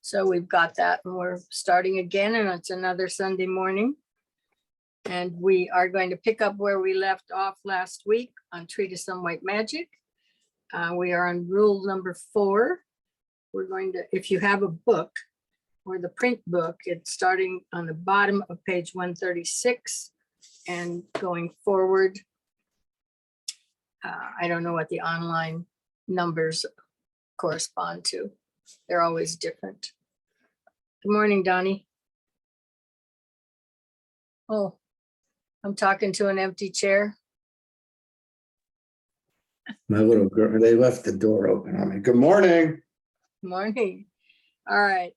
So we've got that, and we're starting again, and it's another Sunday morning. And we are going to pick up where we left off last week on Treatise on White Magic. We are on rule number 4. We're going to, if you have a book or the print book, it's starting on the bottom of page 136 and going forward. I don't know what the online numbers correspond to. They're always different. Good morning, Donnie. Oh, I'm talking to an empty chair. My little girl, they left the door open on me. Good morning. Morning. All right.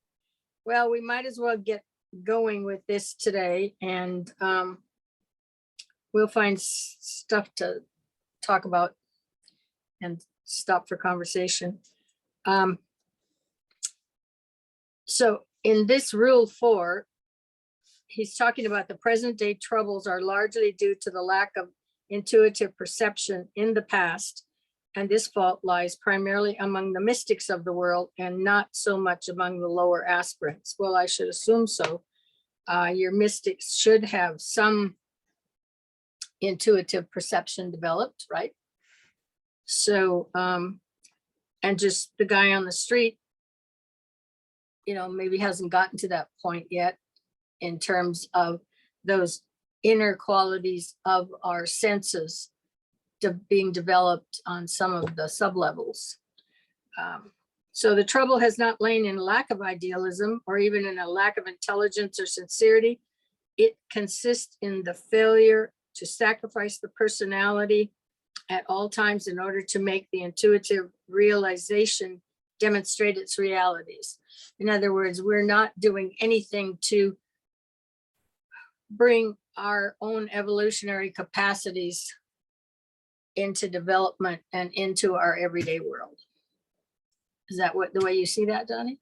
Well, we might as well get going with this today, and we'll find stuff to talk about and stop for conversation. So in this rule 4, he's talking about the present day troubles are largely due to the lack of intuitive perception in the past. And this fault lies primarily among the mystics of the world and not so much among the lower aspirants. Well, I should assume so. Your mystics should have some intuitive perception developed, right? So, and just the guy on the street, maybe hasn't gotten to that point yet in terms of those inner qualities of our senses being developed on some of the sublevels. So the trouble has not lain in lack of idealism or even in a lack of intelligence or sincerity. It consists in the failure to sacrifice the personality at all times in order to make the intuitive realization demonstrate its realities. In other words, we're not doing anything to bring our own evolutionary capacities into development and into our everyday world. Is that the way you see that, Donnie?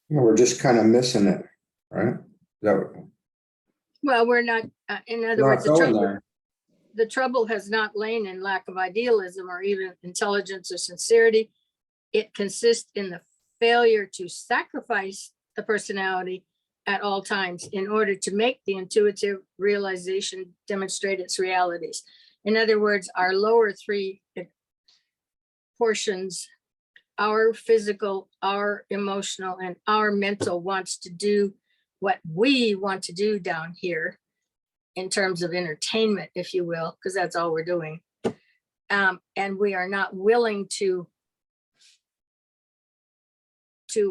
We're just kind of missing it, right? Well, we're not, in other words, the trouble has not lain in lack of idealism or even intelligence or sincerity. It consists in the failure to sacrifice the personality at all times in order to make the intuitive realization demonstrate its realities. In other words, our lower 3 portions, our physical, our emotional, and our mental wants to do what we want to do down here in terms of entertainment, if you will, because that's all we're doing. And we are not willing to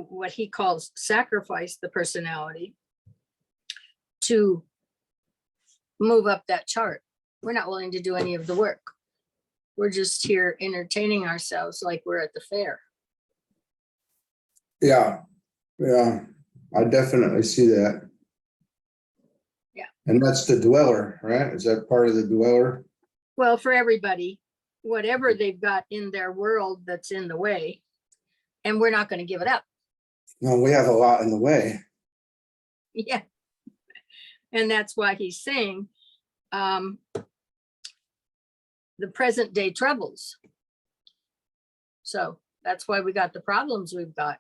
what he calls sacrifice the personality to move up that chart. We're not willing to do any of the work. We're just here entertaining ourselves like we're at the fair. Yeah, I definitely see that. Yeah. And that's the dweller, right? Is that part of the dweller? Well, for everybody, whatever they've got in their world that's in the way, and we're not going to give it up. No, we have a lot in the way. Yeah. And that's why he's saying the present day troubles. So that's why we got the problems we've got,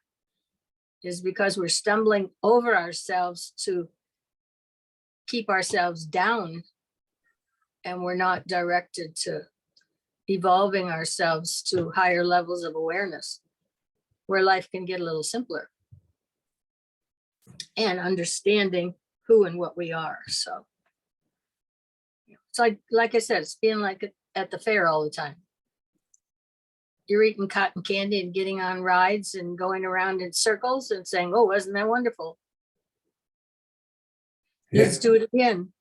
is because we're stumbling over ourselves to keep ourselves down, and we're not directed to evolving ourselves to higher levels of awareness where life can get a little simpler and understanding who and what we are. So it's like I said, it's being like at the fair all the time. You're eating cotton candy and getting on rides and going around in circles and saying, oh, wasn't that wonderful? Yeah. Let's do it again.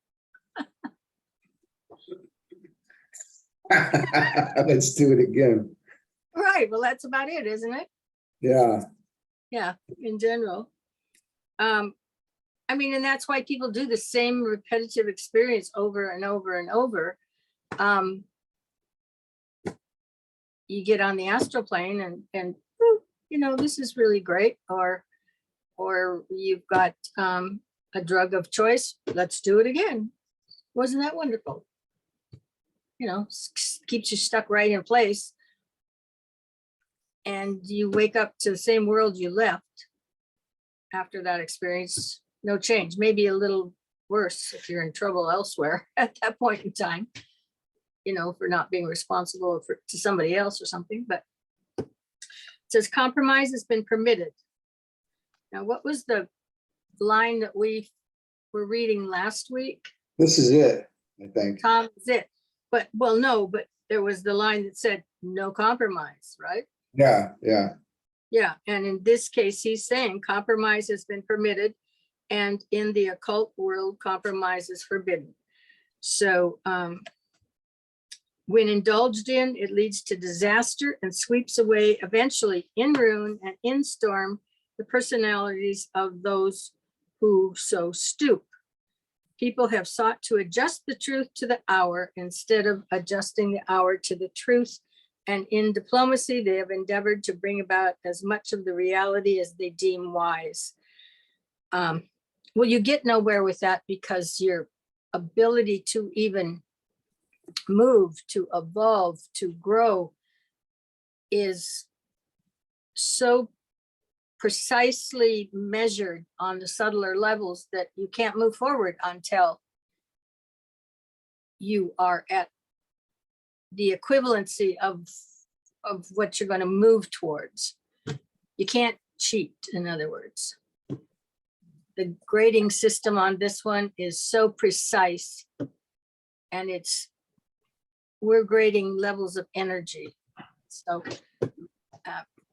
Let's do it again. Right. Well, that's about it, isn't it? Yeah. Yeah, in general. I mean, and that's why people do the same repetitive experience over and over and over. You get on the astral plane and this is really great. Or you've got a drug of choice. Let's do it again. Wasn't that wonderful? Keeps you stuck right in place. and you wake up to the same world you left after that experience, no change, maybe a little worse if you're in trouble elsewhere at that point in time, you know, for not being responsible to somebody else or something. But it says compromise has been permitted. Now, what was the line that we were reading last week? This is it, I think. Tom, is it? But, well, no, but there was the line that said no compromise, right? Yeah. Yeah, and in this case, he's saying compromise has been permitted, and in the occult world, compromise is forbidden. So when indulged in, it leads to disaster and sweeps away, eventually in ruin and in storm, the personalities of those who so stoop. People have sought to adjust the truth to the hour instead of adjusting the hour to the truth. And in diplomacy, they have endeavored to bring about as much of the reality as they deem wise. Well, you get nowhere with that because your ability to even move, to evolve, to grow is so precisely measured on the subtler levels that you can't move forward until you are at the equivalency of what you're going to move towards. You can't cheat, in other words. The grading system on this one is so precise, and we're grading levels of energy. So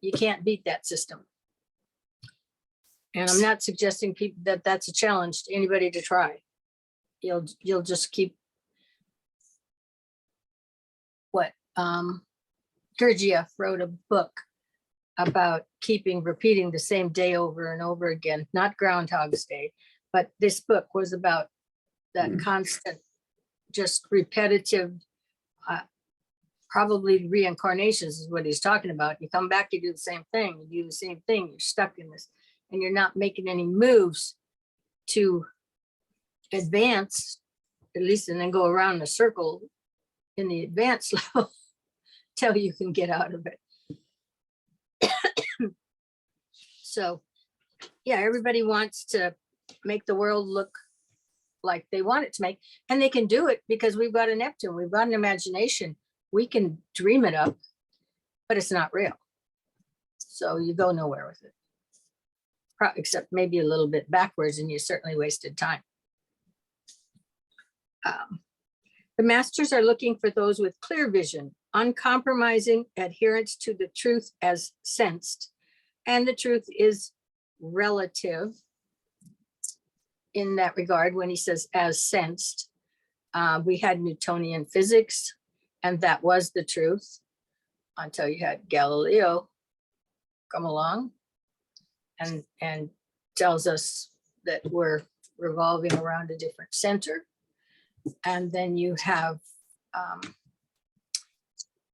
you can't beat that system. And I'm not suggesting people that that's a challenge to anybody to try. You'll just keep what Gurdjieff wrote a book about repeating the same day over and over again, not Groundhog's Day, but this book was about that constant, just repetitive, probably reincarnations is what he's talking about. You come back, you do the same thing, you do the same thing, you're stuck in this, and you're not making any moves to advance, at least, and then go around in a circle in the advanced level till you can get out of it. So, yeah, everybody wants to make the world look like they want it to make, and they can do it because we've got a Neptune, we've got an imagination. We can dream it up, but it's not real. So you go nowhere with it, except maybe a little bit backwards, and you certainly wasted time. The masters are looking for those with clear vision, uncompromising adherence to the truth as sensed. And the truth is relative in that regard when he says as sensed. We had Newtonian physics, and that was the truth until you had Galileo come along and tells us that we're revolving around a different center. And then you have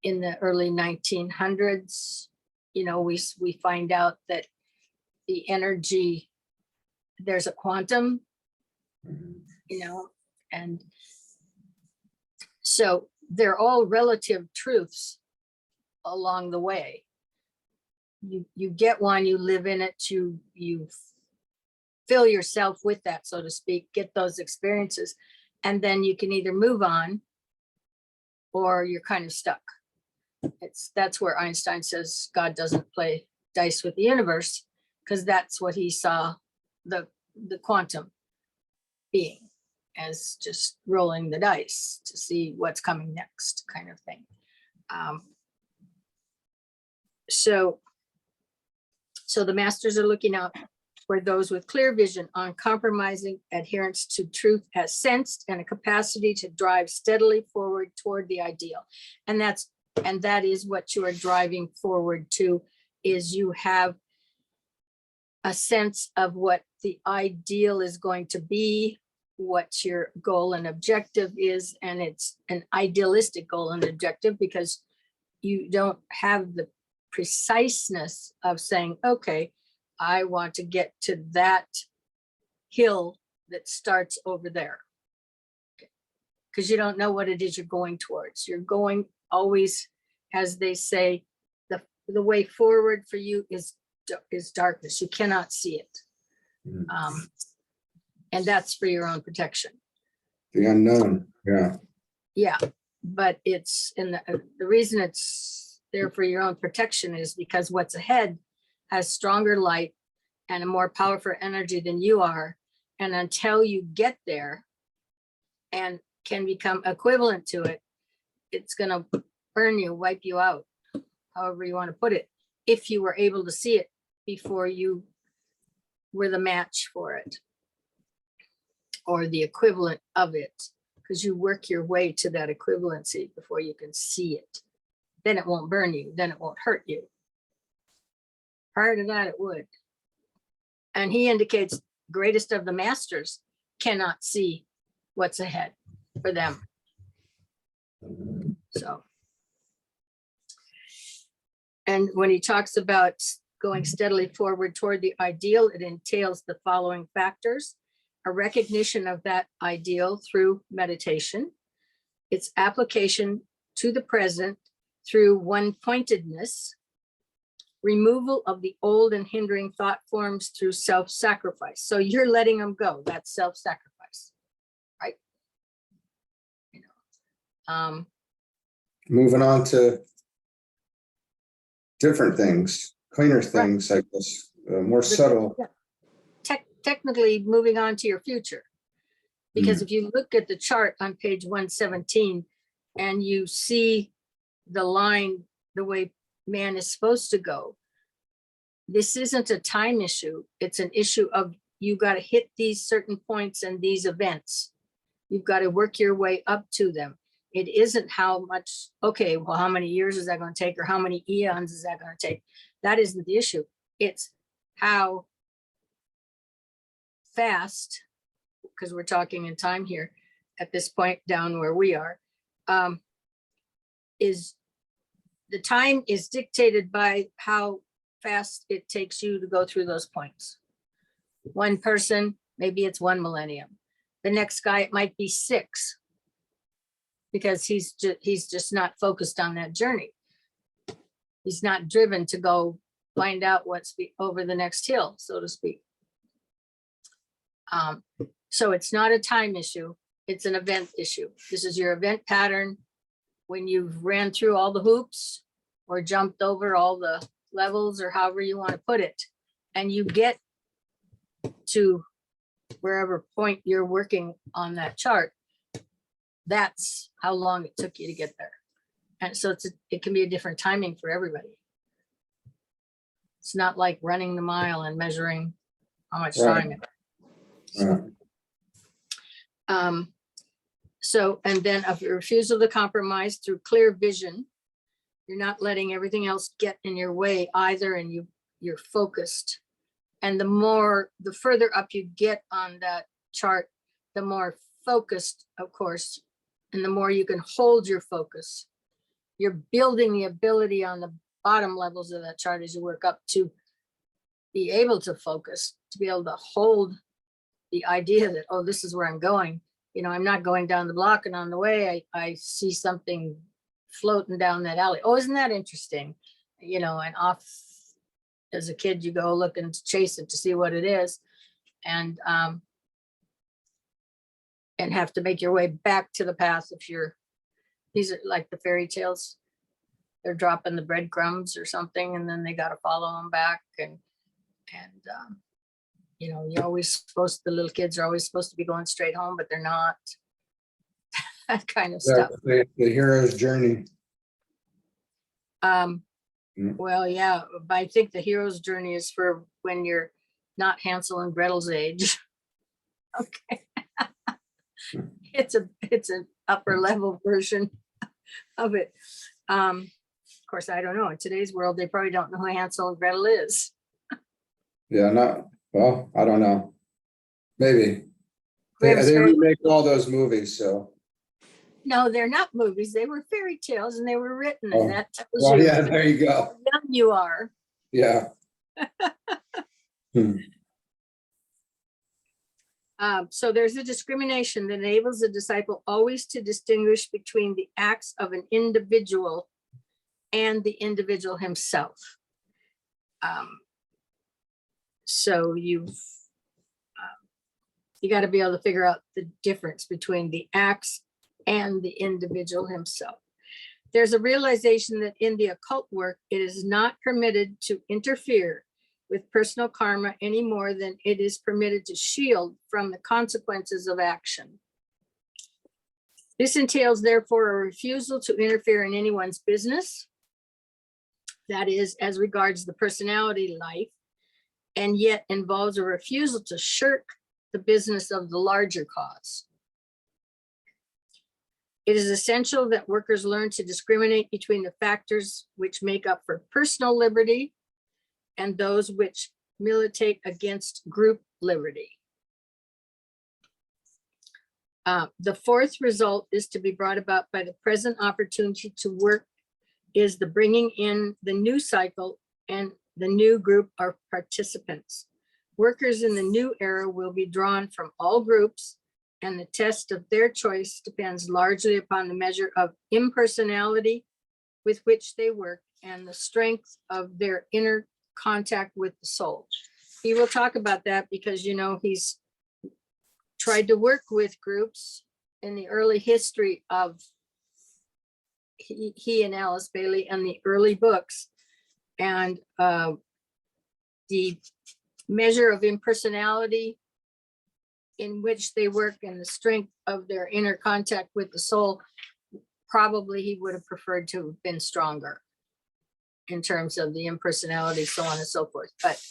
in the early 1900s, you know, we find out that the energy, there's a quantum, you know, and so they're all relative truths along the way. You get one, you live in it, you fill yourself with that, so to speak, get those experiences, and then you can either move on or you're kind of stuck. That's where Einstein says God doesn't play dice with the universe, because that's what he saw the quantum being, as just rolling the dice to see what's coming next, kind of thing. So the masters are looking out for those with clear vision, uncompromising adherence to truth as sensed, and a capacity to drive steadily forward toward the ideal. And that is what you are driving forward to, is you have a sense of what the ideal is going to be, what your goal and objective is. And it's an idealistic goal and objective because you don't have the preciseness of saying, okay, I want to get to that hill that starts over there. Because you don't know what it is you're going towards. You're going always, as they say, the way forward for you is darkness. You cannot see it. Mm. And that's for your own protection. The unknown, yeah. Yeah, but it's in the reason it's there for your own protection is because what's ahead has stronger light and a more powerful energy than you are. And until you get there and can become equivalent to it, it's going to burn you, wipe you out, however you want to put it, if you were able to see it before you were the match for it or the equivalent of it, because you work your way to that equivalency before you can see it. Then it won't burn you, then it won't hurt you. Prior to that, it would. And he indicates greatest of the masters cannot see what's ahead for them. So, and when he talks about going steadily forward toward the ideal, it entails the following factors: a recognition of that ideal through meditation, its application to the present through one-pointedness, removal of the old and hindering thought forms through self-sacrifice. So you're letting them go. That's self-sacrifice, right? You know, Moving on to different things, cleaner things, I guess, more subtle. Technically moving on to your future. Because if you look at the chart on page 117 and you see the line, the way man is supposed to go, this isn't a time issue. It's an issue of you got to hit these certain points and these events. You've got to work your way up to them. It isn't how much, okay, well, how many years is that going to take, or how many eons is that going to take? That isn't the issue. It's how fast, because we're talking in time here at this point down where we are, is the time is dictated by how fast it takes you to go through those points. One person, maybe it's 1 millennium. The next guy, it might be 6, because he's just not focused on that journey. He's not driven to go find out what's over the next hill, so to speak. So it's not a time issue, it's an event issue. This is your event pattern when you've ran through all the hoops or jumped over all the levels, or however you want to put it, and you get to wherever point you're working on that chart. That's how long it took you to get there. And so it can be a different timing for everybody. It's not like running the mile and measuring how much time it So, and then of your refusal to compromise through clear vision, you're not letting everything else get in your way either, and you're focused. And the further up you get on that chart, the more focused, of course, and the more you can hold your focus. You're building the ability on the bottom levels of that chart as you work up to be able to focus, to be able to hold the idea that, oh, this is where I'm going. You know, I'm not going down the block, and on the way I see something floating down that alley. Oh, isn't that interesting? You know, and off as a kid, you go looking to chase it to see what it is, and have to make your way back to the path. These are like the fairy tales. They're dropping the breadcrumbs or something, and then they got to follow them back. And you know, the little kids are always supposed to be going straight home, but they're not. That kind of stuff. The hero's journey. Well, yeah, but I think the hero's journey is for when you're not Hansel and Gretel's age. Okay. It's an upper level version of it. Of course, I don't know. In today's world, they probably don't know who Hansel and Gretel is. Yeah, well, I don't know. Maybe. They remake all those movies, so. No, they're not movies. They were fairy tales, and they were written, and that tells you yeah, there you go. how young you are. Yeah. So there's a discrimination that enables a disciple always to distinguish between the acts of an individual and the individual himself. So you got to be able to figure out the difference between the acts and the individual himself. There's a realization that in the occult work, it is not permitted to interfere with personal karma any more than it is permitted to shield from the consequences of action. This entails, therefore, a refusal to interfere in anyone's business, that is, as regards the personality life, and yet involves a refusal to shirk the business of the larger cause. It is essential that workers learn to discriminate between the factors which make up for personal liberty and those which militate against group liberty. The fourth result is to be brought about by the present opportunity to work is the bringing in the new cycle and the new group of participants. Workers in the new era will be drawn from all groups, and the test of their choice depends largely upon the measure of impersonality with which they work and the strength of their inner contact with the soul. He will talk about that because, you know, he's tried to work with groups in the early history of he and Alice Bailey and the early books, and the measure of impersonality in which they work and the strength of their inner contact with the soul, probably he would have preferred to have been stronger in terms of the impersonality, so on and so forth. But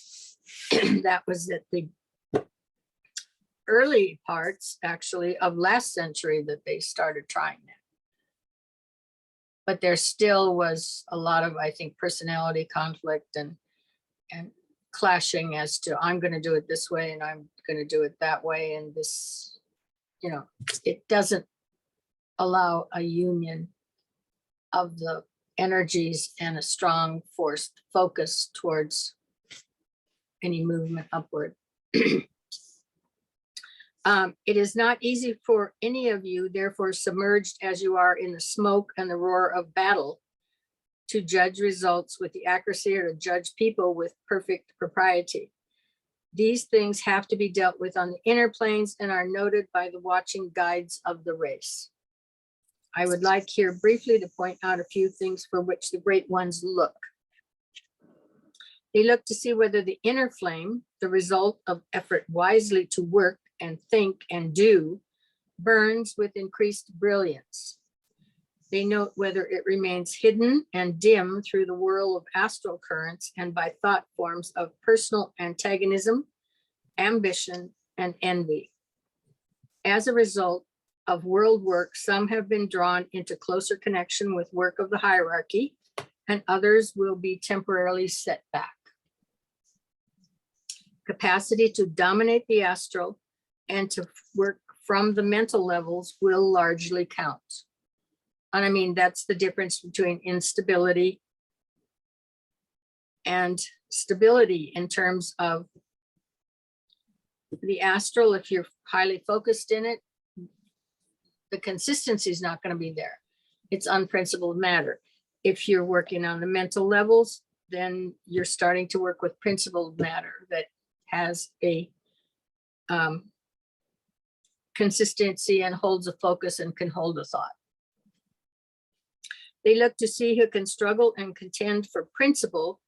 that was at the early parts, actually, of last century that they started trying that. But there still was a lot of, I think, personality conflict and clashing as to, I'm going to do it this way and I'm going to do it that way. And this, you know, it doesn't allow a union of the energies and a strong forced focus towards any movement upward. It is not easy for any of you, therefore, submerged as you are in the smoke and the roar of battle, to judge results with the accuracy or to judge people with perfect propriety. These things have to be dealt with on the inner planes and are noted by the watching guides of the race. I would like here briefly to point out a few things for which the great ones look. They look to see whether the inner flame, the result of effort wisely to work and think and do, burns with increased brilliance. They note whether it remains hidden and dim through the whirl of astral currents and by thought forms of personal antagonism, ambition, and envy. As a result of world work, some have been drawn into closer connection with work of the hierarchy, and others will be temporarily set back. Capacity to dominate the astral and to work from the mental levels will largely count. And I mean, that's the difference between instability and stability in terms of the astral. If you're highly focused in it, the consistency is not going to be there. It's unprincipled matter. If you're working on the mental levels, then you're starting to work with principled matter that has a consistency and holds a focus and can hold a thought. They look to see who can struggle and contend for principle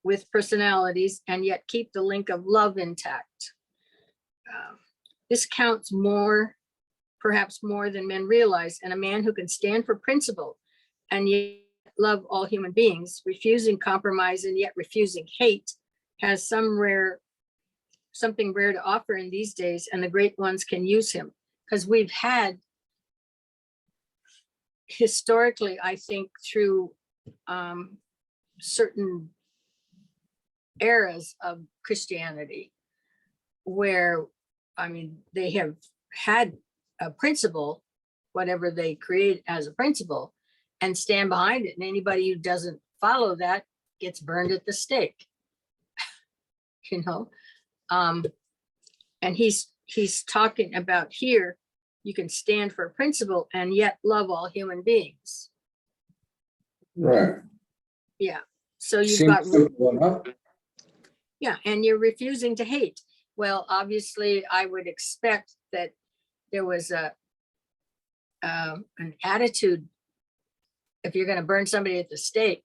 with personalities and yet keep the link of love intact. This counts more, perhaps more than men realize, and a man who can stand for principle and yet love all human beings, refusing compromise and yet refusing hate, has something rare to offer in these days, and the great ones can use him. Because we've had historically, I think, through certain eras of Christianity, where, I mean, they have had a principle, whatever they create as a principle, and stand behind it. And anybody who doesn't follow that gets burned at the stake, you know? And he's talking about here, you can stand for a principle and yet love all human beings. Right. Yeah. So you've Seems got, simple enough. yeah, and you're refusing to hate. Well, obviously, I would expect that there was an attitude. If you're going to burn somebody at the stake,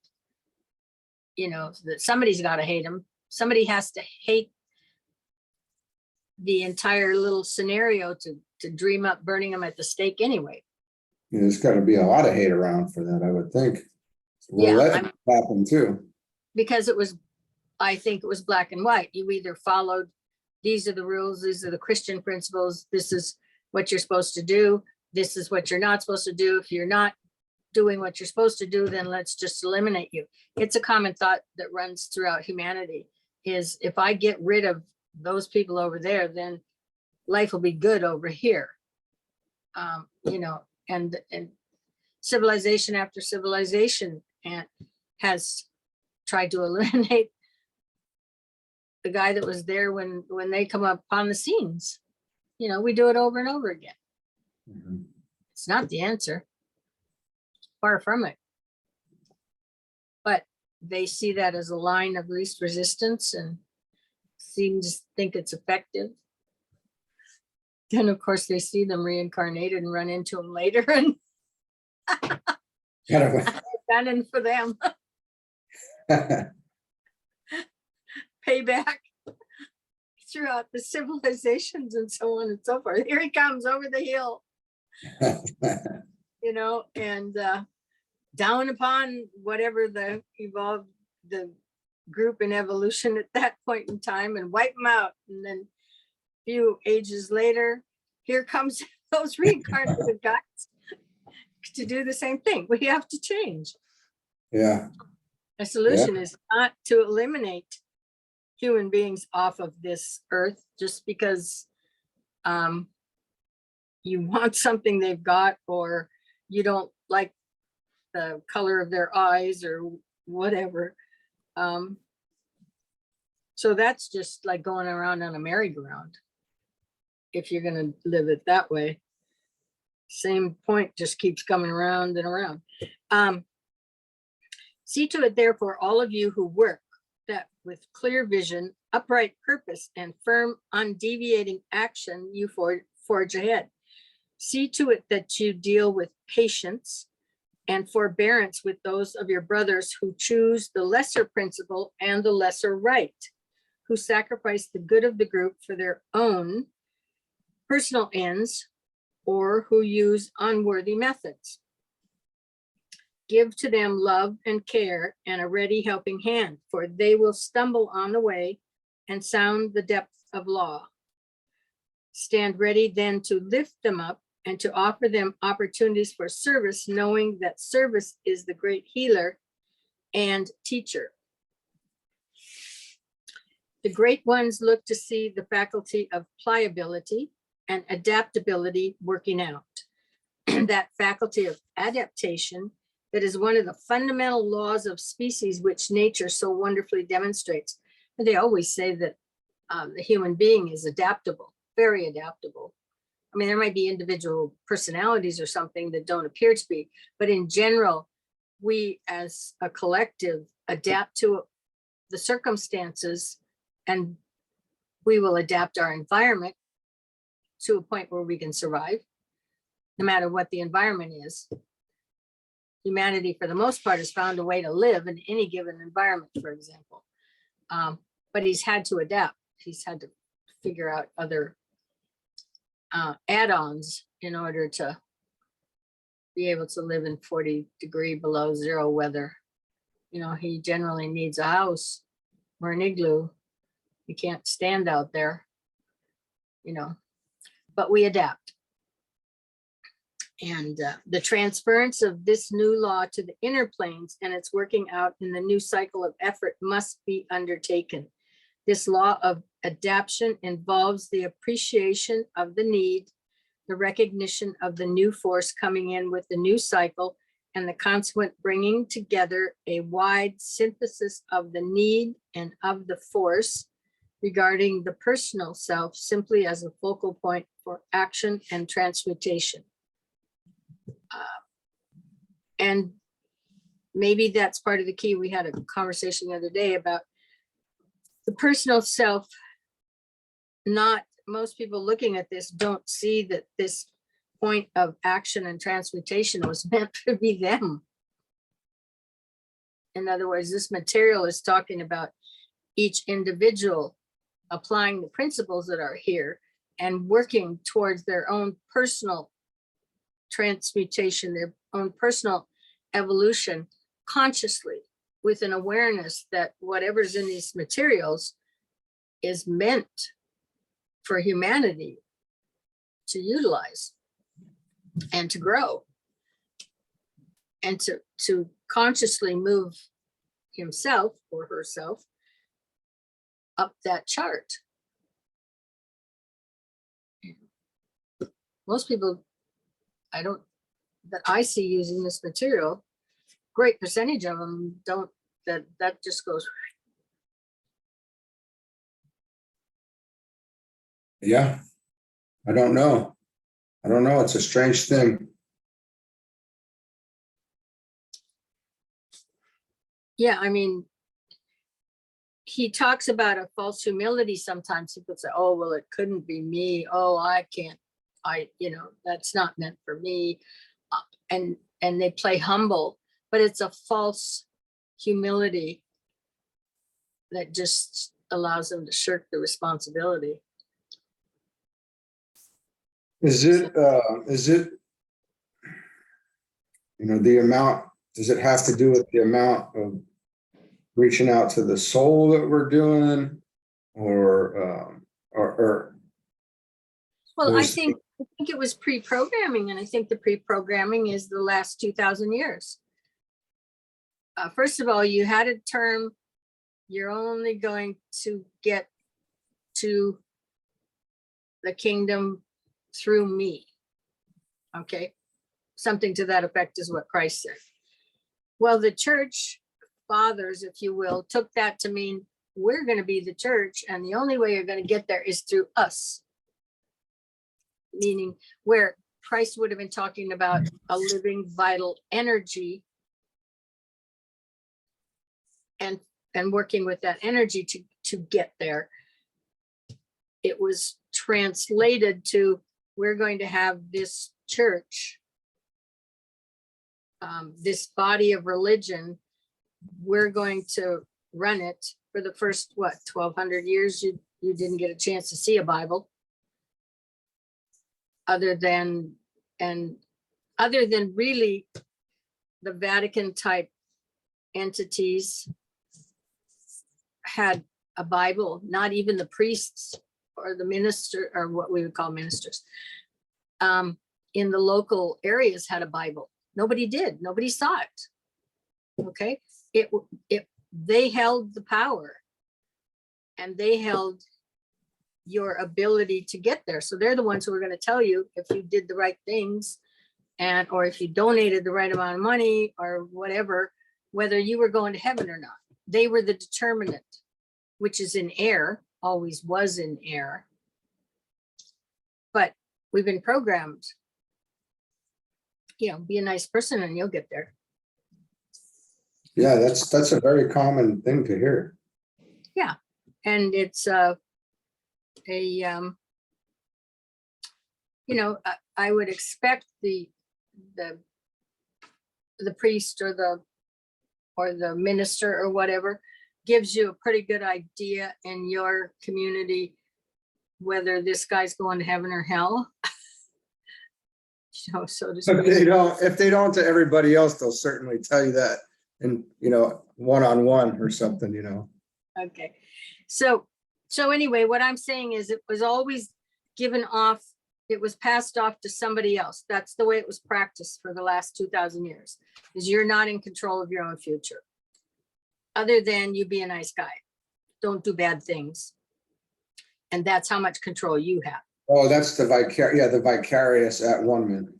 you know, that somebody's got to hate them. Somebody has to hate the entire little scenario to dream up burning them at the stake anyway. Yeah, there's got to be a lot of hate around for that, I would think. We're Yeah, letting it happen too. Because it was, I think it was black and white. You either followed, these are the rules, these are the Christian principles, this is what you're supposed to do, this is what you're not supposed to do. If you're not doing what you're supposed to do, then let's just eliminate you. It's a common thought that runs throughout humanity, is if I get rid of those people over there, then life will be good over here. You know, and civilization after civilization has tried to eliminate the guy that was there when they come up on the scenes. You know, we do it over and over again. Mhm. It's not the answer. Far from it. But they see that as a line of least resistance and seem to think it's effective. Then, of course, they see them reincarnated and run into them later, and gunning for them. Payback throughout the civilizations and so on and so forth. Here he comes over the hill, you know, and down upon whatever the evolved, the group in evolution at that point in time, and wipe them out. And then a few ages later, here comes those reincarnated guys to do the same thing. We have to change. Yeah. The solution is not to eliminate human beings off of this earth just because you want something they've got, or you don't like the color of their eyes or whatever. So that's just like going around on a merry-go-round. If you're going to live it that way, same point just keeps coming around and around. See to it, therefore, all of you who work, that with clear vision, upright purpose, and firm, undeviating action, you forge ahead. See to it that you deal with patience and forbearance with those of your brothers who choose the lesser principle and the lesser right, who sacrifice the good of the group for their own personal ends, or who use unworthy methods. Give to them love and care and a ready helping hand, for they will stumble on the way and sound the depth of law. Stand ready then to lift them up and to offer them opportunities for service, knowing that service is the great healer and teacher. The great ones look to see the faculty of pliability and adaptability working out. That faculty of adaptation that is one of the fundamental laws of species which nature so wonderfully demonstrates. And they always say that the human being is adaptable, very adaptable. I mean, there might be individual personalities or something that don't appear to be, but in general, we as a collective adapt to the circumstances, and we will adapt our environment to a point where we can survive, no matter what the environment is. Humanity, for the most part, has found a way to live in any given environment, for example. But he's had to adapt. He's had to figure out other add-ons in order to be able to live in 40-degree below zero weather. You know, he generally needs a house or an igloo. He can't stand out there, you know, but we adapt. And the transference of this new law to the inner planes and its working out in the new cycle of effort must be undertaken. This law of adaptation involves the appreciation of the need, the recognition of the new force coming in with the new cycle, and the consequent bringing together a wide synthesis of the need and of the force regarding the personal self simply as a focal point for action and transmutation. And maybe that's part of the key. We had a conversation the other day about the personal self. Not most people looking at this don't see that this point of action and transmutation was meant to be them. In other words, this material is talking about each individual applying the principles that are here and working towards their own personal transmutation, their own personal evolution consciously, with an awareness that whatever's in these materials is meant for humanity to utilize and to grow and to consciously move himself or herself up that chart. Most people that I see using this material, great percentage of them don't, that just goes. Yeah, I don't know. It's a strange thing. Yeah, I mean, he talks about a false humility. Sometimes people say, oh, well, it couldn't be me. Oh, I can't, that's not meant for me. And they play humble, but it's a false humility that just allows them to shirk the responsibility. Is it, the amount, does it have to do with the amount of reaching out to the soul that we're doing, or well, I think it was pre-programming, and I think the pre-programming is the last 2,000 years. First of all, you had a term, you're only going to get to the kingdom through me. Okay, something to that effect is what Christ said. Well, the church fathers, if you will, took that to mean we're going to be the church, and the only way you're going to get there is through us. Meaning where Christ would have been talking about a living, vital energy and working with that energy to get there. It was translated to, we're going to have this church, this body of religion, we're going to run it for the first, 1,200 years, you didn't get a chance to see a Bible. Other than really the Vatican type entities had a Bible, not even the priests or the minister, or what we would call ministers, in the local areas had a Bible. Nobody did. Nobody saw it. Okay. They held the power, and they held your ability to get there. So they're the ones who are going to tell you if you did the right things, or if you donated the right amount of money or whatever, whether you were going to heaven or not. They were the determinant, which is in air, always was in air. But we've been programmed, be a nice person and you'll get there. Yeah, that's a very common thing to hear. Yeah. And it's I would expect the priest or the minister or whatever gives you a pretty good idea in your community whether this guy's going to heaven or hell. So to speak. If they don't to everybody else, they'll certainly tell you that in, one-on-one or something, Okay. So anyway, what I'm saying is it was always given off, it was passed off to somebody else. That's the way it was practiced for the last 2,000 years, is you're not in control of your own future. Other than you be a nice guy. Don't do bad things. And that's how much control you have. Oh, that's the vicarious at one minute.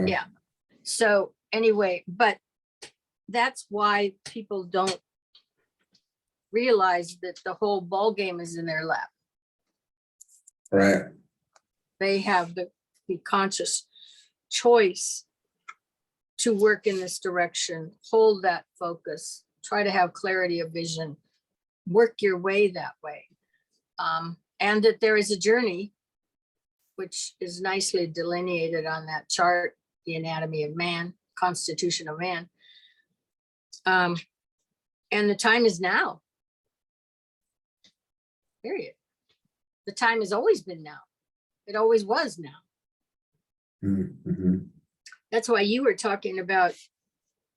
Yeah. So anyway, but that's why people don't realize that the whole ball game is in their lap. Right. They have the conscious choice to work in this direction, hold that focus, try to have clarity of vision, work your way that way. And that there is a journey, which is nicely delineated on that chart, the anatomy of man, constitution of man. And the time is now. Period. The time has always been now. It always was now. Mm-hmm. That's why you were talking about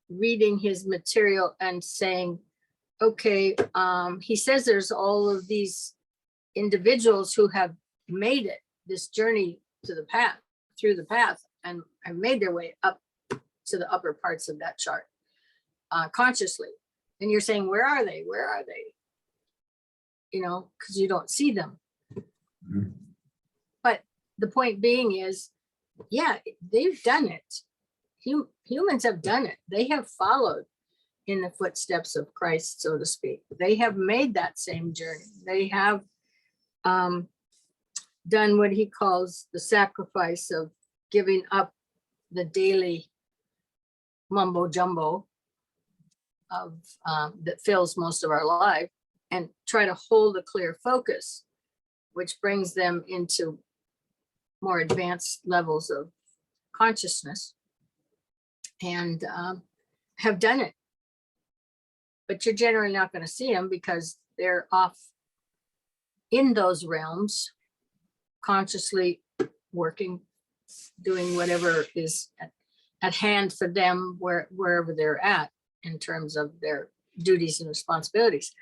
reading his material and saying, okay, he says there's all of these individuals who have made it, this journey to the path, through the path, and have made their way up to the upper parts of that chart consciously. And you're saying, where are they? Where are they? You know, because you don't see them. Mm-hmm. But the point being is, yeah, they've done it. Humans have done it. They have followed in the footsteps of Christ, so to speak. They have made that same journey. They have done what he calls the sacrifice of giving up the daily mumbo jumbo of that fills most of our life, and try to hold a clear focus, which brings them into more advanced levels of consciousness, and have done it. But you're generally not going to see them because they're off in those realms, consciously working, doing whatever is at hand for them wherever they're at in terms of their duties and responsibilities.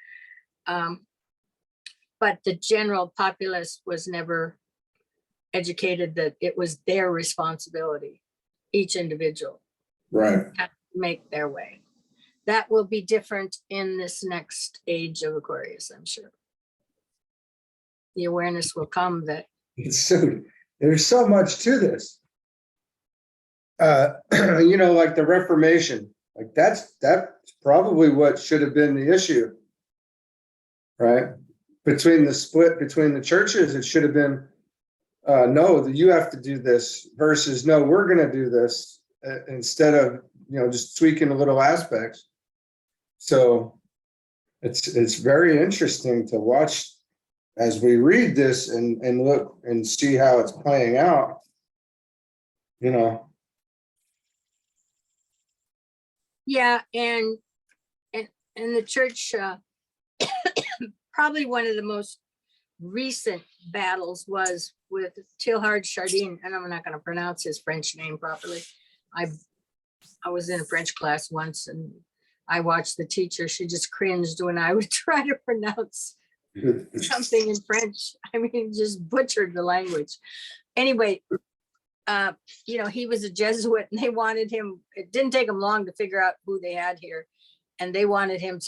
But the general populace was never educated that it was their responsibility, each individual Right. had to make their way. That will be different in this next age of Aquarius, I'm sure. The awareness will come that There's so much to this. You know, like the Reformation, like that's probably what should have been the issue, right? Between the split between the churches, it should have been, no, you have to do this versus no, we're going to do this, instead of, you know, just tweaking the little aspects. So it's very interesting to watch as we read this and look and see how it's playing out, you know. yeah, and the church, probably one of the most recent battles was with Teilhard Chardin, and I'm not going to pronounce his French name properly. I was in a French class once, and I watched the teacher. She just cringed when I would try to pronounce something in French. I mean, just butchered the language. Anyway, you know, he was a Jesuit, and they wanted him. It didn't take them long to figure out who they had here, and they wanted him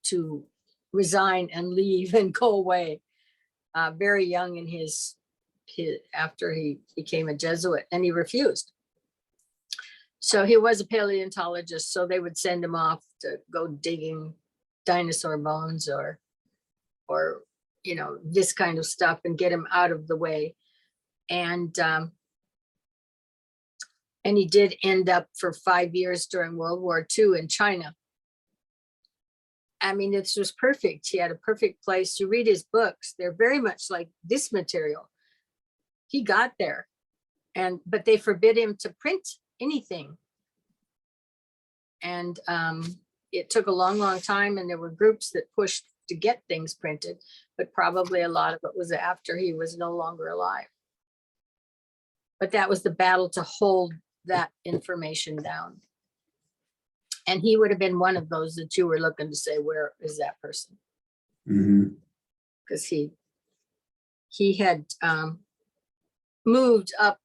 to resign and leave and go away. Very young in his after he became a Jesuit, and he refused. So he was a paleontologist, so they would send him off to go digging dinosaur bones or you know, this kind of stuff, and get him out of the way. And he did end up for 5 years during World War II in China. I mean, this was perfect. He had a perfect place. You read his books, they're very much like this material. He got there, but they forbid him to print anything. And it took a long, long time, and there were groups that pushed to get things printed, but probably a lot of it was after he was no longer alive. But that was the battle to hold that information down. And he would have been one of those that you were looking to say, where is that person? Because he had moved up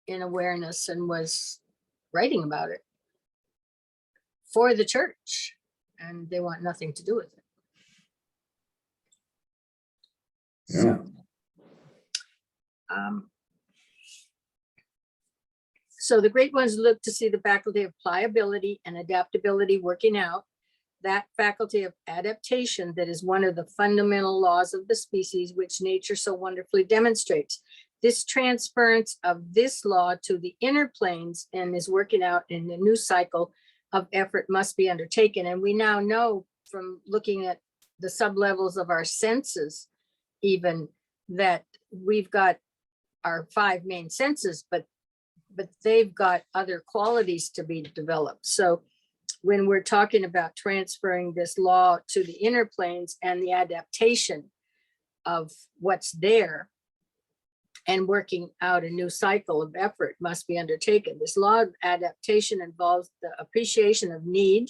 in awareness and was writing about it for the church, and they want nothing to do with it. Yeah. So the great ones look to see the faculty of pliability and adaptability working out, that faculty of adaptation that is one of the fundamental laws of the species, which nature so wonderfully demonstrates. This transference of this law to the inner planes and is working out in the new cycle of effort must be undertaken. And we now know from looking at the sublevels of our senses, even, that we've got our 5 main senses, but they've got other qualities to be developed. So when we're talking about transferring this law to the inner planes and the adaptation of what's there and working out a new cycle of effort must be undertaken. This law of adaptation involves the appreciation of need,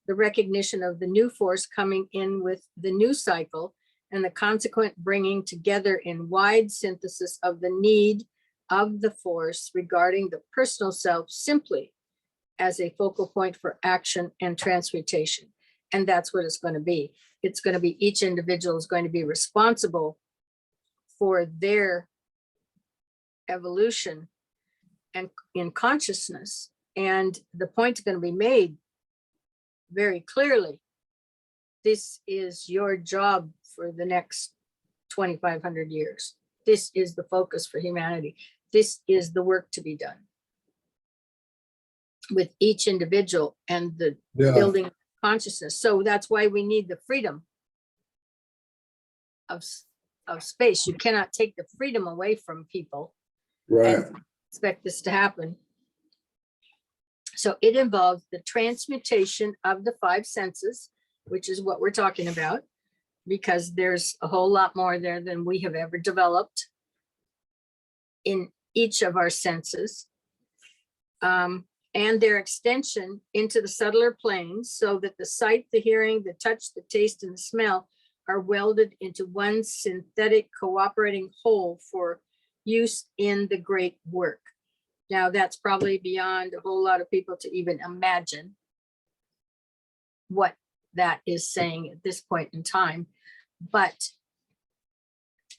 the recognition of the new force coming in with the new cycle, and the consequent bringing together in wide synthesis of the need of the force regarding the personal self simply as a focal point for action and transmutation. And that's what it's going to be. It's going to be each individual is going to be responsible for their evolution and in consciousness. And the point's going to be made very clearly. This is your job for the next 2,500 years. This is the focus for humanity. This is the work to be done with each individual and the building consciousness. So that's why we need the freedom of space. You cannot take the freedom away from people and expect this to happen. So it involves the transmutation of the 5 senses, which is what we're talking about, because there's a whole lot more there than we have ever developed in each of our senses, and their extension into the subtler planes so that the sight, the hearing, the touch, the taste, and the smell are welded into one synthetic cooperating whole for use in the great work. Now, that's probably beyond a whole lot of people to even imagine what that is saying at this point in time. But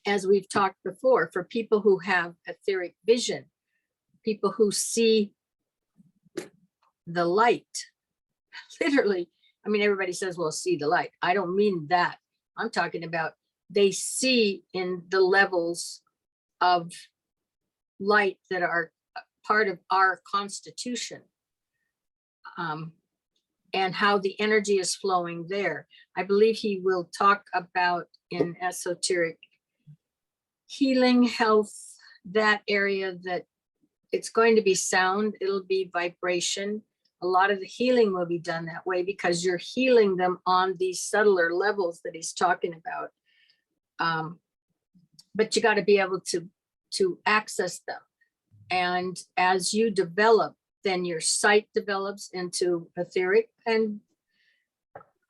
as we've talked before, for people who have etheric vision, people who see the light, literally, I mean, everybody says, well, see the light. I don't mean that. I'm talking about they see in the levels of light that are part of our constitution, and how the energy is flowing there. I believe he will talk about in esoteric healing, health, that area, that it's going to be sound, it'll be vibration. A lot of the healing will be done that way because you're healing them on these subtler levels that he's talking about. But you got to be able to access them. And as you develop, then your sight develops into etheric, and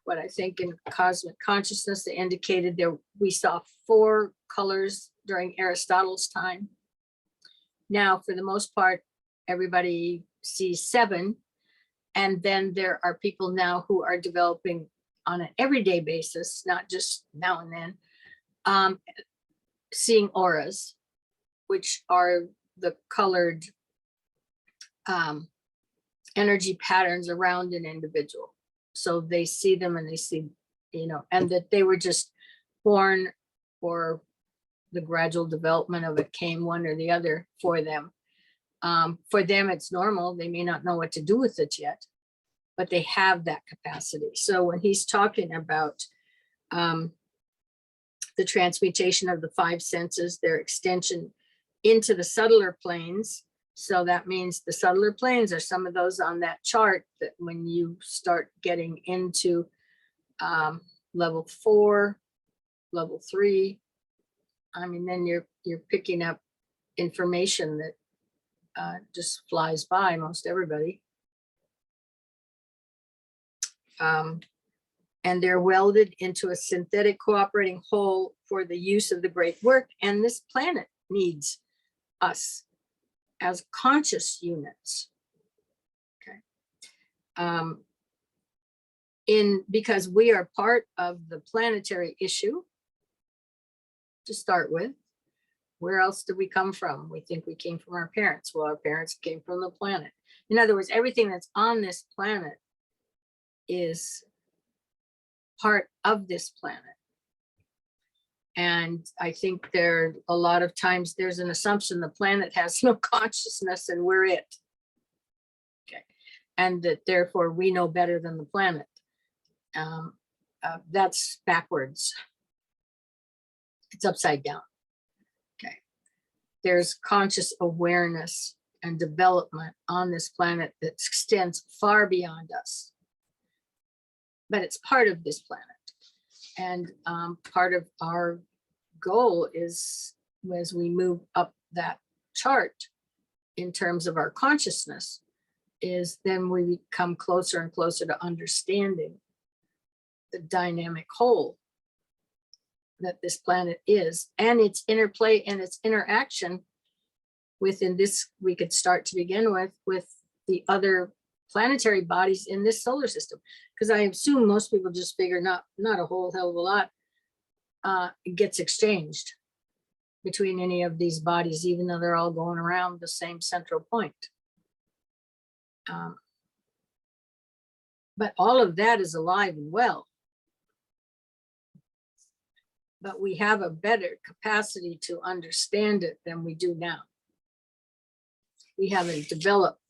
what I think in cosmic consciousness, they indicated there we saw 4 colors during Aristotle's time. Now, for the most part, everybody sees 7. And then there are people now who are developing on an everyday basis, not just now and then, seeing auras, which are the colored energy patterns around an individual. So they see them and they see, and that they were just born, or the gradual development of it came one or the other for them. For them, it's normal. They may not know what to do with it yet, but they have that capacity. So when he's talking about the transmutation of the 5 senses, their extension into the subtler planes. So that means the subtler planes are some of those on that chart that when you start getting into level 4, level 3, I mean, then you're picking up information that just flies by most everybody. And they're welded into a synthetic cooperating whole for the use of the great work. And this planet needs us as conscious units. Okay. Because we are part of the planetary issue to start with. Where else did we come from? We think we came from our parents. Well, our parents came from the planet. In other words, everything that's on this planet is part of this planet. And I think there, a lot of times there's an assumption the planet has no consciousness and we're it. Okay. And that therefore we know better than the planet. That's backwards. It's upside down. Okay. There's conscious awareness and development on this planet that extends far beyond us. But it's part of this planet. And part of our goal is, as we move up that chart in terms of our consciousness, is then we come closer and closer to understanding the dynamic whole that this planet is, and its interplay and its interaction within this, we could start to begin with the other planetary bodies in this solar system. Because I assume most people just figure not a whole hell of a lot gets exchanged between any of these bodies, even though they're all going around the same central point. But all of that is alive and well. But we have a better capacity to understand it than we do now. We haven't developed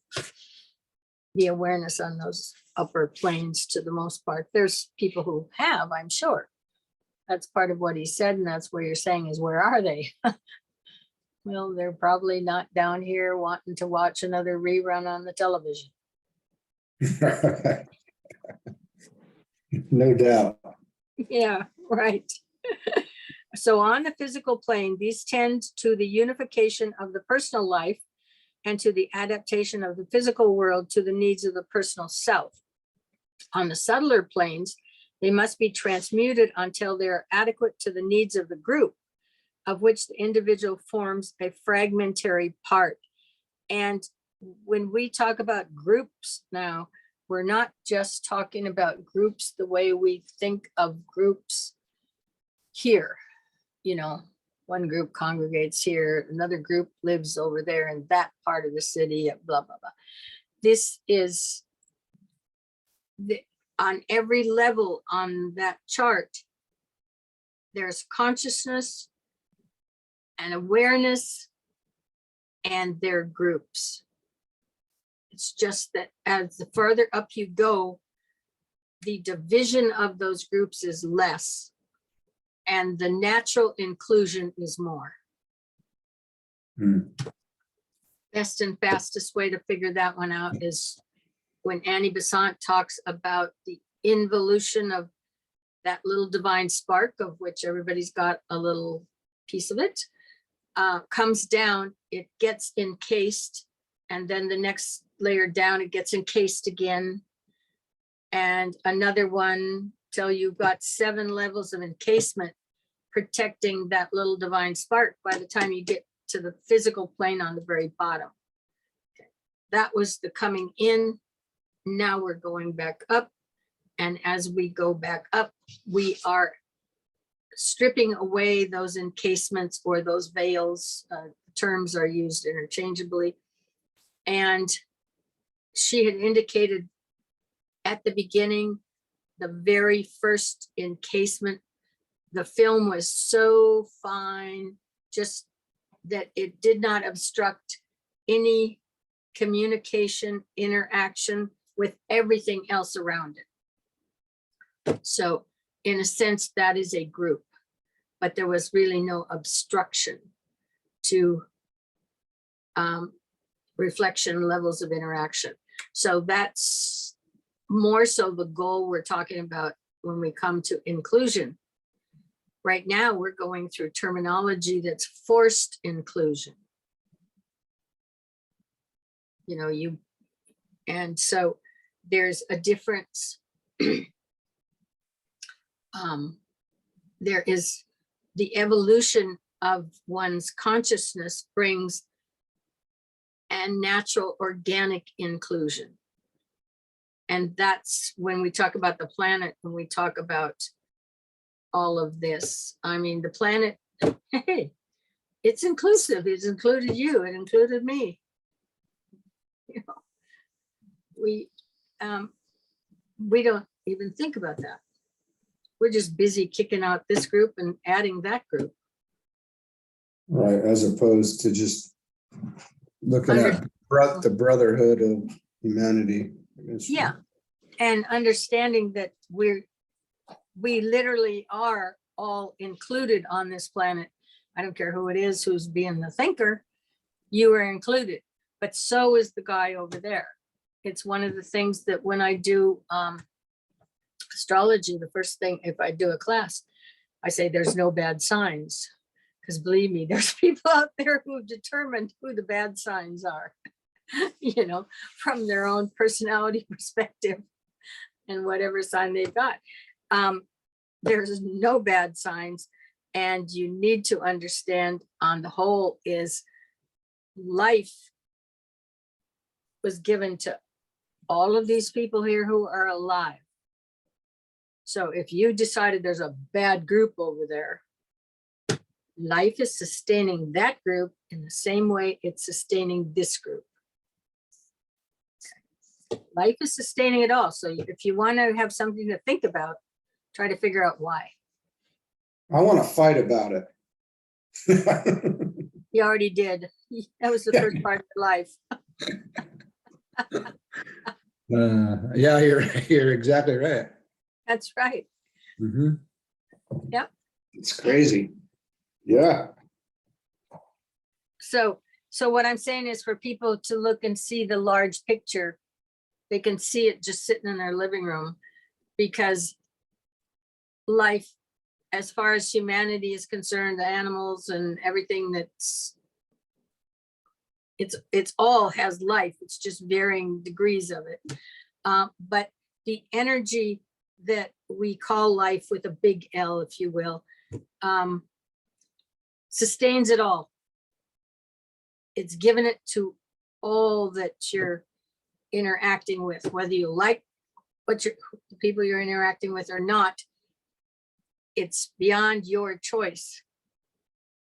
the awareness on those upper planes to the most part. There's people who have, I'm sure. That's part of what he said, and that's where you're saying is, where are they? Well, they're probably not down here wanting to watch another rerun on the television. No doubt. Yeah, right. So on the physical plane, these tend to the unification of the personal life and to the adaptation of the physical world to the needs of the personal self. On the subtler planes, they must be transmuted until they are adequate to the needs of the group, of which the individual forms a fragmentary part. And when we talk about groups now, we're not just talking about groups the way we think of groups here. You know, one group congregates here, another group lives over there in that part of the city, blah, blah, blah. This is on every level on that chart, there's consciousness and awareness, and their groups. It's just that as the further up you go, the division of those groups is less, and the natural inclusion is more. Best and fastest way to figure that one out is when Annie Besant talks about the involution of that little divine spark, of which everybody's got a little piece of it, comes down, it gets encased, and then the next layer down, it gets encased again. And another one till you've got 7 levels of encasement protecting that little divine spark by the time you get to the physical plane on the very bottom. Okay. That was the coming in. Now we're going back up. And as we go back up, we are stripping away those encasements or those veils. Terms are used interchangeably. And she had indicated at the beginning, the very first encasement, the film was so fine, just that it did not obstruct any communication, interaction with everything else around it. So in a sense, that is a group, but there was really no obstruction to reflection levels of interaction. So that's more so the goal we're talking about when we come to inclusion. Right now, we're going through terminology that's forced inclusion. You know, and so there's a difference. There is the evolution of one's consciousness brings and natural organic inclusion. And that's when we talk about the planet, when we talk about all of this. I mean, the planet, hey, it's inclusive. It's included you, it included me. You know, we don't even think about that. We're just busy kicking out this group and adding that group. Right, as opposed to just looking at the brotherhood of humanity. I guess. Yeah. And understanding that we literally are all included on this planet. I don't care who it is who's being the thinker, you are included, but so is the guy over there. It's one of the things that when I do astrology, the first thing, if I do a class, I say there's no bad signs. Because believe me, there's people out there who have determined who the bad signs are, you know, from their own personality perspective and whatever sign they've got. There's no bad signs. And you need to understand on the whole is life was given to all of these people here who are alive. So if you decided there's a bad group over there, life is sustaining that group in the same way it's sustaining this group. Life is sustaining it all. So if you want to have something to think about, try to figure out why. I want to fight about it. You already did. That was the first part of your life. Yeah, you're exactly right. That's right. Mm-hmm. Yep. It's crazy. Yeah. So what I'm saying is for people to look and see the large picture, they can see it just sitting in their living room, because life, as far as humanity is concerned, the animals and everything it's all has life. It's just varying degrees of it. But the energy that we call life with a big L, if you will, sustains it all. It's given it to all that you're interacting with, whether you like the people you're interacting with or not. It's beyond your choice.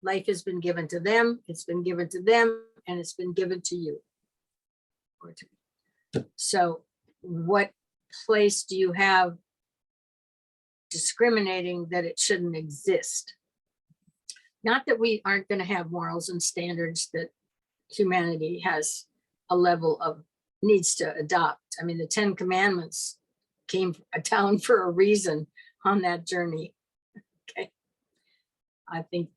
Life has been given to them, it's been given to them, and it's been given to you. So what place do you have discriminating that it shouldn't exist? Not that we aren't going to have morals and standards that humanity has a level of needs to adopt. I mean, the 10 Commandments came down for a reason on that journey. Okay. I think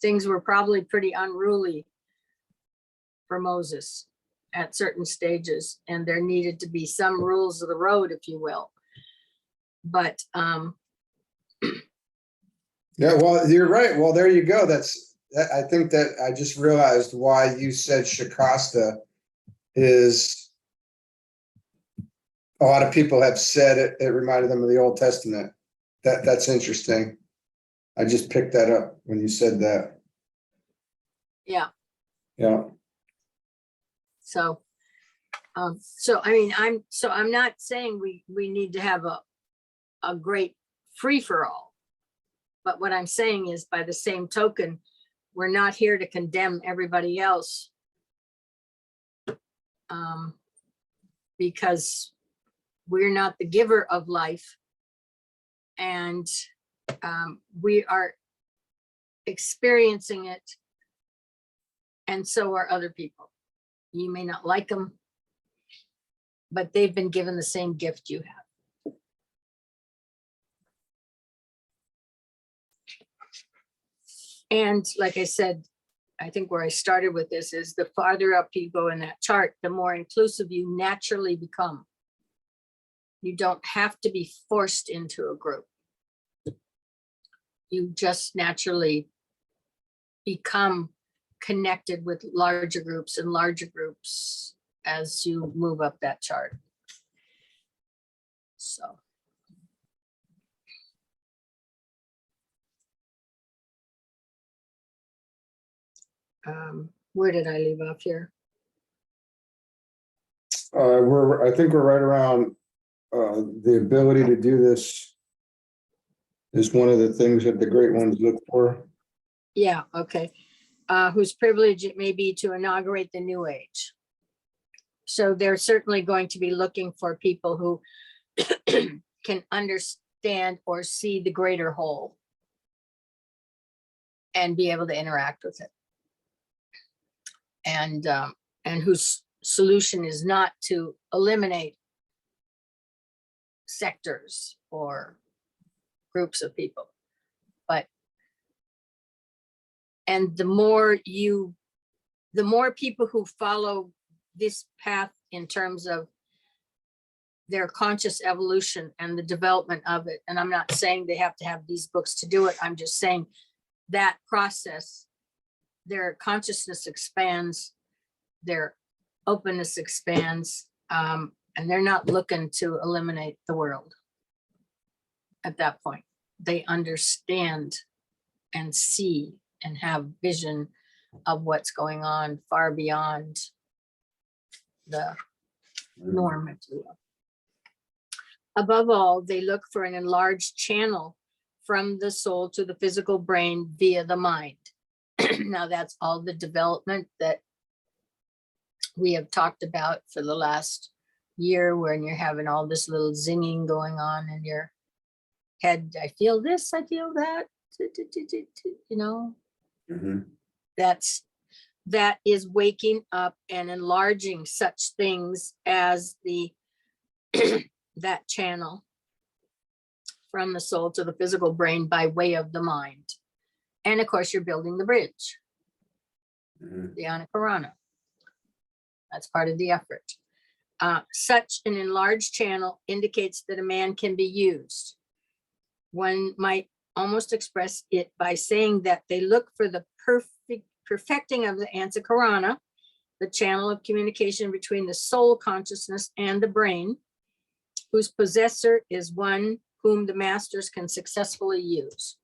things were probably pretty unruly for Moses at certain stages, and there needed to be some rules of the road, if you will. But yeah, well, you're right. Well, there you go. I think that I just realized why you said Shakasta is, a lot of people have said it reminded them of the Old Testament. That's interesting. I just picked that up when you said that. yeah. Yeah. So I mean, I'm not saying we need to have a great free for all, but what I'm saying is, by the same token, we're not here to condemn everybody else, because we're not the giver of life, and we are experiencing it, and so are other people. You may not like them, but they've been given the same gift you have. And like I said, I think where I started with this is, the farther up you go in that chart, the more inclusive you naturally become. You don't have to be forced into a group. You just naturally become connected with larger groups and larger groups as you move up that chart. So. Where did I leave off here? I think we're right around the ability to do this is one of the things that the great ones look for. Yeah, okay. Whose privilege it may be to inaugurate the new age. So they're certainly going to be looking for people who can understand, understand or see the greater whole and be able to interact with it. And whose solution is not to eliminate sectors or groups of people, and the more people who follow this path in terms of their conscious evolution and the development of it, and I'm not saying they have to have these books to do it, I'm just saying that process, their consciousness expands, their openness expands, and they're not looking to eliminate the world at that point. They understand and see and have vision of what's going on far beyond the norm, if you will. Above all, they look for an enlarged channel from the soul to the physical brain via the mind. Now that's all the development that we have talked about for the last year, when you're having all this little zinging going on in your head. I feel this, I feel that, you know. Mhm. That is waking up and enlarging such things as the that channel from the soul to the physical brain by way of the mind. And of course, you're building the bridge, Mhm. the Anakarana. That's part of the effort. Such an enlarged channel indicates that a man can be used. One might almost express it by saying that they look for the perfecting of the Ansakarana, the channel of communication between the soul consciousness and the brain, whose possessor is one whom the masters can successfully use.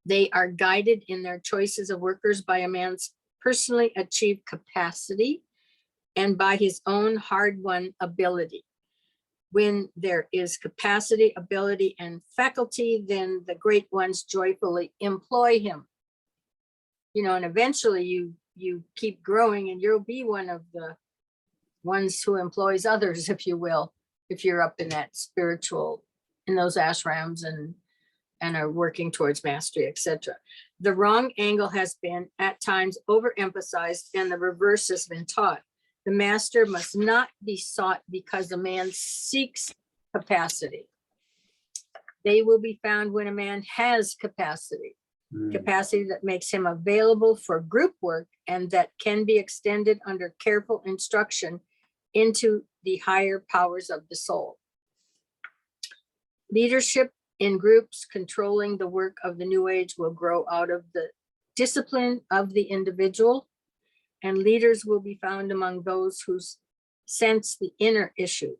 They are guided in their choices of workers by a man's personally achieved capacity and by his own hard-won ability. When there is capacity, ability, and faculty, then the great ones joyfully employ him. You know, and eventually you keep growing and you'll be one of the ones who employs others, if you will, if you're up in that spiritual, in those ashrams and are working towards mastery, etc. The wrong angle has been at times overemphasized and the reverse has been taught. The master must not be sought because a man seeks capacity. They will be found when a man has capacity, capacity that makes him available for group work and that can be extended under careful instruction into the higher powers of the soul. Leadership in groups controlling the work of the New Age will grow out of the discipline of the individual, and leaders will be found among those who sense the inner issue.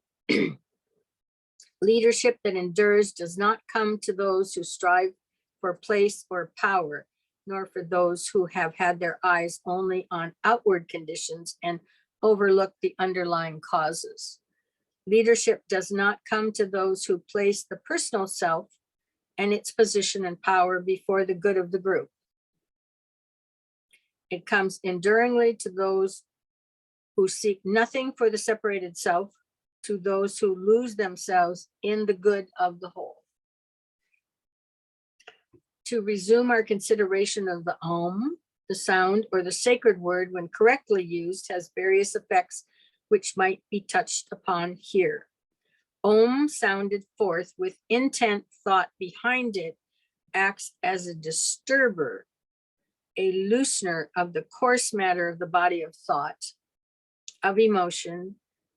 Leadership that endures does not come to those who strive for place or power, nor for those who have had their eyes only on outward conditions and overlook the underlying causes. Leadership does not come to those who place the personal self and its position and power before the good of the group. It comes enduringly to those who seek nothing for the separated self, to those who lose themselves in the good of the whole. To resume our consideration of the Om, the sound or the sacred word, when correctly used, has various effects which might be touched upon here. Om, sounded forth with intent thought behind it, acts as a disturber, a loosener of the coarse matter of the body of thought, of emotion,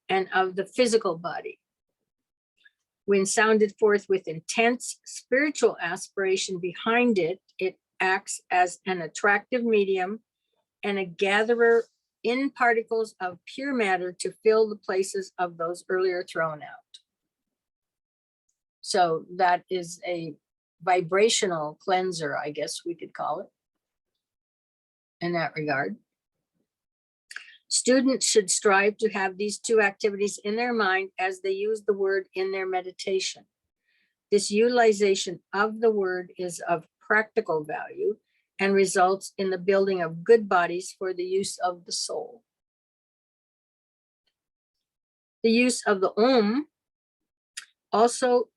and of the physical body. When sounded forth with intense spiritual aspiration behind it, it acts as an attractive medium and a gatherer in particles of pure matter to fill the places of those earlier thrown out. So that is a vibrational cleanser, I guess we could call it, in that regard. Students should strive to have these two activities in their mind as they use the word in their meditation. This utilization of the word is of practical value and results in the building of good bodies for the use of the soul. The use of the Om also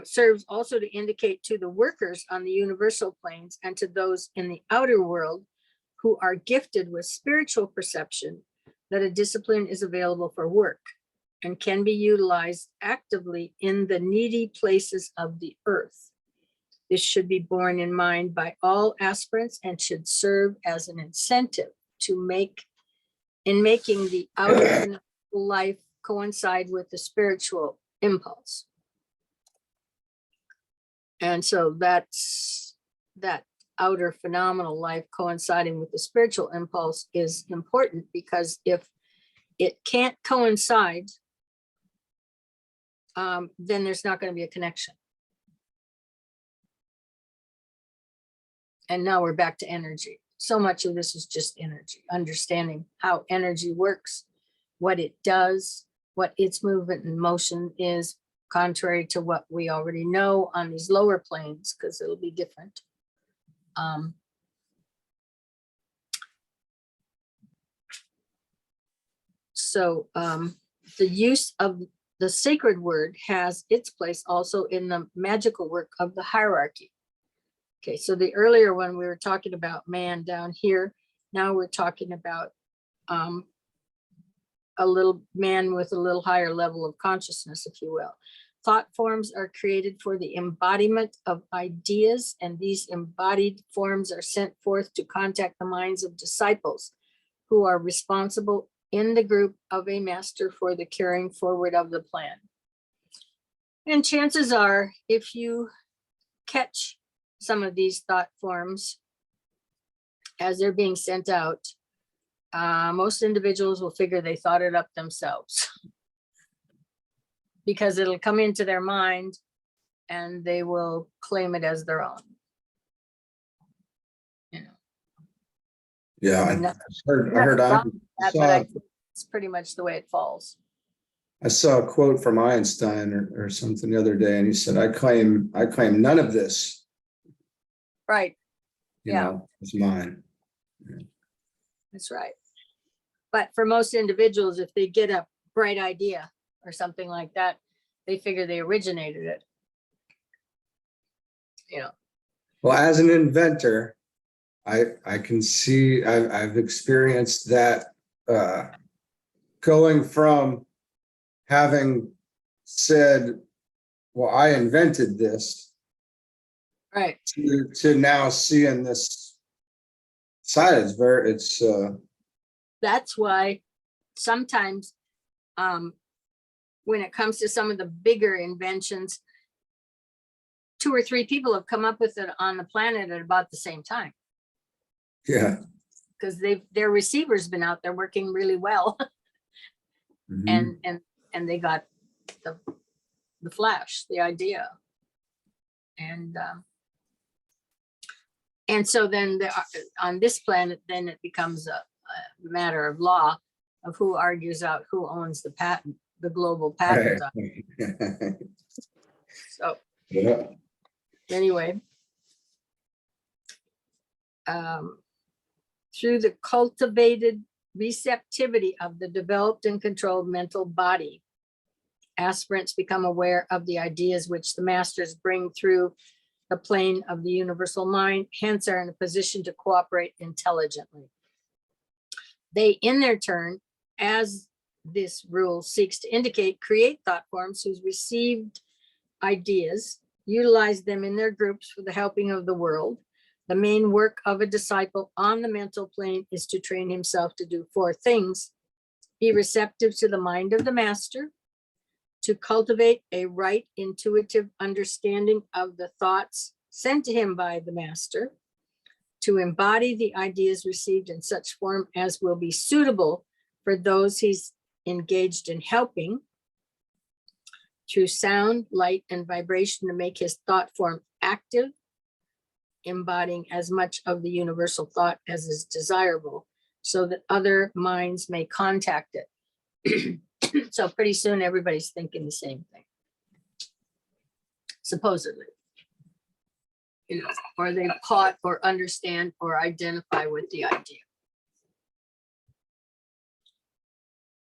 serves also to indicate to the workers on the universal planes and to those in the outer world who are gifted with spiritual perception that a discipline is available for work and can be utilized actively in the needy places of the earth. This should be borne in mind by all aspirants and should serve as an incentive to making the outer life coincide with the spiritual impulse. And so that's that outer phenomenal life coinciding with the spiritual impulse is important, because if it can't coincide, then there's not going to be a connection. And now we're back to energy. So much of this is just energy, understanding how energy works, what it does, what its movement and motion is, contrary to what we already know on these lower planes, because it'll be different. The use of the sacred word has its place also in the magical work of the hierarchy. Okay, so the earlier one we were talking about man down here. Now we're talking about a little man with a little higher level of consciousness, if you will. Thought forms are created for the embodiment of ideas, and these embodied forms are sent forth to contact the minds of disciples who are responsible in the group of a master for the carrying forward of the plan. And chances are, if you catch some of these thought forms as they're being sent out, most individuals will figure they thought it up themselves because it'll come into their mind and they will claim it as their own. You know. Yeah, It's pretty much the way it falls. I saw a quote from Einstein or something the other day, and he said, I claim none of this. Right. You know, it's mine. Yeah. That's right. But for most individuals, if they get a bright idea or something like that, they figure they originated it. You know. Well, as an inventor, I can see, I've experienced that going from having said, well, I invented this, right, to now seeing this side. That's why sometimes when it comes to some of the bigger inventions, 2 or 3 people have come up with it on the planet at about the same time. Yeah. Because their receiver's been out there working really well. Mm-hmm. and they got the flash, the idea. And so then on this planet, then it becomes a matter of law of who argues out who owns the patent, the global patent. Right. So yeah. Anyway, through the cultivated receptivity of the developed and controlled mental body, aspirants become aware of the ideas which the masters bring through the plane of the universal mind, hence are in a position to cooperate intelligently. They, in their turn, as this rule seeks to indicate, create thought forms whose received ideas, utilize them in their groups for the helping of the world. The main work of a disciple on the mental plane is to train himself to do 4 things: be receptive to the mind of the master, to cultivate a right intuitive understanding of the thoughts sent to him by the master, to embody the ideas received in such form as will be suitable for those he's engaged in helping, through sound, light, and vibration to make his thought form active, embodying as much of the universal thought as is desirable, so that other minds may contact it. So pretty soon everybody's thinking the same thing, supposedly, you know, or they've caught or understand or identify with the idea.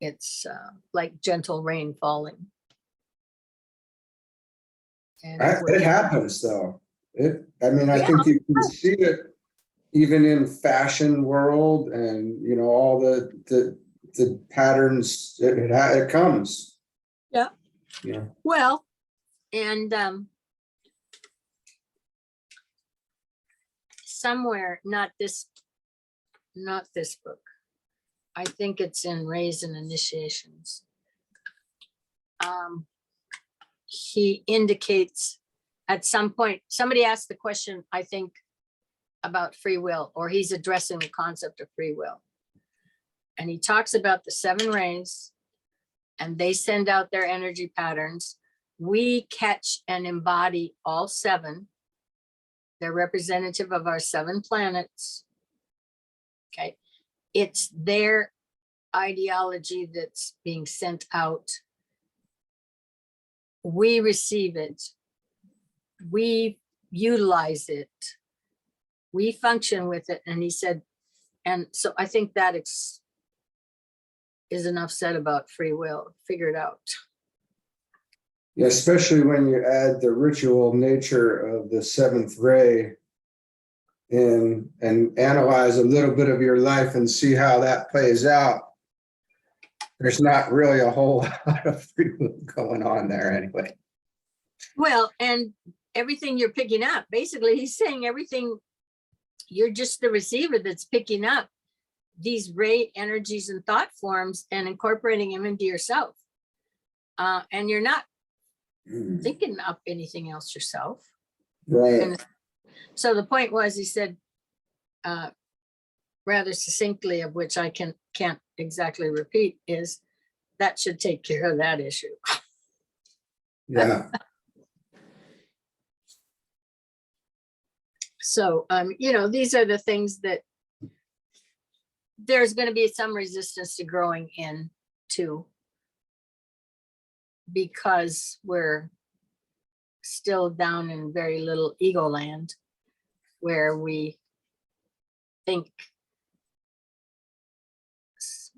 It's like gentle rain falling. And It happens though. I mean, I Yeah. think you can see it even in fashion world and, you know, all the patterns, it comes. Yeah. Yeah. Well, and somewhere, not this book. I think it's in Rays and Initiations. He indicates at some point, somebody asked the question, I think, about free will, or he's addressing the concept of free will. And he talks about the 7 rays, and they send out their energy patterns. We catch and embody all 7. They're representative of our 7 planets. Okay. It's their ideology that's being sent out. We receive it. We utilize it. We function with it. And he said, and so I think that is enough said about free will. Figure it out. Yeah, especially when you add the ritual nature of the 7th ray in and analyze a little bit of your life and see how that plays out. There's not really a whole lot of free will going on there anyway. Well, and everything you're picking up, basically he's saying everything, you're just the receiver that's picking up these ray energies and thought forms and incorporating them into yourself. And you're not thinking up anything else yourself. Right. And so the point was, he said, rather succinctly, of which I can't exactly repeat, is that should take care of that issue. Yeah. So, you know, these are the things that there's going to be some resistance to growing into, because we're still down in very little ego land, where we think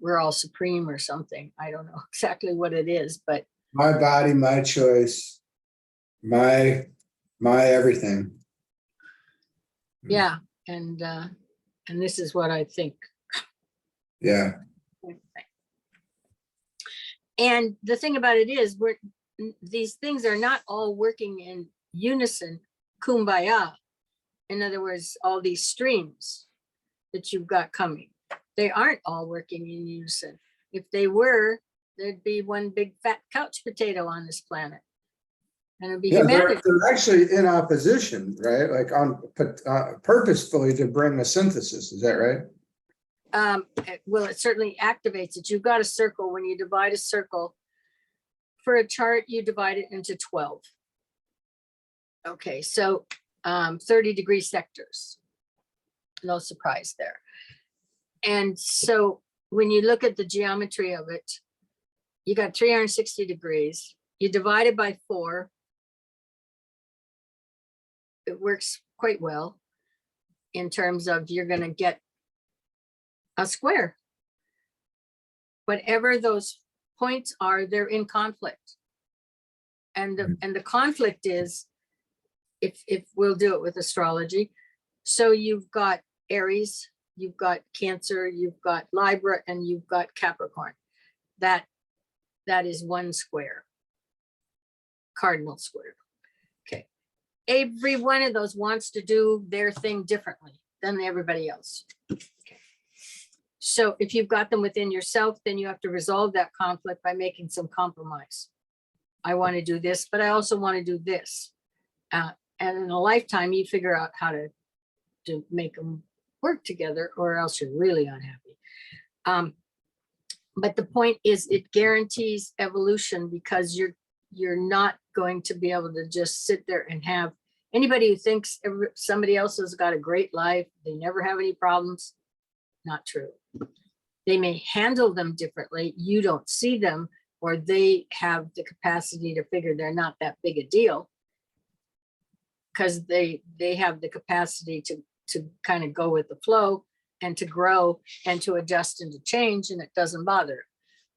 we're all supreme or something. I don't know exactly what it is, but My body, my choice, my everything. yeah. And this is what I think. Yeah. And the thing about it is, these things are not all working in unison, kumbaya. In other words, all these streams that you've got coming, they aren't all working in unison. If they were, there'd be one big fat couch potato on this planet. And it'd be humanity. They're actually in opposition, right? Like on purposefully to bring a synthesis. Is that right? Well, it certainly activates it. You've got a circle. When you divide a circle for a chart, you divide it into 12. Okay, so 30-degree sectors. No surprise there. And so when you look at the geometry of it, you got 360 degrees. You divide it by 4. It works quite well in terms of you're going to get a square. Whatever those points are, they're in conflict. And the conflict is, if we'll do it with astrology. So you've got Aries, you've got Cancer, you've got Libra, and you've got Capricorn. That is one square, cardinal square. Okay. Every one of those wants to do their thing differently than everybody else. Okay. So if you've got them within yourself, then you have to resolve that conflict by making some compromise. I want to do this, but I also want to do this. And in a lifetime, you figure out how to make them work together, or else you're really unhappy. But the point is, it guarantees evolution, because you're not going to be able to just sit there and have anybody who thinks somebody else has got a great life, they never have any problems. Not true. They may handle them differently. You don't see them, or they have the capacity to figure they're not that big a deal, because they have the capacity to kind of go with the flow and to grow and to adjust and to change, and it doesn't bother.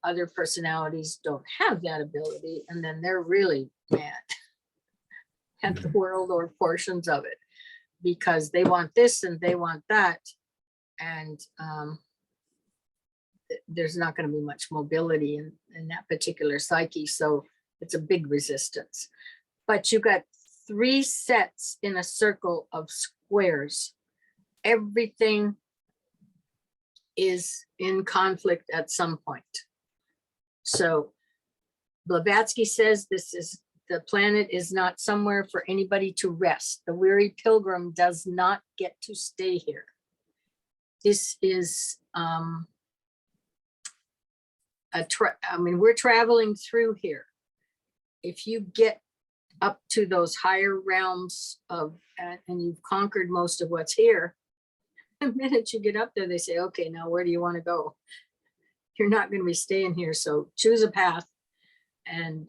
Other personalities don't have that ability, and then they're really mad. at the world or portions of it, because they want this and they want that. And there's not going to be much mobility in that particular psyche. So it's a big resistance. But you got 3 sets in a circle of squares. Everything is in conflict at some point. So Blavatsky says the planet is not somewhere for anybody to rest. The weary pilgrim does not get to stay here. This is, we're traveling through here. If you get up to those higher realms and you've conquered most of what's here, the minute you get up there, they say, okay, now where do you want to go? You're not going to be staying here. So choose a path. And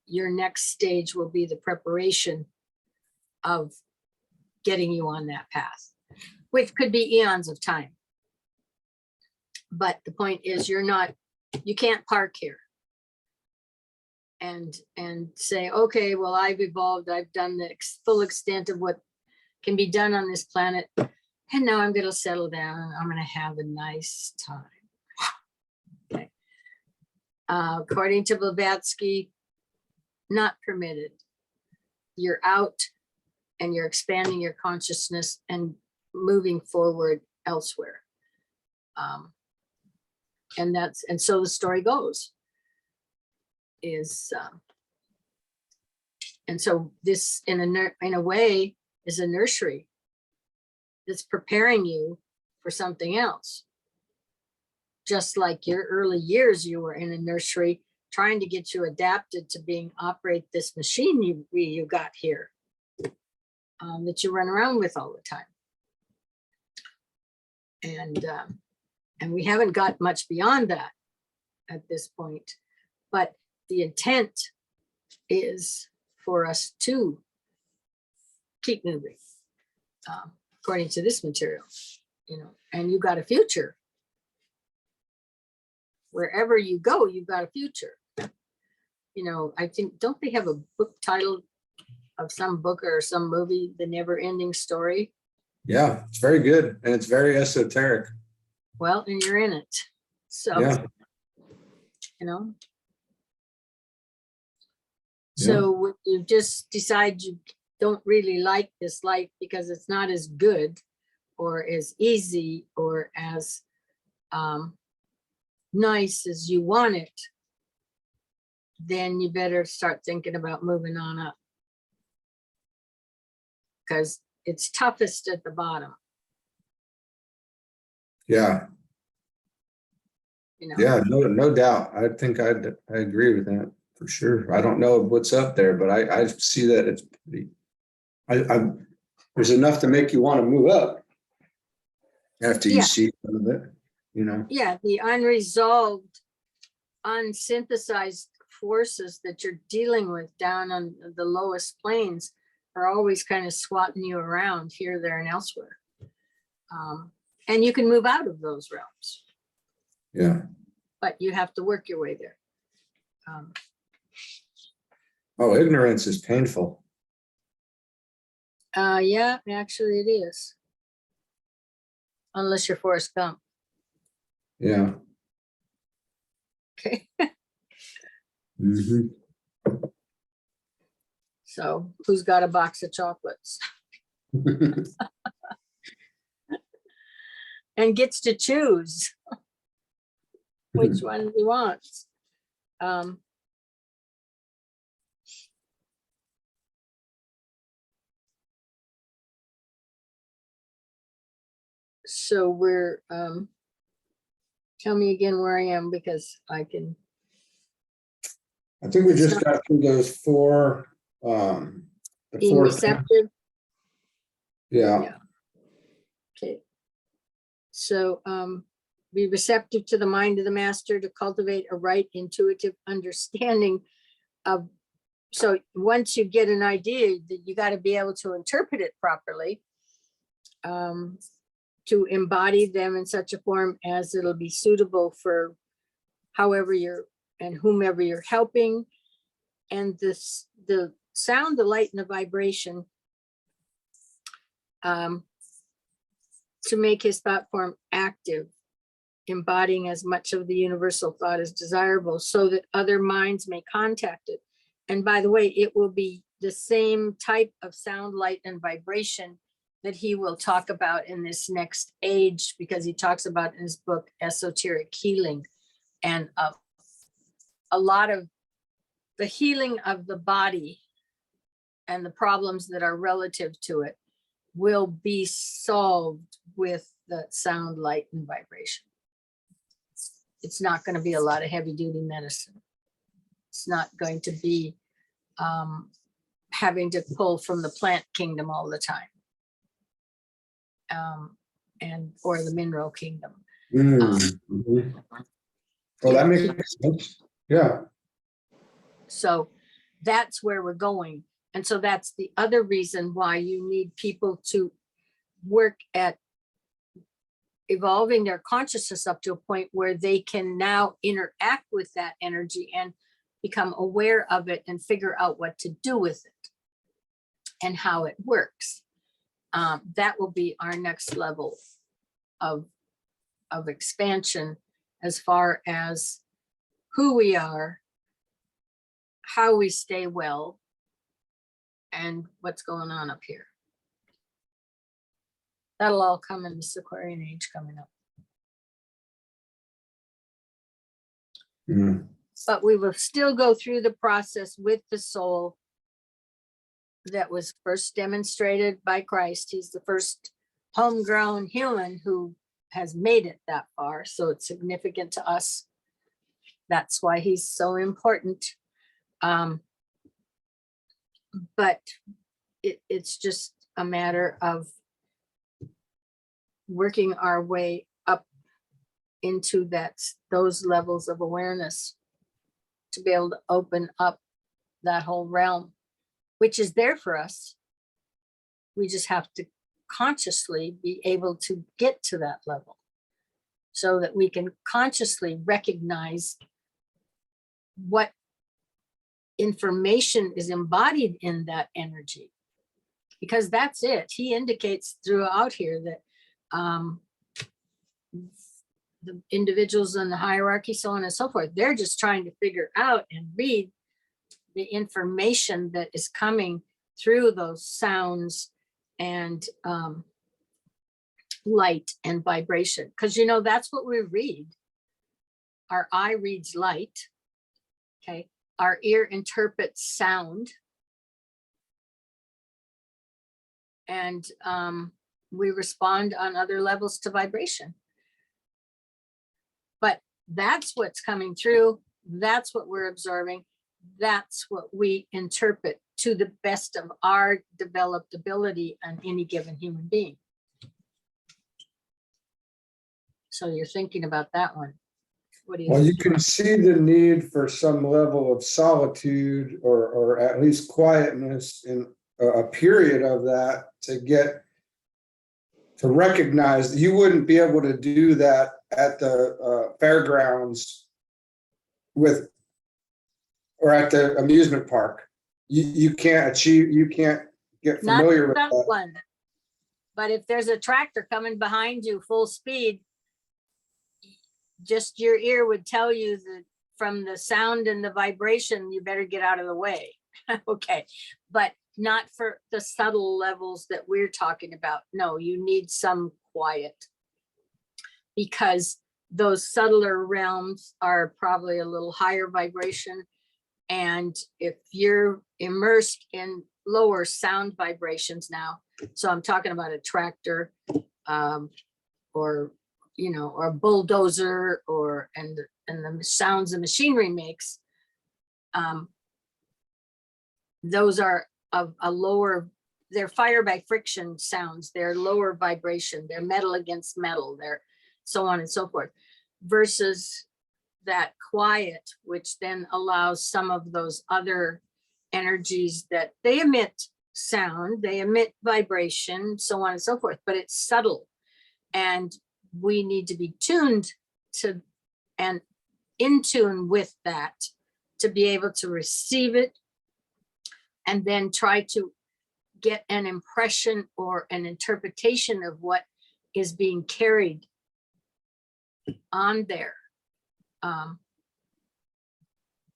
your next stage will be the preparation of getting you on that path, which could be eons of time. But the point is, you can't park here and say, okay, well, I've evolved, I've done the full extent of what can be done on this planet, and now I'm going to settle down and I'm going to have a nice time. Okay. According to Blavatsky, not permitted. You're out and you're expanding your consciousness and moving forward elsewhere. And so the story goes and so this in a way is a nursery that's preparing you for something else. Just like your early years, you were in a nursery trying to get you adapted to operate this machine you got here, that you run around with all the time. And we haven't got much beyond that at this point, but the intent is for us to keep moving, according to this material, and you got a future. Wherever you go, you've got a future. I think, don't they have a book title of some book or some movie, The Never Ending Story? Yeah, it's very good. And it's very esoteric. Well, and you're in it. So, Yeah. So when you just decide you don't really like this life because it's not as good or as easy or as nice as you want it, then you better start thinking about moving on up, because it's toughest at the bottom. Yeah. Yeah, no doubt. I think I agree with that for sure. I don't know what's up there, but I see that it's pretty, there's enough to make you want to move up after you see some of it, Yeah, the unresolved, unsynthesized forces that you're dealing with down on the lowest planes are always kind of swatting you around here, there, and elsewhere. And you can move out of those realms. Yeah. But you have to work your way there. Ignorance is painful. Yeah, actually it is. Unless you're Forrest Gump. Yeah. Okay. Mm-hmm. So who's got a box of chocolates? And gets to choose which one he wants. So we're, tell me again where I am, because I can. I think we just got through those 4. Being receptive. Yeah. Okay. So be receptive to the mind of the master to cultivate a right intuitive understanding of. So once you get an idea, that you got to be able to interpret it properly, to embody them in such a form as it'll be suitable for however you're and whomever you're helping. And the sound, the light, and the vibration to make his thought form active, embodying as much of the universal thought as desirable so that other minds may contact it. And by the way, it will be the same type of sound, light, and vibration that he will talk about in this next age, because he talks about in his book, Esoteric Healing. And a lot of the healing of the body and the problems that are relative to it will be solved with the sound, light, and vibration. It's not going to be a lot of heavy duty medicine. It's not going to be having to pull from the plant kingdom all the time, or the mineral kingdom. Mhm. Well, that makes sense. Yeah. So that's where we're going. And so that's the other reason why you need people to work at evolving their consciousness up to a point where they can now interact with that energy and become aware of it and figure out what to do with it and how it works. That will be our next level of expansion as far as who we are, how we stay well, and what's going on up here. That'll all come in this Aquarian age coming up. Mhm. But we will still go through the process with the soul that was first demonstrated by Christ. He's the first homegrown human who has made it that far. So it's significant to us. That's why he's so important. But it's just a matter of working our way up into those levels of awareness to be able to open up that whole realm, which is there for us. We just have to consciously be able to get to that level so that we can consciously recognize what information is embodied in that energy, because that's it. He indicates throughout here that the individuals in the hierarchy, so on and so forth, they're just trying to figure out and read the information that is coming through those sounds and light and vibration. Because, that's what we read. Our eye reads light. Okay. Our ear interprets sound. And we respond on other levels to vibration. But that's what's coming through. That's what we're observing. That's what we interpret to the best of our developed ability on any given human being. So you're thinking about that one. What do you Well, think? you can see the need for some level of solitude or at least quietness in a period of that to recognize that you wouldn't be able to do that at the fairgrounds or at the amusement park. You can't get familiar with Not that. one. But if there's a tractor coming behind you full speed, just your ear would tell you that from the sound and the vibration, you better get out of the way. Okay. But not for the subtle levels that we're talking about. No, you need some quiet, because those subtler realms are probably a little higher vibration. And if you're immersed in lower sound vibrations now, so I'm talking about a tractor, or a bulldozer, and the sounds the machinery makes, those are of a lower, they're fire by friction sounds, they're lower vibration, they're metal against metal, they're so on and so forth, versus that quiet, which then allows some of those other energies that they emit sound, they emit vibration, so on and so forth, but it's subtle. And we need to be tuned to and in tune with that to be able to receive it and then try to get an impression or an interpretation of what is being carried on there,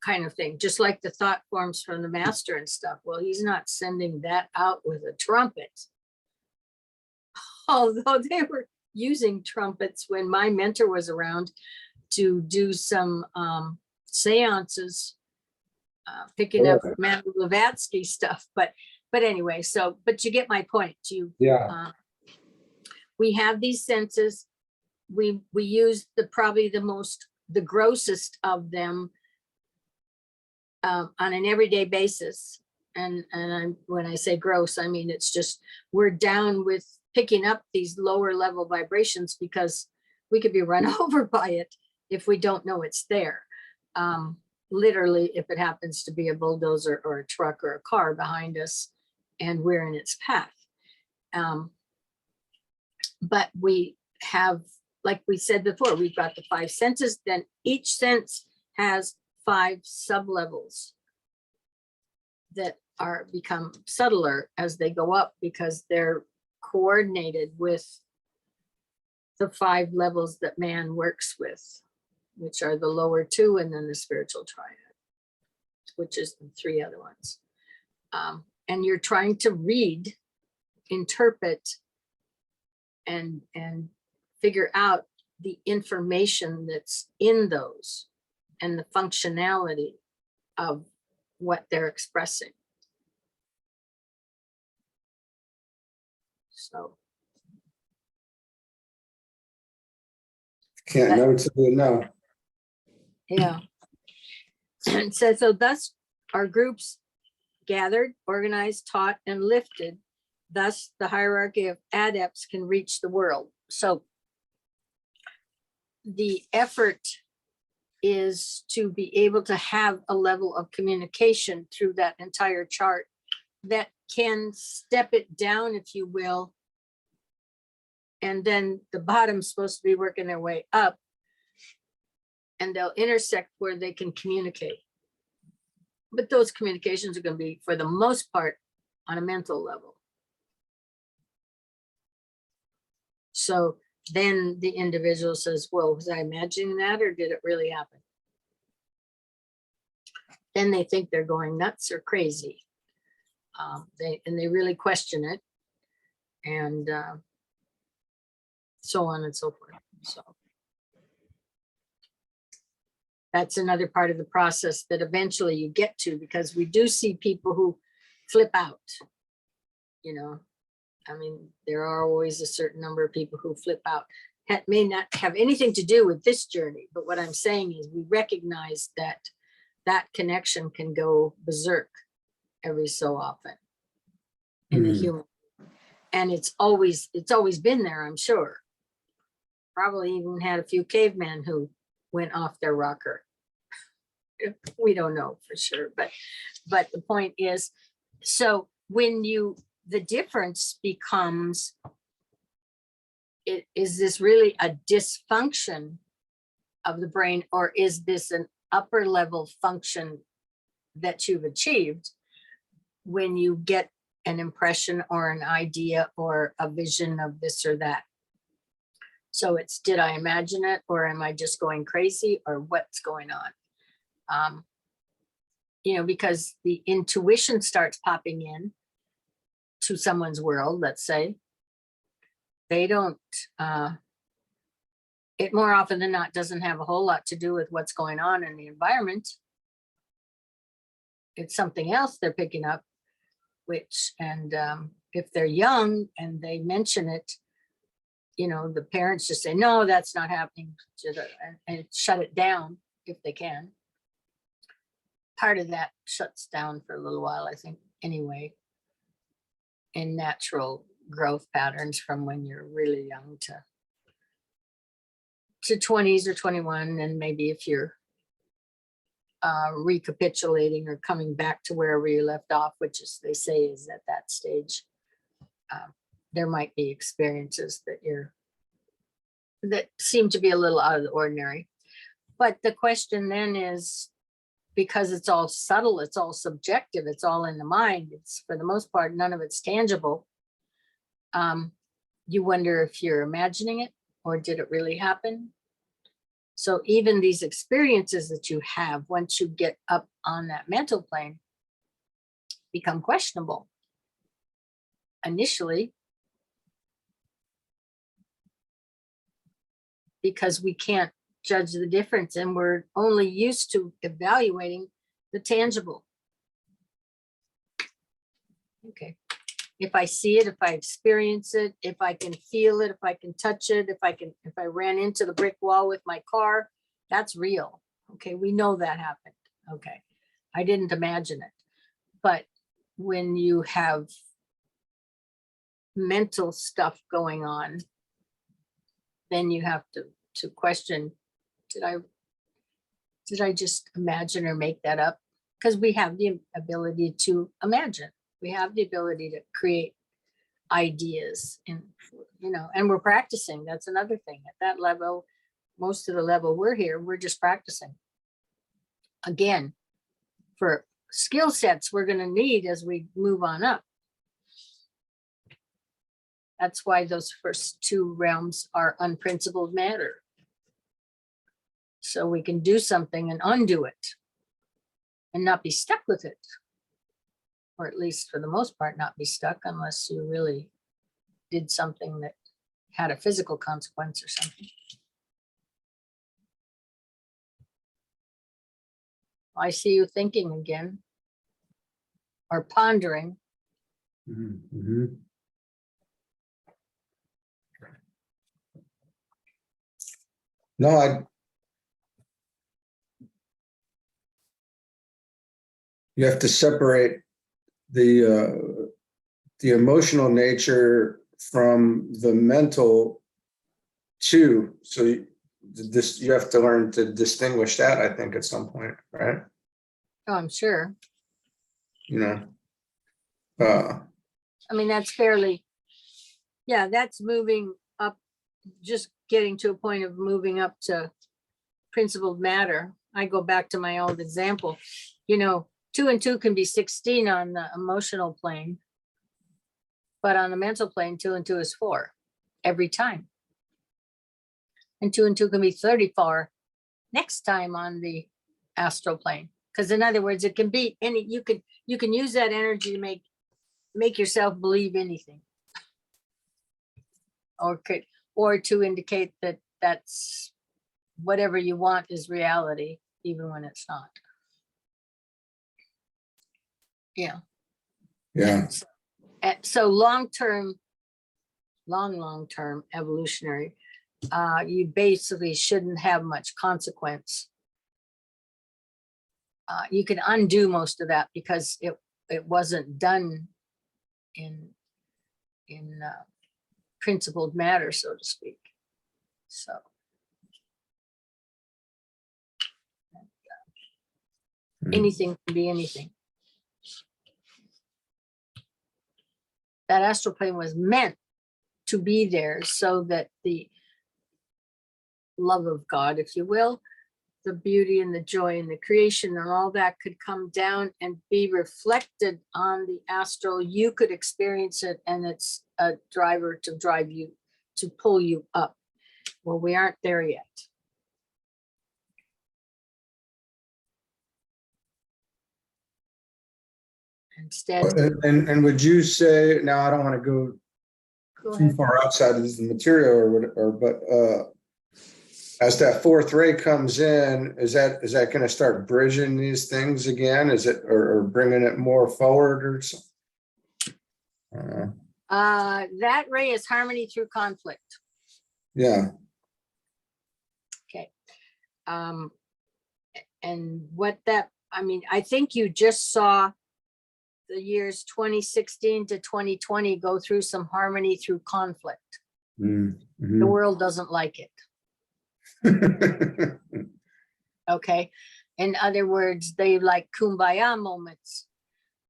kind of thing, just like the thought forms from the master and stuff. Well, he's not sending that out with a trumpet, although they were using trumpets when my mentor was around to do some seances, picking up Matt Blavatsky stuff. But anyway, but you get my point. We have these senses. We use probably the grossest of them on an everyday basis. And when I say gross, I mean, it's just, we're down with picking up these lower level vibrations because we could be run over by it if we don't know it's there. Literally, if it happens to be a bulldozer or a truck or a car behind us and we're in its path. But we have, like we said before, we've got the 5 senses, then each sense has 5 sublevels that become subtler as they go up because they're coordinated with the 5 levels that man works with, which are the lower 2 and then the spiritual triad, which is the 3 other ones. And you're trying to read, interpret, and figure out the information that's in those and the functionality of what they're expressing. So. Can't know till you know. Yeah. And so thus our groups gathered, organized, taught, and lifted. Thus the hierarchy of adepts can reach the world. So the effort is to be able to have a level of communication through that entire chart that can step it down, if you will. And then the bottom's supposed to be working their way up, and they'll intersect where they can communicate. But those communications are going to be, for the most part, on a mental level. So then the individual says, well, was I imagining that or did it really happen? Then they think they're going nuts or crazy. They really question it, and so on and so forth. So that's another part of the process that eventually you get to, because we do see people who flip out, you know. I mean, there are always a certain number of people who flip out. That may not have anything to do with this journey, but what I'm saying is we recognize that that connection can go berserk every so often in the human. And it's always been there, I'm sure. Probably even had a few cavemen who went off their rocker. We don't know for sure, but the point is, so when the difference becomes, is this really a dysfunction of the brain, or is this an upper level function that you've achieved when you get an impression or an idea or a vision of this or that? So it's, did I imagine it, or am I just going crazy, or what's going on? You know, because the intuition starts popping in to someone's world, let's say. They don't, it more often than not doesn't have a whole lot to do with what's going on in the environment. It's something else they're picking up, which, and if they're young and they mention it, you know, the parents just say, no, that's not happening, and shut it down if they can. Part of that shuts down for a little while, I think, anyway, in natural growth patterns from when you're really young to 20s or 21. And maybe if you're recapitulating or coming back to wherever you left off, which is, they say, is at that stage, there might be experiences that seem to be a little out of the ordinary. But the question then is because it's all subtle, it's all subjective, it's all in the mind. It's, for the most part, none of it's tangible. You wonder if you're imagining it or did it really happen? So even these experiences that you have, once you get up on that mental plane, become questionable initially, because we can't judge the difference and we're only used to evaluating the tangible. Okay. If I see it, if I experience it, if I can feel it, if I can touch it, if I ran into the brick wall with my car, that's real. Okay, we know that happened. Okay, I didn't imagine it. But when you have mental stuff going on, then you have to question, did I just imagine or make that up? Because we have the ability to imagine. We have the ability to create ideas, and and we're practicing. That's another thing. At that level, most of the level we're here, we're just practicing. Again, for skill sets we're going to need as we move on up. That's why those first two realms are unprincipled matter. So we can do something and undo it and not be stuck with it. Or at least for the most part, not be stuck unless you really did something that had a physical consequence or something. I see you thinking again or pondering. Mm-hmm. No, you have to separate the emotional nature from the mental too. So you have to learn to distinguish that, I think, at some point, right? Oh, I'm sure. I mean, that's fairly, yeah, that's moving up, just getting to a point of moving up to principled matter. I go back to my old example, 2 and 2 can be 16 on the emotional plane, but on the mental plane, 2 and 2 is 4 every time. And 2 and 2 can be 34 next time on the astral plane. Because in other words, it can be any, you can use that energy to make yourself believe anything. Or to indicate that that's whatever you want is reality, even when it's not. Yeah. Yeah. So long-term evolutionary, you basically shouldn't have much consequence. You can undo most of that because it wasn't done in principled matter, so to speak. So anything can be anything. That astral plane was meant to be there so that the love of God, if you will, the beauty and the joy and the creation and all that could come down and be reflected on the astral. You could experience it, and it's a driver to drive you, to pull you up. Well, we aren't there yet. Instead, and would you say, now I don't want to go too far outside of the material or whatever, but as that fourth ray comes in, is that going to start bridging these things again? Is it, or bringing it more forward or something? That ray is harmony through conflict. Yeah. Okay. And what that, I think you just saw the years 2016 to 2020 go through some harmony through conflict. Mm-hmm. The world doesn't like it. Okay. In other words, they like kumbaya moments,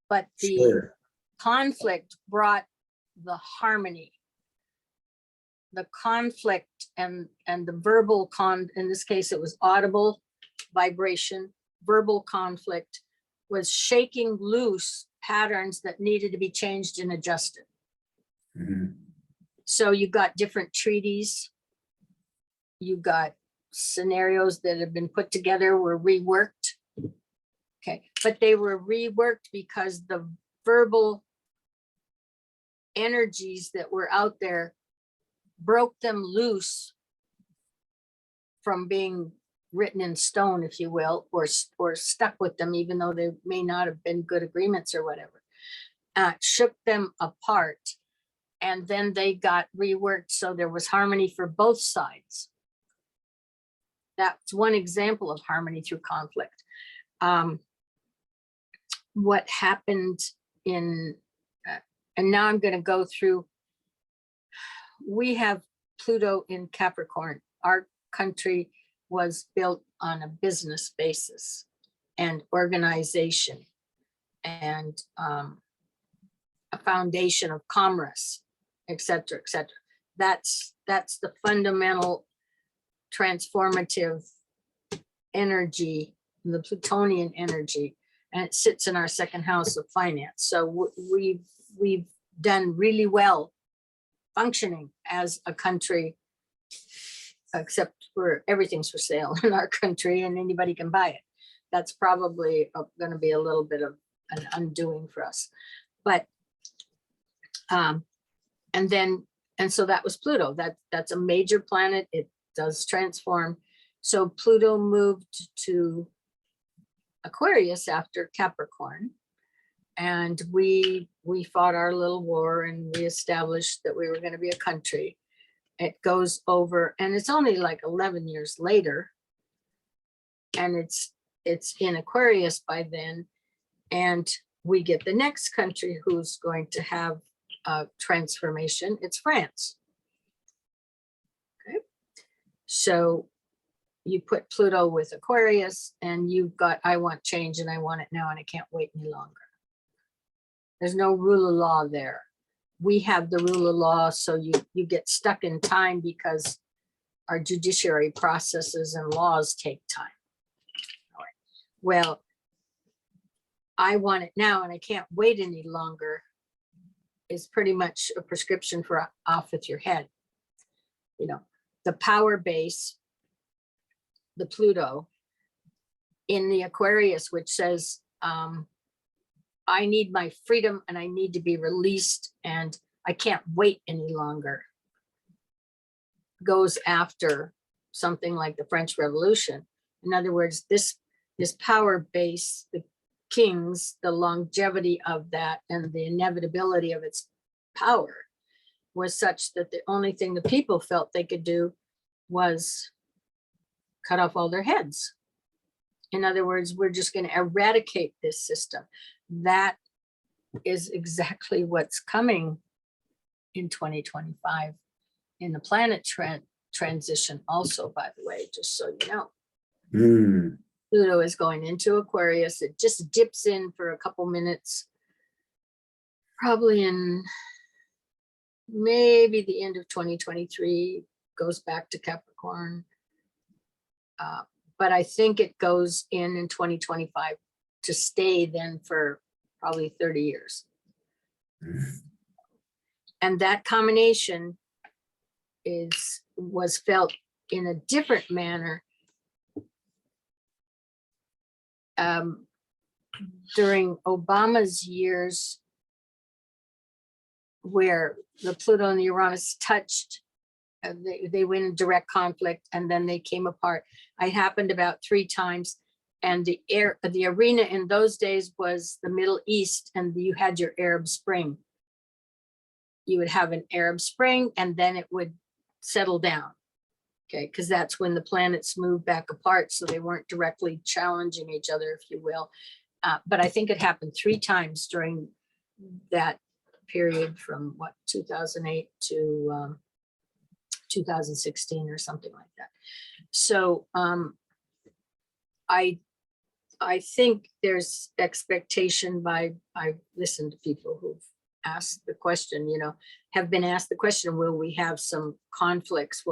but the conflict brought the harmony. The conflict and the verbal in this case, it was audible vibration verbal conflict was shaking loose patterns that needed to be changed and adjusted. Mhm. So you got different treaties. You got scenarios that have been put together, were reworked. Okay, but they were reworked because the verbal energies that were out there broke them loose from being written in stone, if you will, or stuck with them, even though they may not have been good agreements or whatever. Shook them apart, and then they got reworked so there was harmony for both sides. That's one example of harmony through conflict. What happened in, and now I'm going to go through, we have Pluto in Capricorn. Our country was built on a business basis and organization and a foundation of commerce, et cetera, et cetera. That's the fundamental transformative energy, the Plutonian energy, and it sits in our second house of finance. So we've done really well functioning as a country, except for everything's for sale in our country and anybody can buy it. That's probably going to be a little bit of an undoing for us. But and so that was Pluto. That's a major planet. It does transform. So Pluto moved to Aquarius after Capricorn, and we fought our little war and we established that we were going to be a country. It goes over, and it's only like 11 years later, and it's in Aquarius by then, and we get the next country who's going to have a transformation. It's France. Okay, so you put Pluto with Aquarius, and you've got, I want change and I want it now and I can't wait any longer. There's no rule of law there. We have the rule of law, so you get stuck in time because our judiciary processes and laws take time. All right. Well, I want it now and I can't wait any longer is pretty much a prescription for off with your head. You know, the power base, the Pluto in the Aquarius, which says, I need my freedom and I need to be released and I can't wait any longer, goes after something like the French Revolution. In other words, this power base, the kings, the longevity of that and the inevitability of its power was such that the only thing the people felt they could do was cut off all their heads. In other words, we're just going to eradicate this system. That is exactly what's coming in 2025 in the planet transition also, by the way, just so you know. Pluto is going into Aquarius. It just dips in for a couple minutes, probably in maybe the end of 2023, goes back to Capricorn. But I think it goes in 2025 to stay then for probably 30 years. And that combination was felt in a different manner during Obama's years, where the Pluto and the Uranus touched. They went in direct conflict and then they came apart. It happened about 3 times. And the arena in those days was the Middle East, and you had your Arab Spring. You would have an Arab Spring and then it would settle down. Okay, because that's when the planets moved back apart, so they weren't directly challenging each other, if you will. But I think it happened 3 times during that period from 2008 to 2016 or something like that. So I think there's expectation I've listened to people who've asked the question, have been asked the question, will we have some conflicts,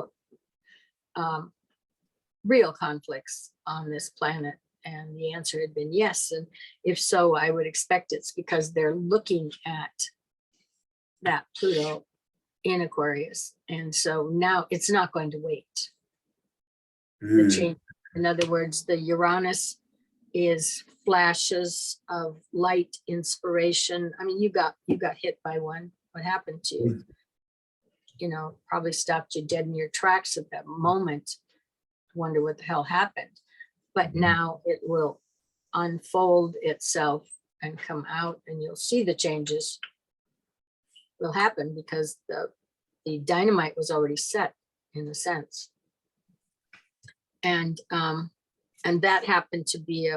real conflicts on this planet? And the answer had been yes. And if so, I would expect it's because they're looking at that Pluto in Aquarius. And so now it's not going to wait. The change, in other words, the Uranus is flashes of light, inspiration. I mean, you got hit by one. What happened to you? You know, probably stopped you dead in your tracks at that moment. Wonder what the hell happened. But now it will unfold itself and come out, and you'll see the changes will happen because the dynamite was already set in a sense. And that happened to be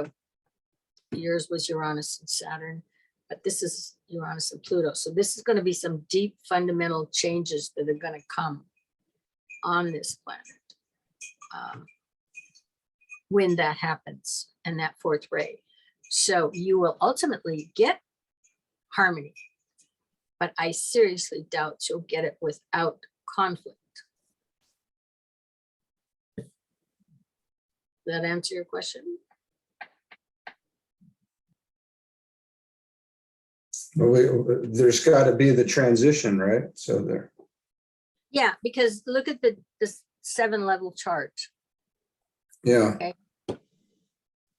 yours was Uranus and Saturn, but this is Uranus and Pluto. So this is going to be some deep fundamental changes that are going to come on this planet when that happens, and that fourth ray. So you will ultimately get harmony, but I seriously doubt you'll get it without conflict. Does that answer your question? Well, there's got to be the transition, right? So there. Yeah, because look at the 7-level chart. Yeah. Okay.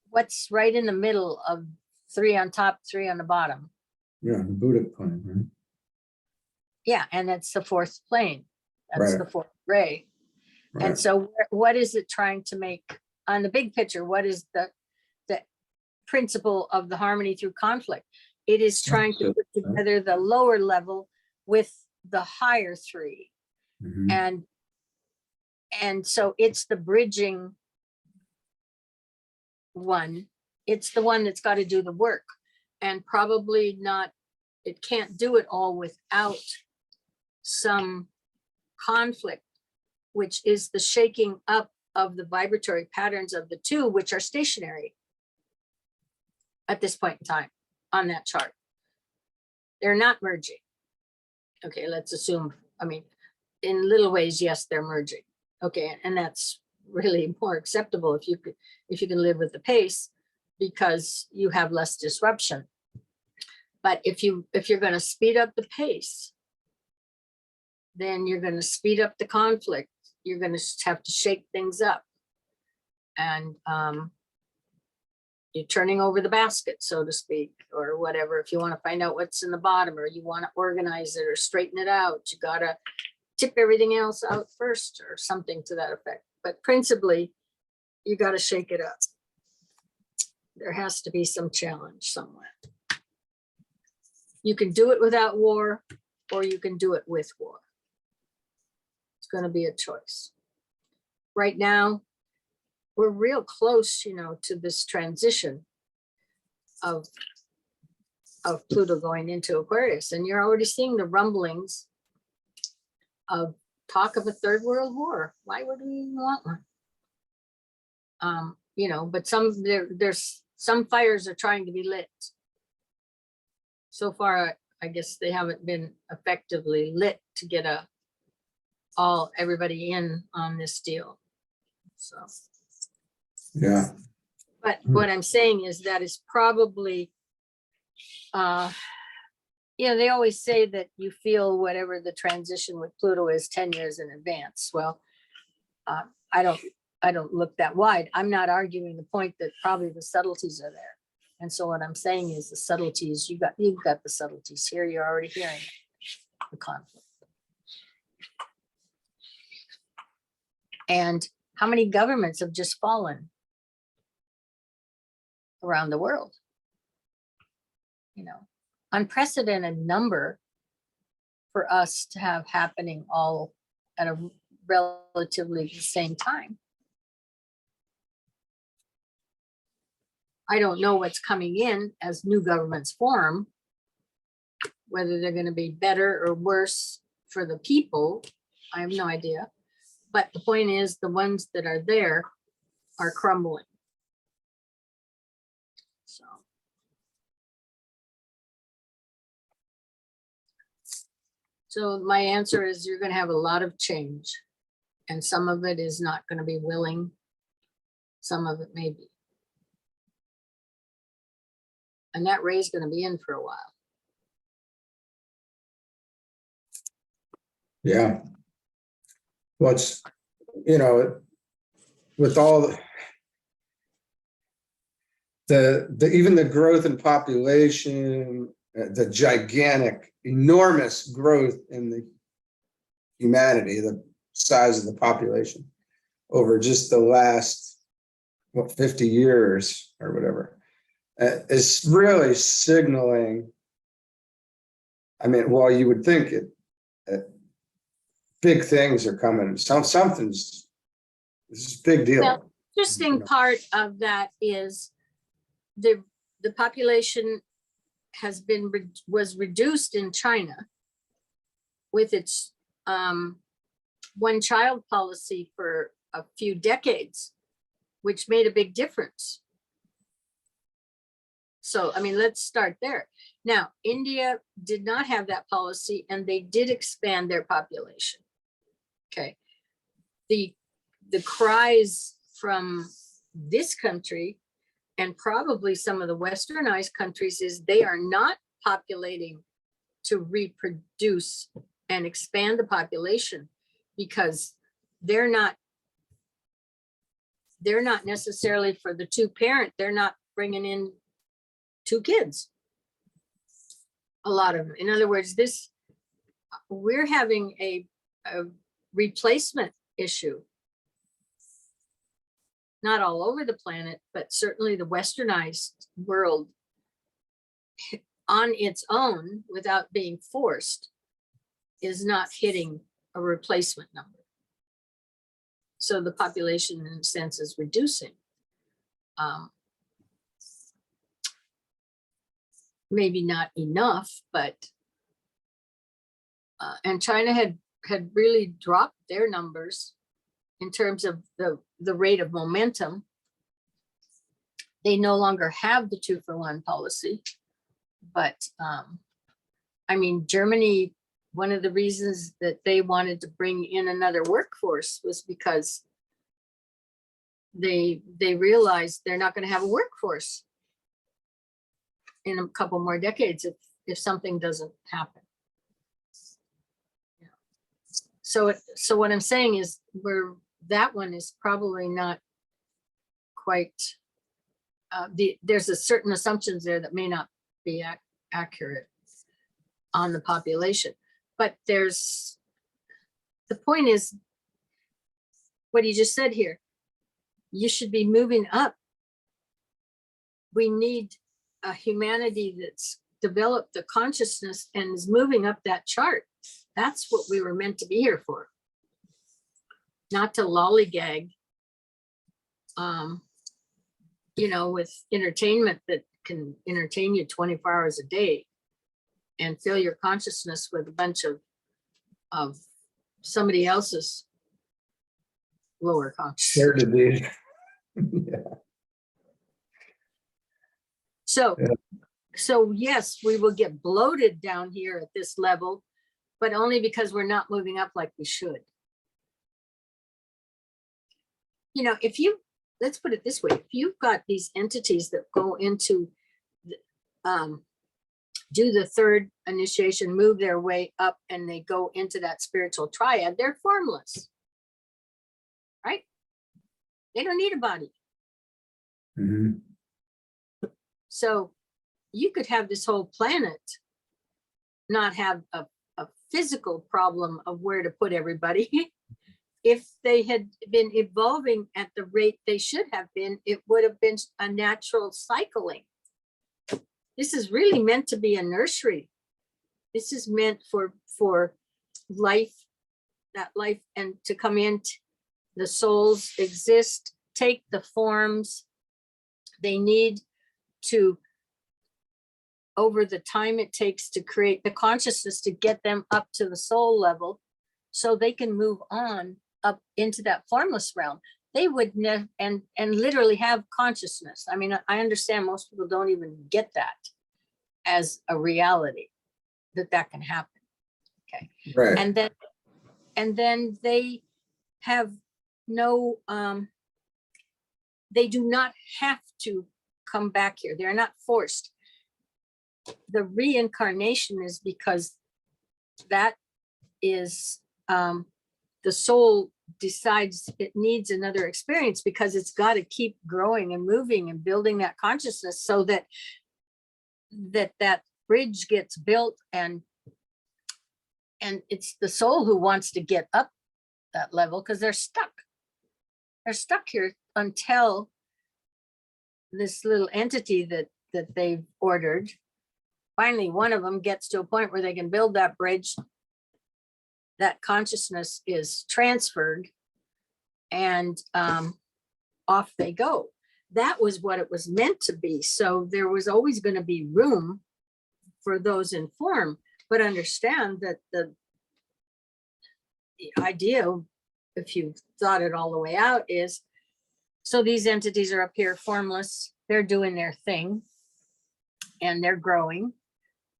What's right in the middle of 3 on top, 3 on the bottom? Yeah, the Buddha plane, right? Yeah, and that's the fourth plane. That's Right. the fourth ray. Right. And so what is it trying to make on the big picture? What is the principle of the harmony through conflict? It is trying to put together the lower level with the higher 3. Mhm. And so it's the bridging one. It's the one that's got to do the work, and probably not, it can't do it all without some conflict, which is the shaking up of the vibratory patterns of the two, which are stationary at this point in time on that chart. They're not merging. Okay, let's assume, I mean, in little ways, yes, they're merging. Okay, and that's really more acceptable if you can live with the pace, because you have less disruption. But if you're going to speed up the pace, then you're going to speed up the conflict. You're going to have to shake things up, and you're turning over the basket, so to speak, or whatever. If you want to find out what's in the bottom, or you want to organize it or straighten it out, you got to tip everything else out first, or something to that effect. But principally, you got to shake it up. There has to be some challenge somewhere. You can do it without war, or you can do it with war. It's going to be a choice. Right now, we're real close, you know, to this transition of Pluto going into Aquarius, and you're already seeing the rumblings of talk of a third world war. Why would we even want one? You know, but there's some fires are trying to be lit. So far, I guess they haven't been effectively lit to get everybody in on this deal. So. Yeah. But what I'm saying is that is probably, you know, they always say that you feel whatever the transition with Pluto is 10 years in advance. Well, I don't look that wide. I'm not arguing the point that probably the subtleties are there. And so what I'm saying is the subtleties, you've got the subtleties here. You're already hearing the conflict. And how many governments have just fallen around the world? You know, unprecedented number for us to have happening all at a relatively the same time. I don't know what's coming in as new governments form, whether they're going to be better or worse for the people. I have no idea. But the point is, the ones that are there are crumbling. So my answer is you're going to have a lot of change, and some of it is not going to be willing. Some of it may be. And that ray's going to be in for a while. Yeah. What's, you know, with all even the growth in population, the gigantic, enormous growth in the humanity, the size of the population over just the last, 50 years or whatever, is really signaling. I mean, while you would think big things are coming, something's, this is a big deal. Well, interesting part of that is the population was reduced in China with its one child policy for a few decades, which made a big difference. So, I mean, let's start there. Now, India did not have that policy, and they did expand their population. Okay. The cries from this country and probably some of the westernized countries is they are not populating to reproduce and expand the population, because they're not necessarily for the two parent, they're not bringing in two kids. A lot of them. In other words, we're having a replacement issue. Not all over the planet, but certainly the westernized world on its own, without being forced, is not hitting a replacement number. So the population, in a sense, is reducing. Maybe not enough, but and China had really dropped their numbers in terms of the rate of momentum. They no longer have the 2-for-1 policy, but I mean, Germany, one of the reasons that they wanted to bring in another workforce was because they realized they're not going to have a workforce in a couple more decades if something doesn't happen. So what I'm saying is that one is probably not quite, there's a certain assumptions there that may not be accurate on the population. But the point is what he just said here. You should be moving up. We need a humanity that's developed the consciousness and is moving up that chart. That's what we were meant to be here for. Not to lollygag, you know, with entertainment that can entertain you 24 hours a day and fill your consciousness with a bunch of somebody else's lower consciousness. Yeah. So yes, we will get bloated down here at this level, but only because we're not moving up like we should. You know, let's put it this way, if you've got these entities that go into, do the third initiation, move their way up, and they go into that spiritual triad, they're formless, right? They don't need a body. Mm-hmm. So you could have this whole planet not have a physical problem of where to put everybody. If they had been evolving at the rate they should have been, it would have been a natural cycling. This is really meant to be a nursery. This is meant for life, that life, and to come in, the souls exist, take the forms they need to, over the time it takes to create the consciousness to get them up to the soul level so they can move on up into that formless realm. They would never, and literally have consciousness. I mean, I understand most people don't even get that as a reality, that can happen. Okay. Right. And then they have no, they do not have to come back here. They're not forced. the reincarnation is because that is, the soul decides it needs another experience because it's got to keep growing and moving and building that consciousness so that that bridge gets built, and it's the soul who wants to get up that level because they're stuck here until this little entity that they've ordered, finally one of them gets to a point where they can build that bridge, that consciousness is transferred, and off they go. That was what it was meant to be. So there was always going to be room for those in form, but understand that the idea, if you thought it all the way out, is so these entities are up here formless, they're doing their thing, and they're growing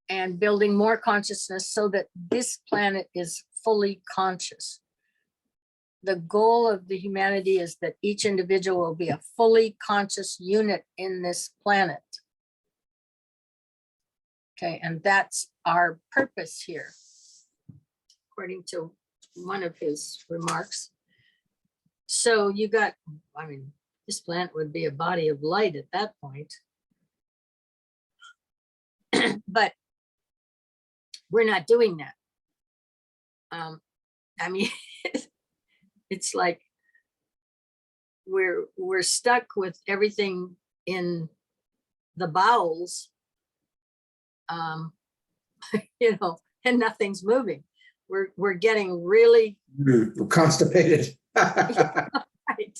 and building more consciousness so that this planet is fully conscious. The goal of the humanity is that each individual will be a fully conscious unit in this planet. Okay, and that's our purpose here, according to one of his remarks. So you got, I mean, this planet would be a body of light at that point. But we're not doing that. I mean, it's like we're stuck with everything in the bowels, you know, and nothing's moving. We're getting really Constipated. right.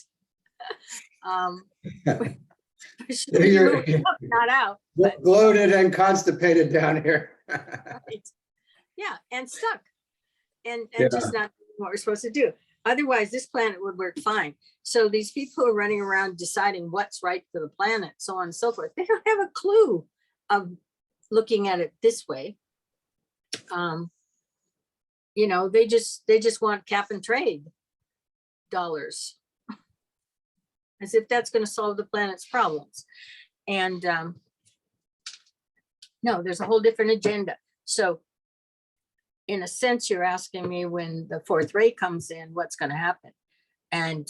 We should be moving up, not out. But, bloated and constipated down here. right. Yeah, and stuck, and Yeah. just not doing what we're supposed to do. Otherwise, this planet would work fine. So these people are running around deciding what's right for the planet, so on and so forth. They don't have a clue of looking at it this way. You know, they just want cap and trade dollars, as if that's going to solve the planet's problems. And no, there's a whole different agenda. So in a sense, you're asking me when the fourth ray comes in, what's going to happen? And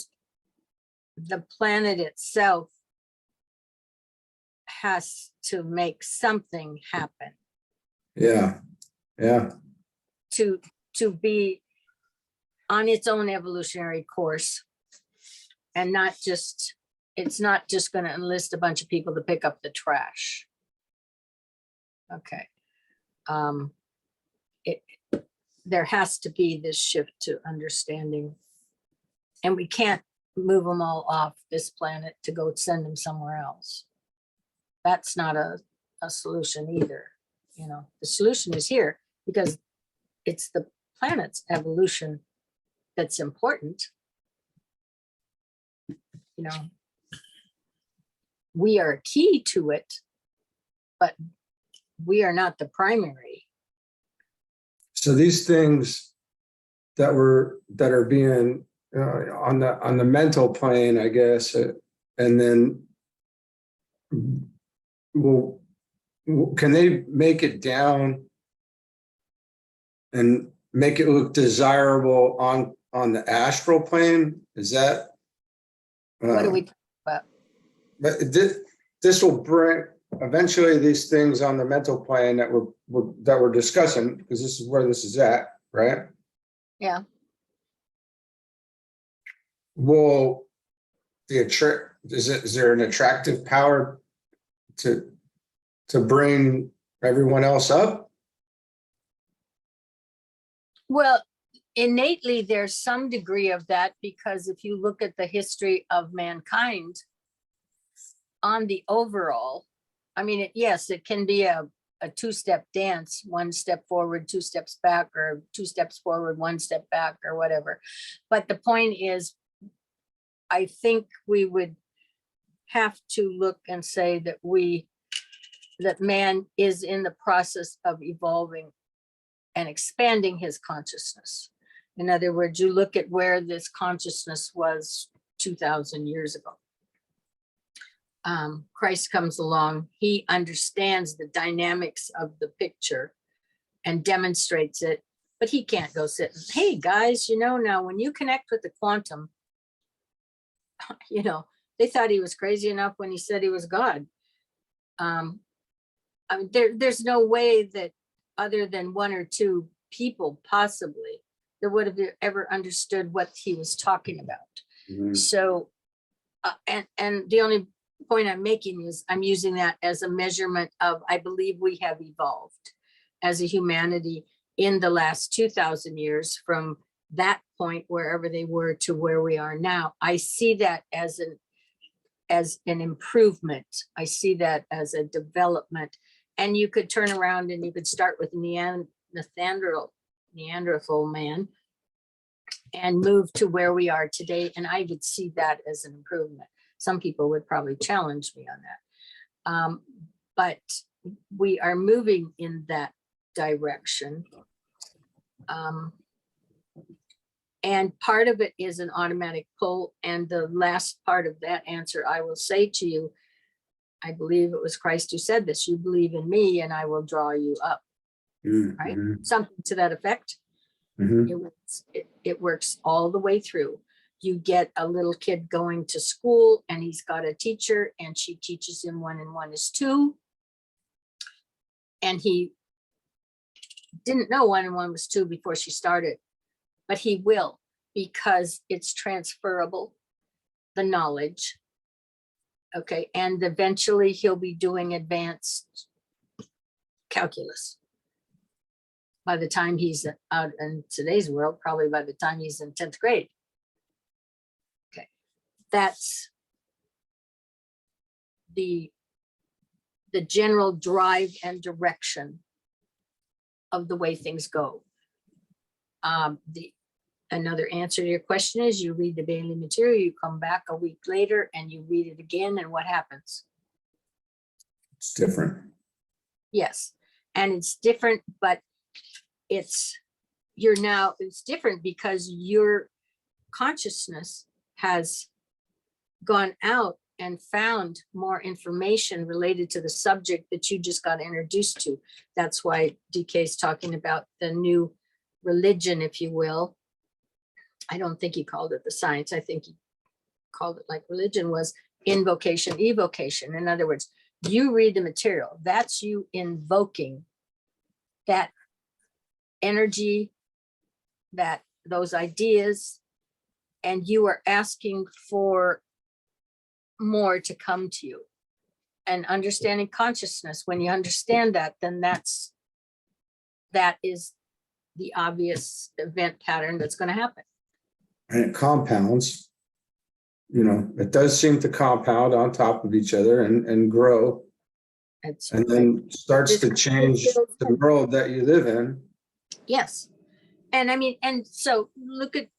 the planet itself has to make something happen. Yeah. Yeah. To be on its own evolutionary course, and not just, it's not just going to enlist a bunch of people to pick up the trash. Okay. There has to be this shift to understanding, and we can't move them all off this planet to go send them somewhere else. That's not a solution either. You know, the solution is here because it's the planet's evolution that's important. You know, we are a key to it, but we are not the primary. So these things that are being on the mental plane, I guess, and then can they make it down and make it look desirable on the astral plane? Is that What do we talk about? But this will bring eventually these things on the mental plane that we're discussing, because this is where this is at, right? Yeah. Will is there an attractive power to bring everyone else up? Well, innately, there's some degree of that, because if you look at the history of mankind on the overall, I mean, yes, it can be a two-step dance, one step forward, two steps back, or two steps forward, one step back, or whatever. But the point is, I think we would have to look and say that man is in the process of evolving and expanding his consciousness. In other words, you look at where this consciousness was 2,000 years ago. Christ comes along, he understands the dynamics of the picture and demonstrates it, but he can't go sit and, hey guys, now when you connect with the quantum, they thought he was crazy enough when he said he was God. I mean, there's no way that other than one or two people possibly that would have ever understood what he was talking about. Mhm. So, and the only point I'm making is I'm using that as a measurement of, I believe we have evolved as a humanity in the last 2,000 years from that point, wherever they were, to where we are now. I see that as an improvement. I see that as a development. And you could turn around and you could start with Neanderthal man and move to where we are today. And I would see that as an improvement. Some people would probably challenge me on that. But we are moving in that direction. And part of it is an automatic pull. And the last part of that answer, I will say to you, I believe it was Christ who said this, you believe in me and I will draw you up, right? Mhm. Something to that effect. Mhm. It works all the way through. You get a little kid going to school and he's got a teacher and she teaches him 1 and 1 is 2. And he didn't know 1 and 1 was 2 before she started, but he will, because it's transferable, the knowledge. Okay, and eventually he'll be doing advanced calculus. By the time he's out in today's world, probably by the time he's in 10th grade. Okay, that's the general drive and direction of the way things go. Another answer to your question is you read the daily material, you come back a week later and you read it again, and what happens? It's different. Yes, and it's different, but it's different because your consciousness has gone out and found more information related to the subject that you just got introduced to. That's why DK is talking about the new religion, if you will. I don't think he called it the science. I think he called it, like religion was, invocation, evocation. In other words, you read the material, that's you invoking that energy, those ideas, and you are asking for more to come to you. And understanding consciousness, when you understand that, then that is the obvious event pattern that's going to happen. And it compounds. It does seem to compound on top of each other and grow, It's and then starts to change the world that you live in. Yes. And I mean, and so look at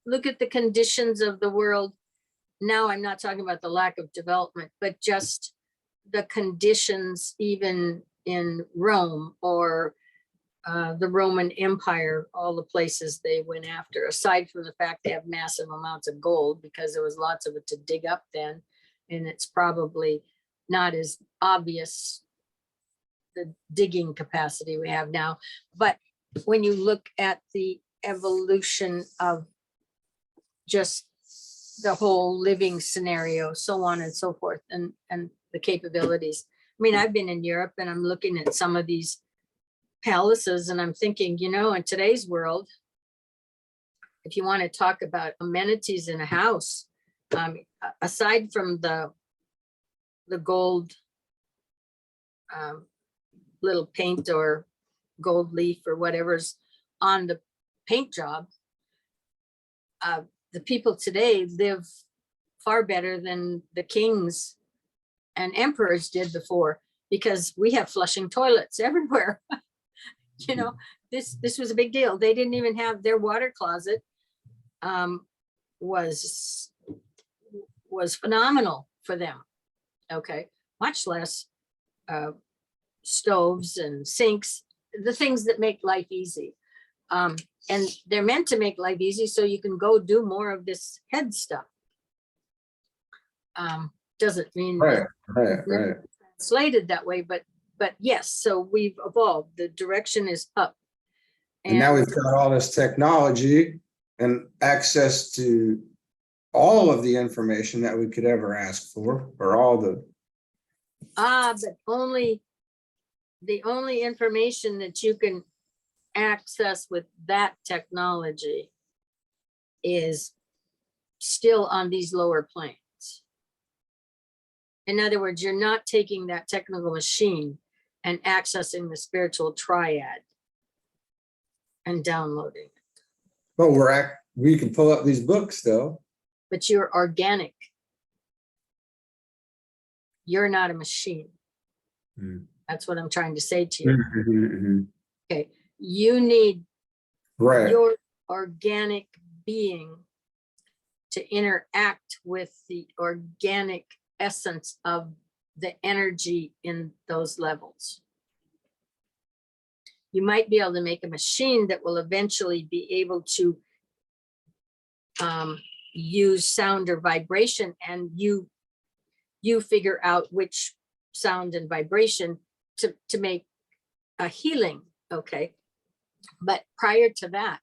the conditions of the world. Now, I'm not talking about the lack of development, but just the conditions even in Rome or the Roman Empire, all the places they went after, aside from the fact they have massive amounts of gold, because there was lots of it to dig up then. And it's probably not as obvious, the digging capacity we have now. But when you look at the evolution of just the whole living scenario, so on and so forth, and the capabilities. I mean, I've been in Europe and I'm looking at some of these palaces and I'm thinking, in today's world, if you want to talk about amenities in a house, aside from the gold little paint or gold leaf or whatever's on the paint job, the people today live far better than the kings and emperors did before, because we have flushing toilets everywhere. This was a big deal. They didn't even have their water closet was phenomenal for them. Okay, much less stoves and sinks, the things that make life easy. And they're meant to make life easy so you can go do more of this head stuff. doesn't mean Right, right, it's never right. translated that way, but yes, so we've evolved. The direction is up. And now we've got all this technology and access to all of the information that we could ever ask for, or all the, but the only information that you can access with that technology is still on these lower planes. In other words, you're not taking that technical machine and accessing the spiritual triad and downloading it, well, we can pull up these books though. but you're organic. You're not a machine. Mm. That's what I'm trying to say to you. Mhm. Okay, you need Right, your organic being to interact with the organic essence of the energy in those levels. You might be able to make a machine that will eventually be able to use sound or vibration, and you figure out which sound and vibration to make a healing. Okay, but prior to that,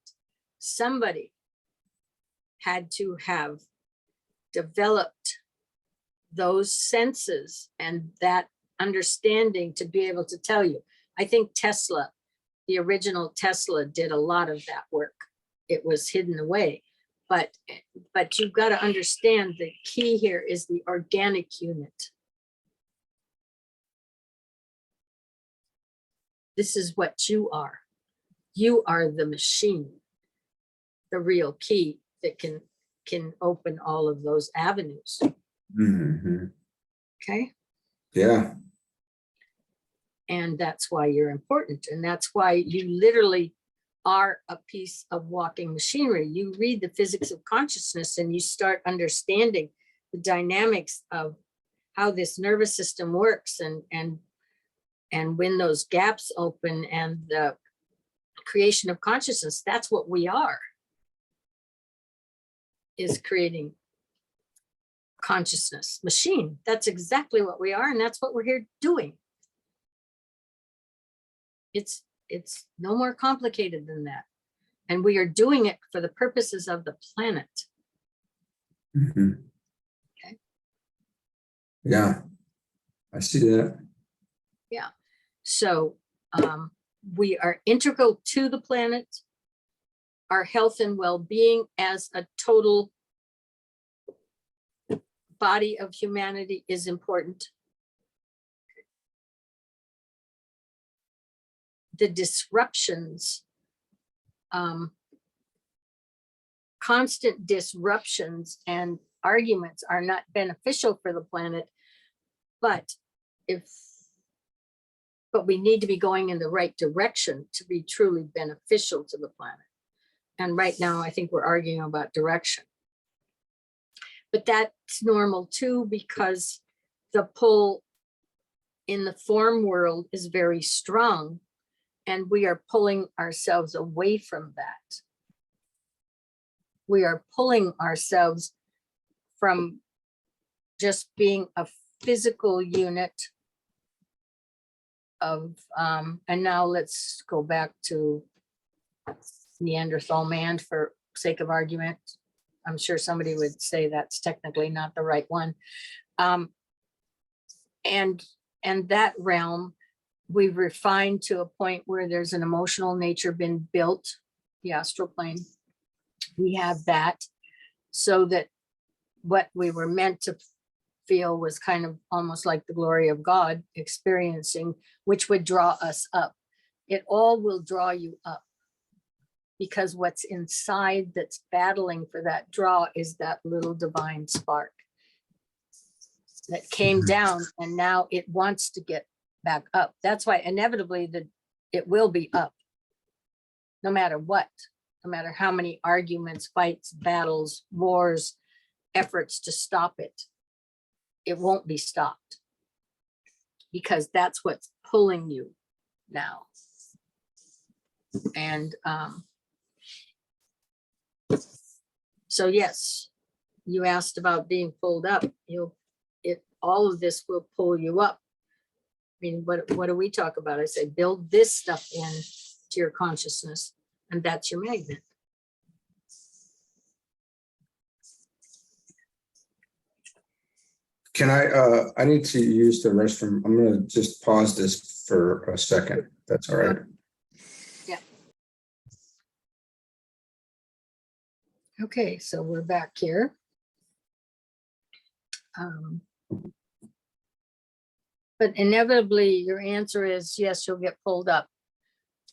somebody had to have developed those senses and that understanding to be able to tell you. I think Tesla, the original Tesla, did a lot of that work. It was hidden away, but you've got to understand the key here is the organic unit. This is what you are. You are the machine, the real key that can open all of those avenues. Mhm. Okay. Yeah, And that's why you're important. And that's why you literally are a piece of walking machinery. You read the physics of consciousness and you start understanding the dynamics of how this nervous system works, and when those gaps open and the creation of consciousness. That's what we are, is creating consciousness machine. That's exactly what we are, and that's what we're here doing. It's no more complicated than that, and we are doing it for the purposes of the planet. Mhm. Okay. Yeah, I see that. Yeah, so we are integral to the planet. Our health and well-being as a total body of humanity is important. The disruptions, constant disruptions and arguments are not beneficial for the planet, but we need to be going in the right direction to be truly beneficial to the planet. And right now, I think we're arguing about direction. But that's normal too, because the pull in the form world is very strong, and we are pulling ourselves away from that. We are pulling ourselves from just being a physical unit of, and now let's go back to Neanderthal man for sake of argument. I'm sure somebody would say that's technically not the right one. And that realm, we've refined to a point where there's an emotional nature been built, the astral plane. We have that, so that what we were meant to feel was kind of almost like the glory of God experiencing, which would draw us up. It all will draw you up, because what's inside that's battling for that draw is that little divine spark that came down, and now it wants to get back up. That's why inevitably it will be up, no matter what, no matter how many arguments, fights, battles, wars, efforts to stop it. It won't be stopped, because that's what's pulling you now. And so yes, you asked about being pulled up. all of this will pull you up. I mean, what do we talk about? I say, build this stuff in to your consciousness, and that's your magnet. Can I need to use the restroom. I'm gonna just pause this for a second. That's all right. Yeah. Okay, so we're back here. But inevitably, your answer is yes, you'll get pulled up.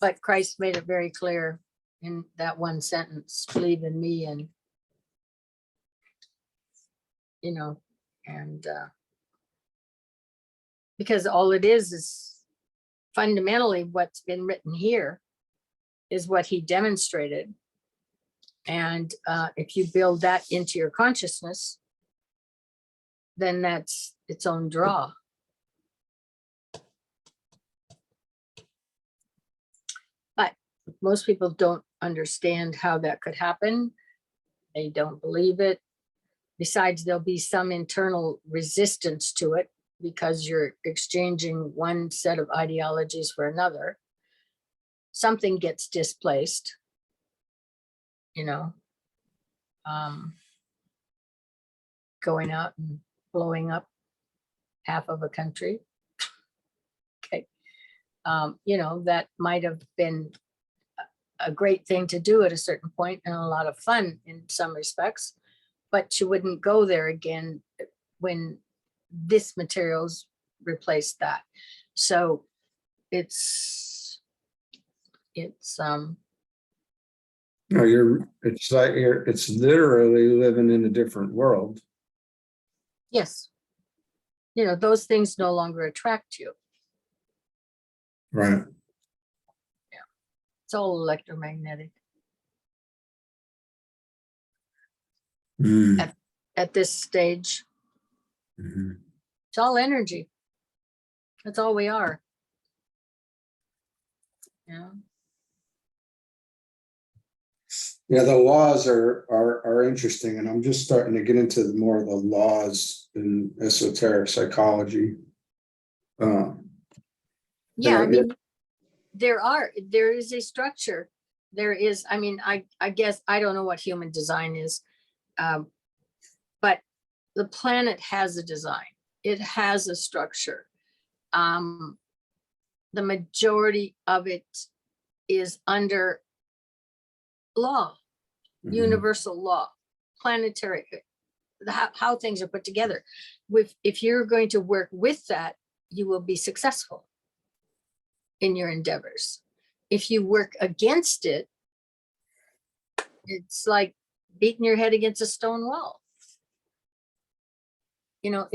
But Christ made it very clear in that one sentence, believe in me, and, you know, and because all it is fundamentally what's been written here is what he demonstrated. And if you build that into your consciousness, then that's its own draw. But most people don't understand how that could happen. They don't believe it. Besides, there'll be some internal resistance to it because you're exchanging one set of ideologies for another. Something gets displaced, you know, going out and blowing up half of a country. Okay. You know, that might have been a great thing to do at a certain point and a lot of fun in some respects, but you wouldn't go there again when this materials replaced that. So it's No, it's literally living in a different world. yes, you know, those things no longer attract you. Right. It's all electromagnetic Mm. at this stage. Mhm. It's all energy. That's all we are. Yeah. Yeah, the laws are interesting, and I'm just starting to get into more of the laws in esoteric psychology. Yeah, I mean, there is a structure. There is, I mean, I guess, I don't know what human design is, but the planet has a design. It has a structure. The majority of it is under law, universal law, planetary, how things are put together. If you're going to work with that, you will be successful in your endeavors. If you work against it, it's like beating your head against a stone wall. You know,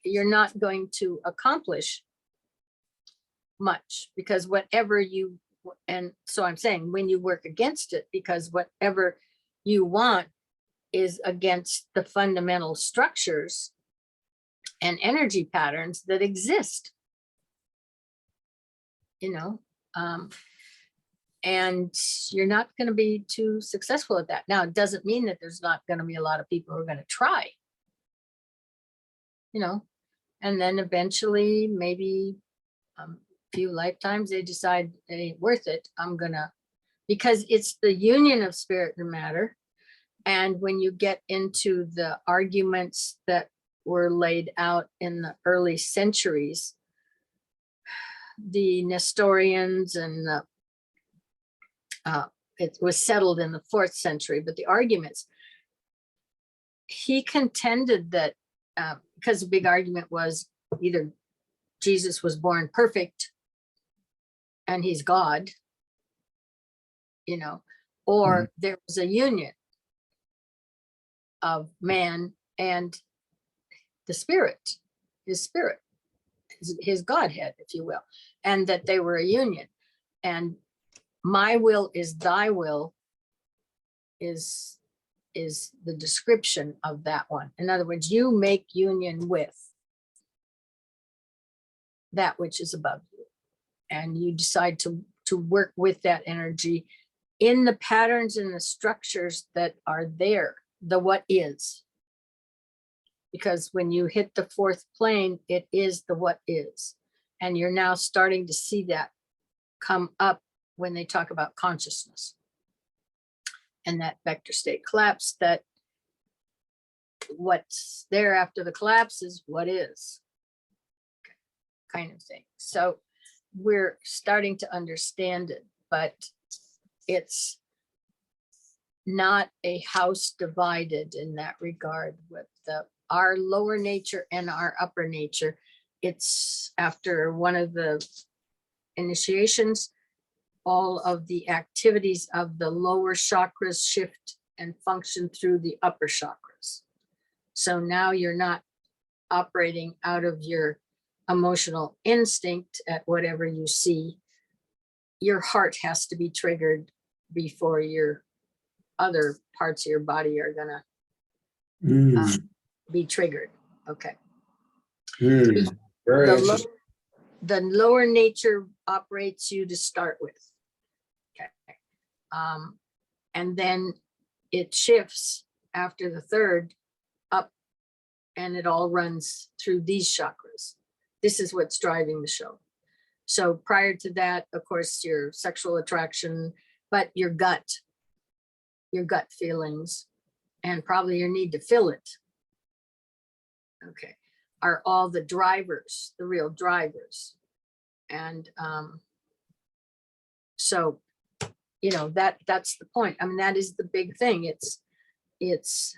you're not going to accomplish much, because whatever you, and so I'm saying when you work against it, because whatever you want is against the fundamental structures and energy patterns that exist, you know, and you're not going to be too successful at that. Now, it doesn't mean that there's not going to be a lot of people who are going to try, you know, and then eventually maybe a few lifetimes they decide it ain't worth it. Because it's the union of spirit and matter. And when you get into the arguments that were laid out in the early centuries, the Nestorians and it was settled in the 4th century, but the arguments, he contended that because the big argument was either Jesus was born perfect and he's God, you know, or there was a union of man and the spirit, his Godhead, if you will, and that they were a union. And my will is thy will is the description of that one. In other words, you make union with that which is above you, and you decide to work with that energy in the patterns and the structures that are there, the what is. because when you hit the fourth plane, it is the what is. And you're now starting to see that come up when they talk about consciousness and that vector state collapse, that what's there after the collapse is what is, kind of thing. So we're starting to understand it, but it's not a house divided in that regard with our lower nature and our upper nature. It's after one of the initiations, all of the activities of the lower chakras shift and function through the upper chakras. So now you're not operating out of your emotional instinct at whatever you see. Your heart has to be triggered before your other parts of your body are gonna be triggered. Okay. Very The, interesting. the lower nature operates you to start with. Okay. And then it shifts after the third up, and it all runs through these chakras. This is what's driving the show. So prior to that, of course, your sexual attraction, but your gut feelings, and probably your need to feel it, okay, are all the drivers, the real drivers. And so, you know, that's the point. I mean, that is the big thing. It's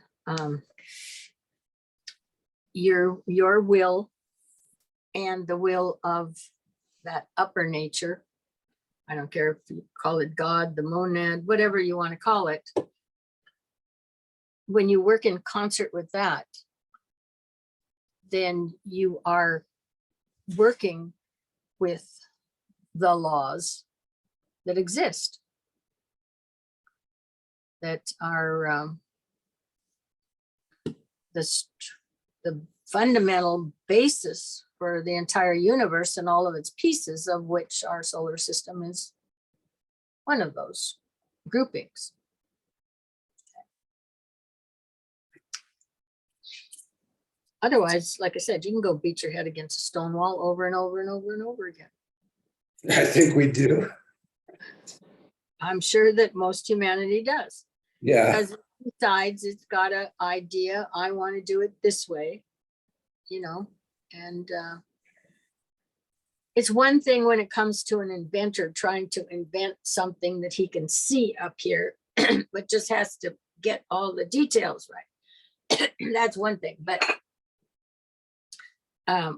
your will and the will of that upper nature. I don't care if you call it God, the monad, whatever you want to call it. When you work in concert with that, then you are working with the laws that exist, that are the fundamental basis for the entire universe and all of its pieces, of which our solar system is one of those groupings. Otherwise, like I said, you can go beat your head against a stone wall over and over and over and over again. I think we do. I'm sure that most humanity does. Yeah. Because it decides it's got an idea, I want to do it this way, you know, and it's one thing when it comes to an inventor trying to invent something that he can see up here, but just has to get all the details right. That's one thing, but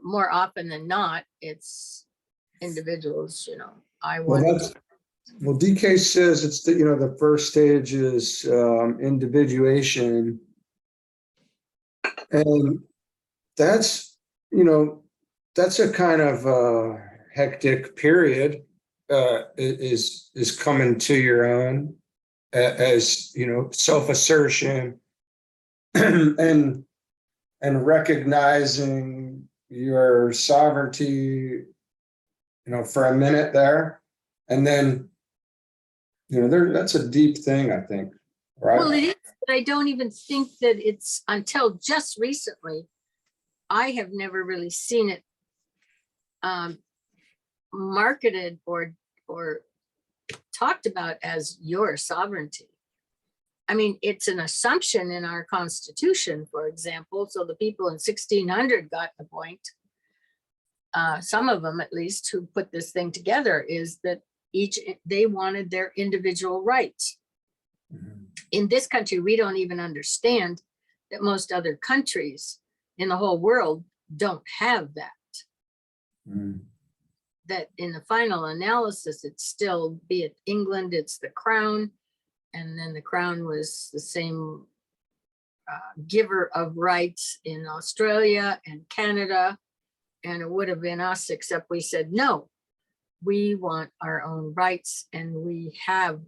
more often than not, it's individuals, you know, Well, DK says it's the, you know, the first stage is individuation. And that's, you know, that's a kind of hectic period, is coming to your own as, you know, self-assertion and recognizing your sovereignty, you know, for a minute there. And then, you know, that's a deep thing, I think, right? Well, it is, but I don't even think that it's until just recently, I have never really seen it marketed or talked about as your sovereignty. I mean, it's an assumption in our Constitution, for example. So the people in 1600 got the point. Some of them, at least, who put this thing together, is that they wanted their individual rights. Mm-hmm. In this country, we don't even understand that most other countries in the whole world don't have that. Mm. That in the final analysis, it's still, be it England, it's the crown, and then the crown was the same giver of rights in Australia and Canada, and it would have been us, except we said, no, we want our own rights, and we have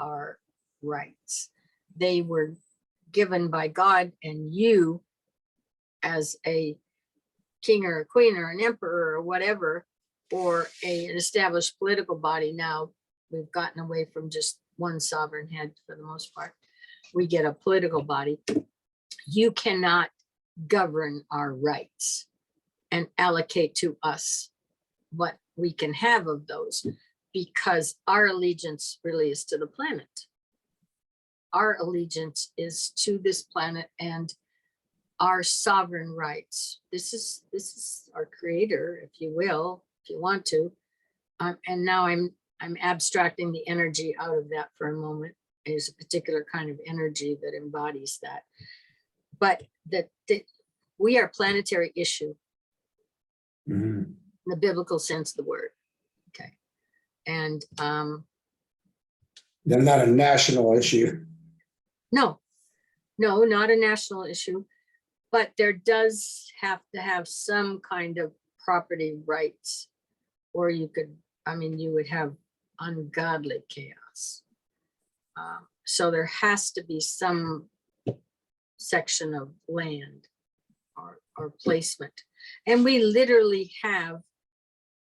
our rights. They were given by God, and you, as a king or a queen or an emperor or whatever, or an established political body. Now we've gotten away from just one sovereign head for the most part. We get a political body. You cannot govern our rights and allocate to us what we can have of those, because our allegiance really is to the planet. Our allegiance is to this planet and our sovereign rights. This is our creator, if you will, if you want to. And now I'm abstracting the energy out of that for a moment. There's a particular kind of energy that embodies that. But that we are planetary issue in the biblical sense of the word. Okay. And They're not a national issue. no, not a national issue, but there does have to have some kind of property rights, or you could, I mean, you would have ungodly chaos. So there has to be some section of land or placement. And we literally have,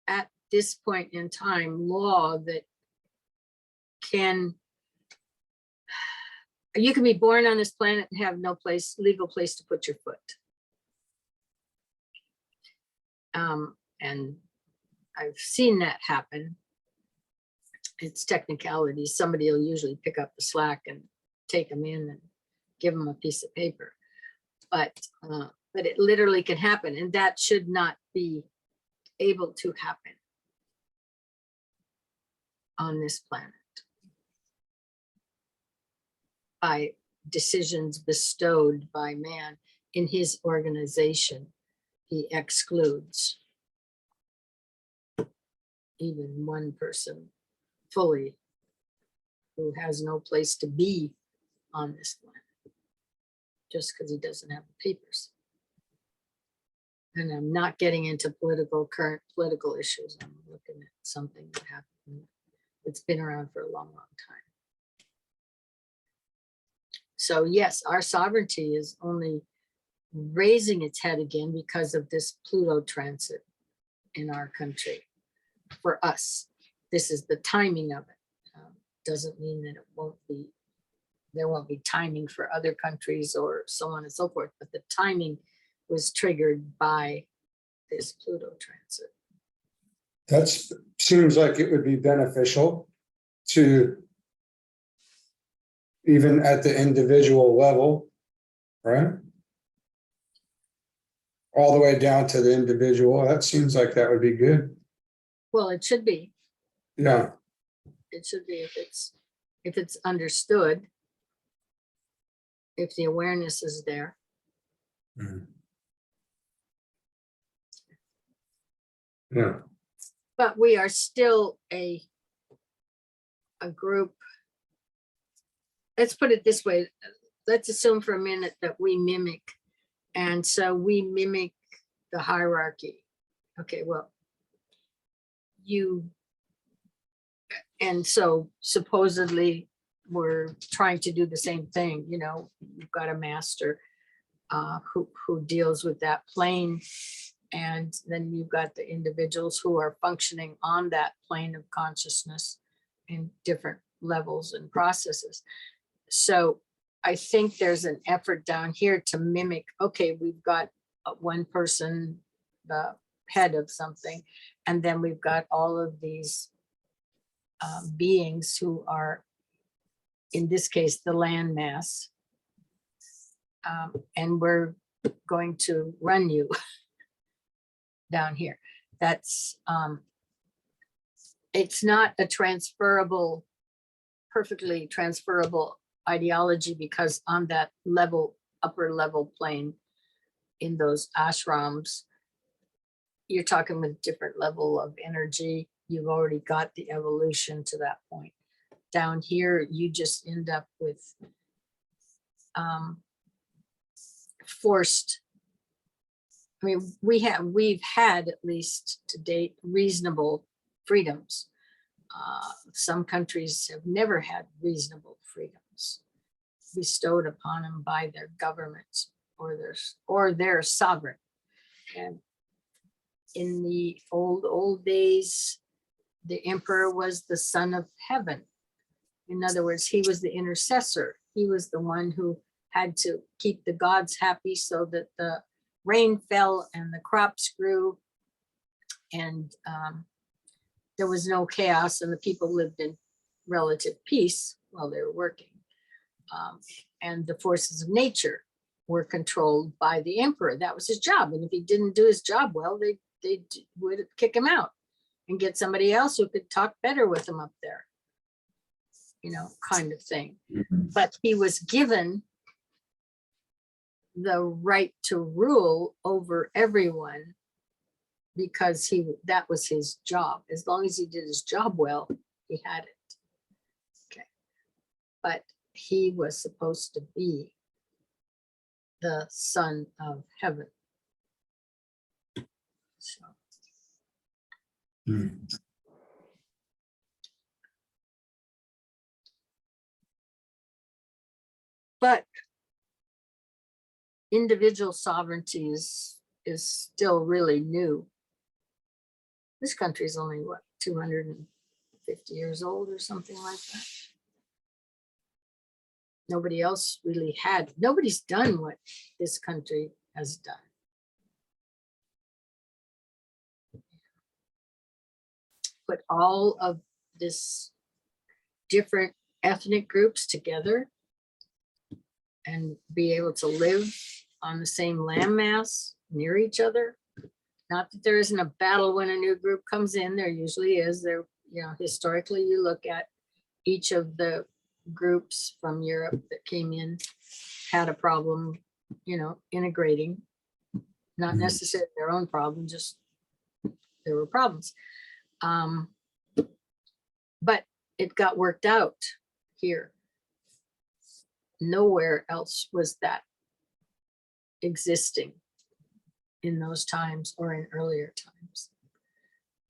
at this point in time, law that you can be born on this planet and have no legal place to put your foot. And I've seen that happen. It's technicalities. Somebody will usually pick up the slack and take them in and give them a piece of paper. But it literally can happen, and that should not be able to happen on this planet by decisions bestowed by man in his organization. He excludes even one person fully who has no place to be on this planet just because he doesn't have the papers. And I'm not getting into current political issues. I'm looking at something that happened that's been around for a long, long time. So yes, our sovereignty is only raising its head again because of this Pluto transit in our country. For us, this is the timing of it. Doesn't mean that there won't be timing for other countries or so on and so forth, but the timing was triggered by this Pluto transit. That seems like it would be beneficial to, even at the individual level, right? All the way down to the individual. That seems like that would be good. Well, it should be. Yeah. It should be if it's understood, if the awareness is there. Yeah. But we are still a group. Let's put it this way. Let's assume for a minute that we mimic. And so we mimic the hierarchy. Okay, well, and so supposedly we're trying to do the same thing. You know, you've got a master who deals with that plane. And then you've got the individuals who are functioning on that plane of consciousness in different levels and processes. So I think there's an effort down here to mimic, okay, we've got one person, the head of something, and then we've got all of these beings who are, in this case, the landmass. And we're going to run you down here. That's it's not a perfectly transferable ideology, because on that level, upper level plane in those ashrams, you're talking with different level of energy. You've already got the evolution to that point. Down here, you just end up with forced. I mean, we've had, at least to date, reasonable freedoms. Some countries have never had reasonable freedoms bestowed upon them by their governments or their sovereign. And in the old days, the emperor was the son of heaven. In other words, he was the intercessor. He was the one who had to keep the gods happy so that the rain fell and the crops grew, and there was no chaos, and the people lived in relative peace while they were working. And the forces of nature were controlled by the emperor. That was his job. And if he didn't do his job well, they would kick him out and get somebody else who could talk better with him up there, you know, kind of thing. But he was given the right to rule over everyone because that was his job. As long as he did his job well, he had it. Okay. But he was supposed to be the son of heaven. So. But individual sovereignty is still really new. This country is only, what, 250 years old or something like that. Nobody else really nobody's done what this country has done. Put all of this different ethnic groups together and be able to live on the same landmass near each other. Not that there isn't a battle when a new group comes in, there usually is. There, you know, historically you look at each of the groups from Europe that came in had a problem, you know, integrating, not necessarily their own problem, just there were problems. But it got worked out here. Nowhere else was that existing in those times or in earlier times.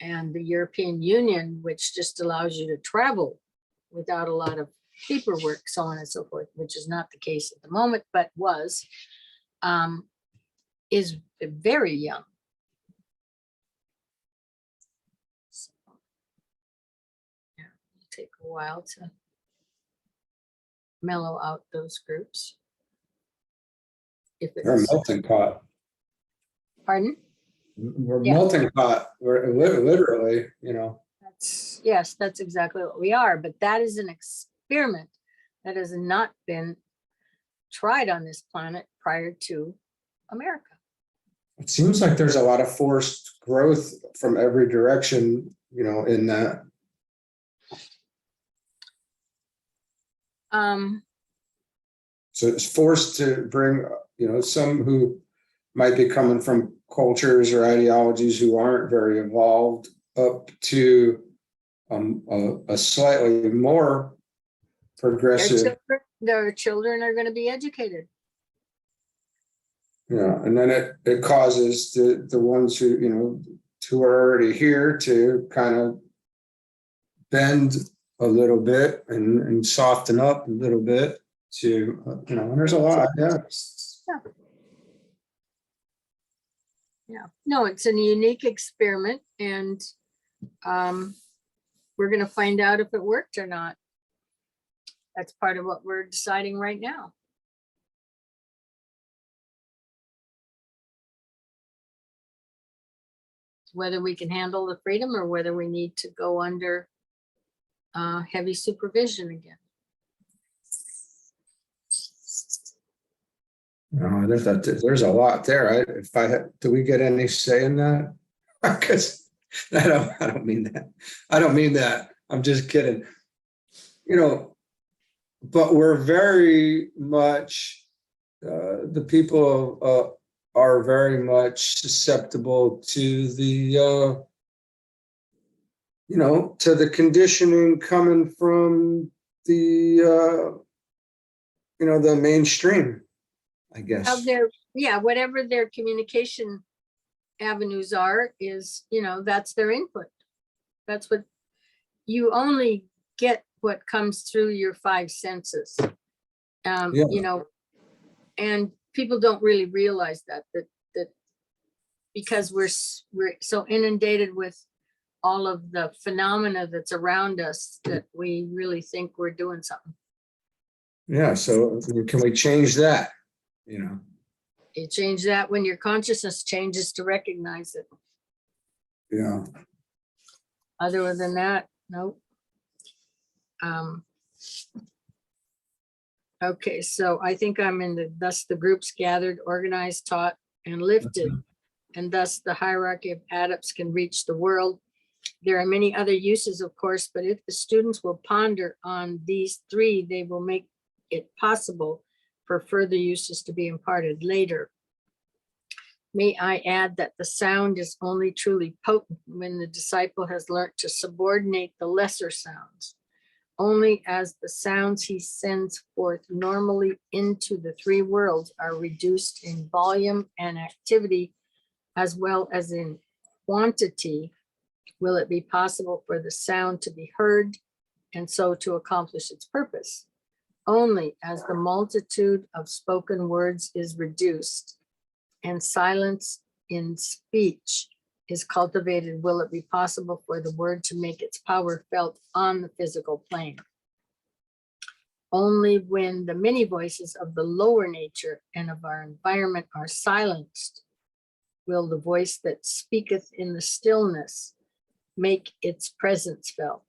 And the European Union, which just allows you to travel without a lot of paperwork, so on and so forth, which is not the case at the moment, but was, is very young. So, yeah, it'll take a while to mellow out those groups. If We're a it's, melting pot. pardon? We're Yeah. melting pot. We're literally, you know. Yes, that's exactly what we are. But that is an experiment that has not been tried on this planet prior to America. It seems like there's a lot of forced growth from every direction, you know, in that. So it's forced to bring, you know, some who might be coming from cultures or ideologies who aren't very evolved up to a slightly more progressive. Their children are going to be educated. Yeah, and then it causes the ones who, you know, who are already here to kind of bend a little bit and soften up a little bit to, you know, and there's a lot, yeah. Yeah, no, it's a unique experiment, and we're going to find out if it worked or not. That's part of what we're deciding right now. Whether we can handle the freedom or whether we need to go under heavy supervision again. No, there's a lot there. Do we get any say in that? Because I don't mean that. I don't mean that. I'm just kidding. You know, but we're very much, the people are very much susceptible to the, you know, to the conditioning coming from the, you know, the mainstream, I guess. Whatever their communication avenues are is, you know, that's their input. That's what you only get, what comes through your five senses. You know, and people don't really realize that because we're so inundated with all of the phenomena that's around us that we really think we're doing something. Yeah, so can we change that? You change that when your consciousness changes to recognize it. Yeah. Other than that, nope. Okay, so I think I'm in thus the groups gathered, organized, taught, and lifted, and thus the hierarchy of adepts can reach the world. There are many other uses, of course, but if the students will ponder on these three, they will make it possible for further uses to be imparted later. May I add that the sound is only truly potent when the disciple has learnt to subordinate the lesser sounds. Only as the sounds he sends forth normally into the three worlds are reduced in volume and activity, as well as in quantity, will it be possible for the sound to be heard and so to accomplish its purpose. Only as the multitude of spoken words is reduced and silence in speech is cultivated, will it be possible for the word to make its power felt on the physical plane. Only when the many voices of the lower nature and of our environment are silenced will the voice that speaketh in the stillness make its presence felt.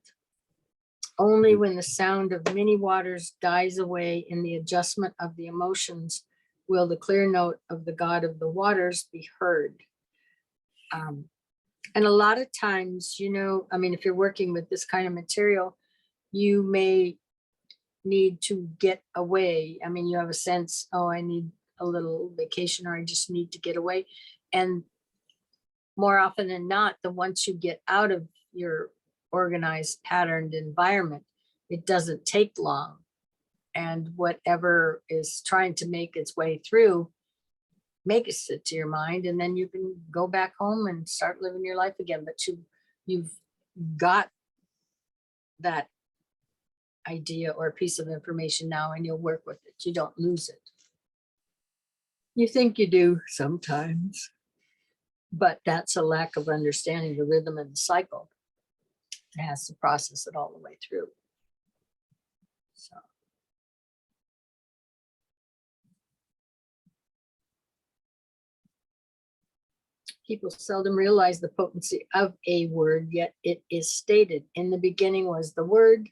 Only when the sound of many waters dies away in the adjustment of the emotions will the clear note of the God of the waters be heard. And a lot of times, if you're working with this kind of material, you may need to get away. You have a sense, oh, I need a little vacation, or I just need to get away. And more often than not, once you get out of your organized, patterned environment, it doesn't take long. And whatever is trying to make its way through makes it to your mind, and then you can go back home and start living your life again. But you've got that idea or piece of information now, and you'll work with it. You don't lose it. You think you do sometimes, but that's a lack of understanding the rhythm and the cycle. It has to process it all the way through. So. People seldom realize the potency of a word, yet it is stated, in the beginning was the Word,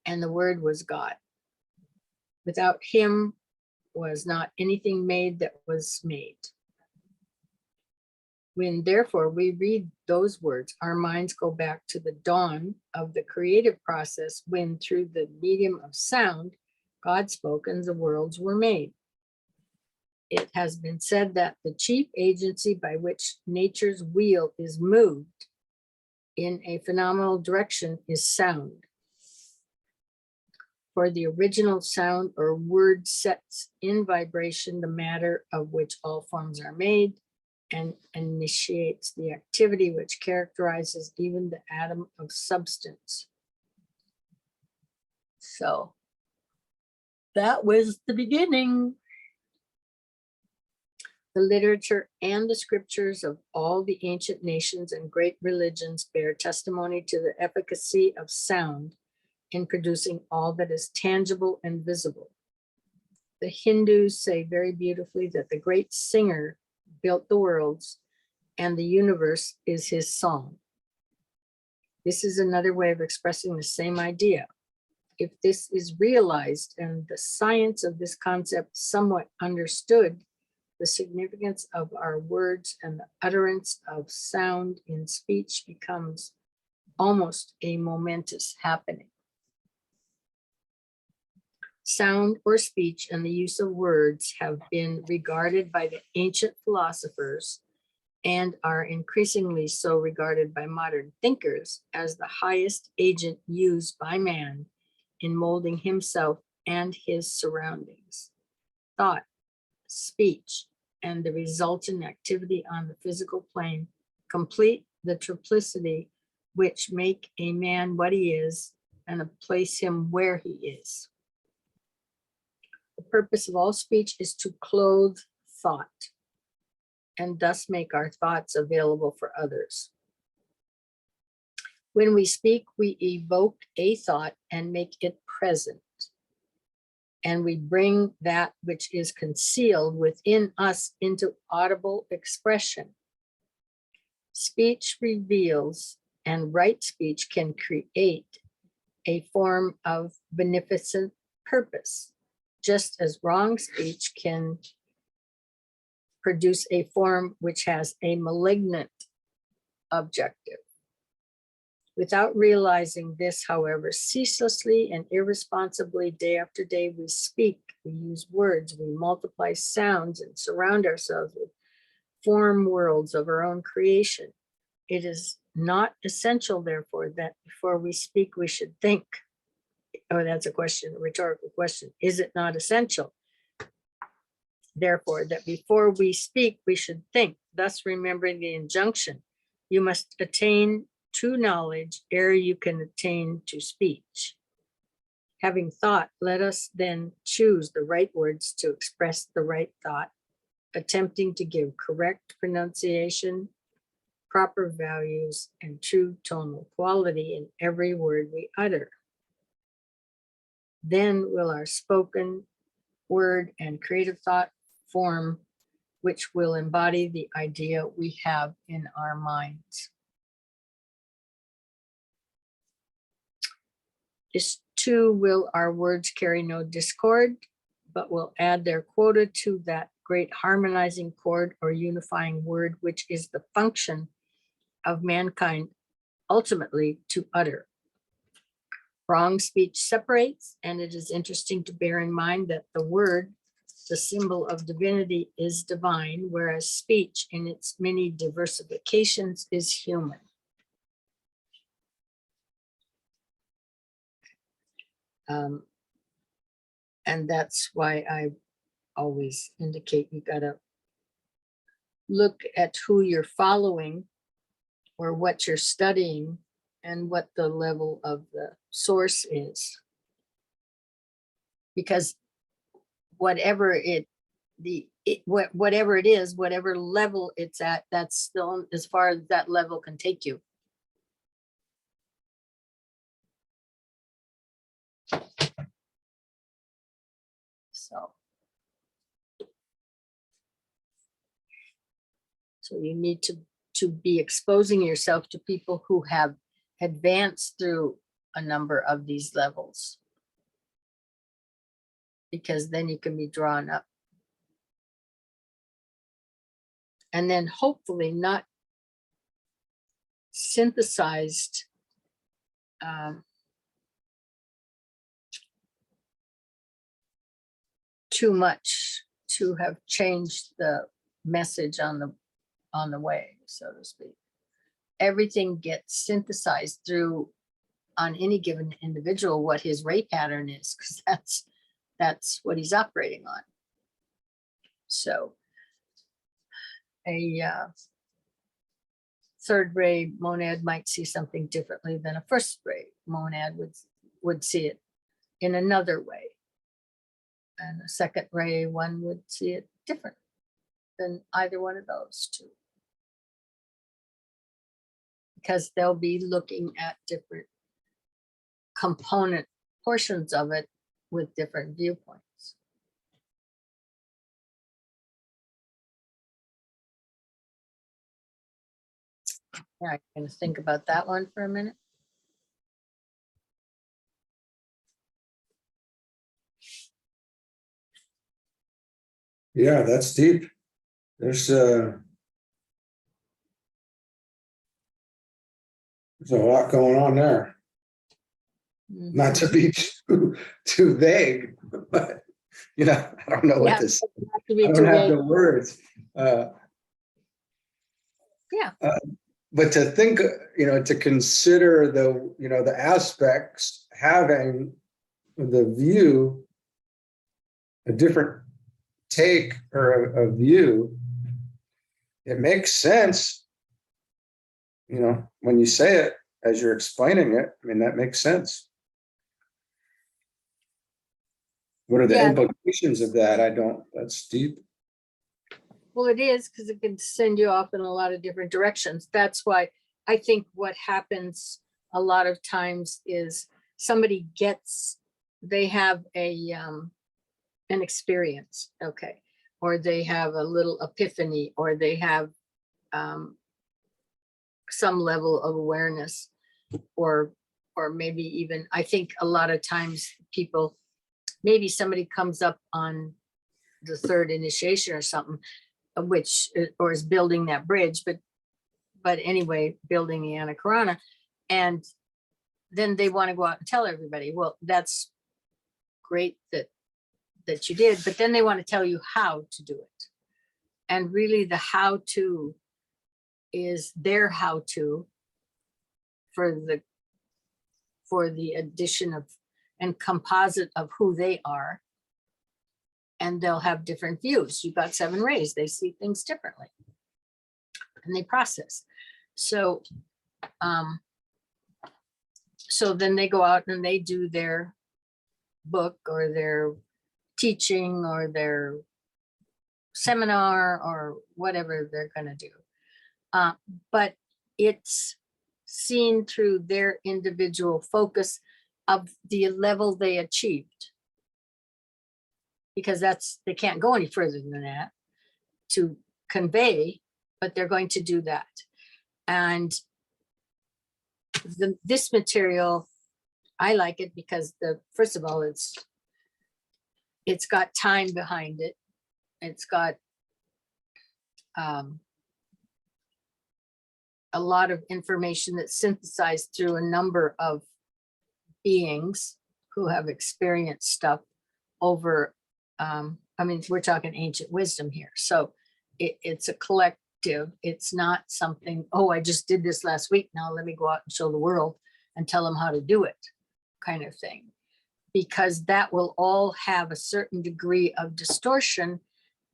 and the Word was God. Without him was not anything made that was made. When therefore we read those words, our minds go back to the dawn of the creative process, when through the medium of sound, God spoke and the worlds were made. It has been said that the chief agency by which nature's wheel is moved in a phenomenal direction is sound. For the original sound or word sets in vibration the matter of which all forms are made, and initiates the activity which characterizes even the atom of substance. So that was the beginning. The literature and the scriptures of all the ancient nations and great religions bear testimony to the efficacy of sound in producing all that is tangible and visible. The Hindus say very beautifully that the great singer built the worlds and the universe is his song. This is another way of expressing the same idea. If this is realized and the science of this concept somewhat understood, the significance of our words and the utterance of sound in speech becomes almost a momentous happening. Sound or speech and the use of words have been regarded by the ancient philosophers, and are increasingly so regarded by modern thinkers, as the highest agent used by man in molding himself and his surroundings. Thought, speech, and the resultant activity on the physical plane complete the triplicity which make a man what he is and place him where he is. The purpose of all speech is to clothe thought, and thus make our thoughts available for others. When we speak, we evoke a thought and make it present. and we bring that which is concealed within us into audible expression. Speech reveals, and right speech can create a form of beneficent purpose, just as wrong speech can produce a form which has a malignant objective. Without realizing this, however, ceaselessly and irresponsibly, day after day, we speak, we use words, we multiply sounds and surround ourselves with form worlds of our own creation. It is not essential, therefore, that before we speak, we should think. Oh, that's a question, a rhetorical question. Is it not essential, therefore, that before we speak, we should think, thus remembering the injunction, you must attain to knowledge ere you can attain to speech. Having thought, let us then choose the right words to express the right thought, attempting to give correct pronunciation, proper values, and true tonal quality in every word we utter. Then will our spoken word and creative thought form, which will embody the idea we have in our minds. This too will our words carry no discord, but will add their quota to that great harmonizing chord or unifying word, which is the function of mankind ultimately to utter. Wrong speech separates, and it is interesting to bear in mind that the word, the symbol of divinity, is divine, whereas speech in its many diversifications is human. And that's why I always indicate you gotta look at who you're following or what you're studying and what the level of the source is. Because whatever it is, whatever level it's at, that's still as far as that level can take you. So you need to be exposing yourself to people who have advanced through a number of these levels, because then you can be drawn up. And then hopefully not synthesized too much to have changed the message on the way, so to speak. Everything gets synthesized through, on any given individual, what his ray pattern is, because that's what he's operating on. So a third ray monad might see something differently than a first ray monad would see it in another way. And a second ray one would see it different than either one of those two, because they'll be looking at different component portions of it with different viewpoints. Yeah, I'm going to think about that one for a minute. Yeah, that's deep. There's a lot going on there. Not to be too vague, but I don't know what to say. I don't have the words. But to think, to consider the aspects, having the view, a different take or a view, it makes sense. When you say it as you're explaining it, I mean, that makes sense. What are the implications of that? That's deep. Well, it is, because it can send you off in a lot of different directions. That's why I think what happens a lot of times is somebody they have a an experience, okay, or they have a little epiphany, or they have some level of awareness, or maybe even, I think a lot of times people, maybe somebody comes up on the third initiation or something, which, or is building that bridge, but anyway, building the anakarana, and then they want to go out and tell everybody. Well, that's great that you did, but then they want to tell you how to do it. And really the how to is their how to for the addition of and composite of who they are. And they'll have different views. You've got 7 rays, they see things differently and they process. So so then they go out and they do their book or their teaching or their seminar or whatever they're going to do. But it's seen through their individual focus of the level they achieved. Because they can't go any further than that to convey, but they're going to do that. And this material, I like it because first of all, it's got time behind it. It's got a lot of information that's synthesized through a number of beings who have experienced stuff over, I mean, we're talking ancient wisdom here. So it's a collective. It's not something, oh, I just did this last week. Now let me go out and show the world and tell them how to do it kind of thing. Because that will all have a certain degree of distortion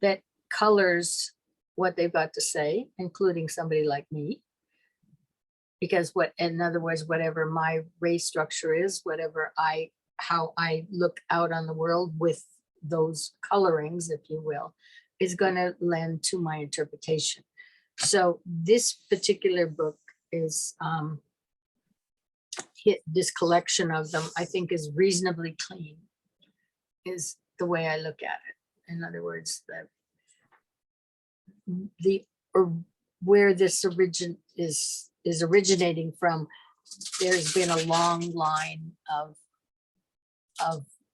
that colors what they've got to say, including somebody like me. Because in other words, whatever my race structure is, how I look out on the world with those colorings, if you will, is going to lend to my interpretation. So this particular book is, this collection of them, I think, is reasonably clean, is the way I look at it. In other words, where this is originating from, there's been a long line of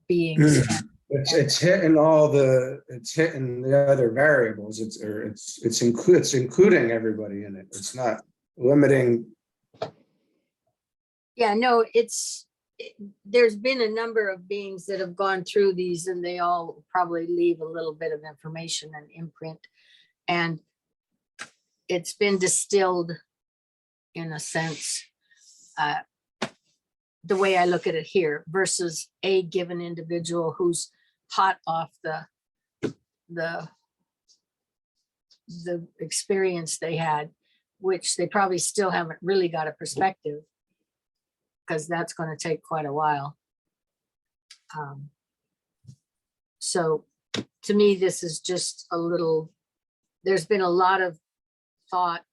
beings. It's hitting the other variables. It's including everybody in it. It's not limiting. Yeah, no, there's been a number of beings that have gone through these, and they all probably leave a little bit of information and imprint, and it's been distilled in a sense, the way I look at it here, versus a given individual who's hot off the experience they had, which they probably still haven't really got a perspective, because that's going to take quite a while. So to me, this is just there's been a lot of thought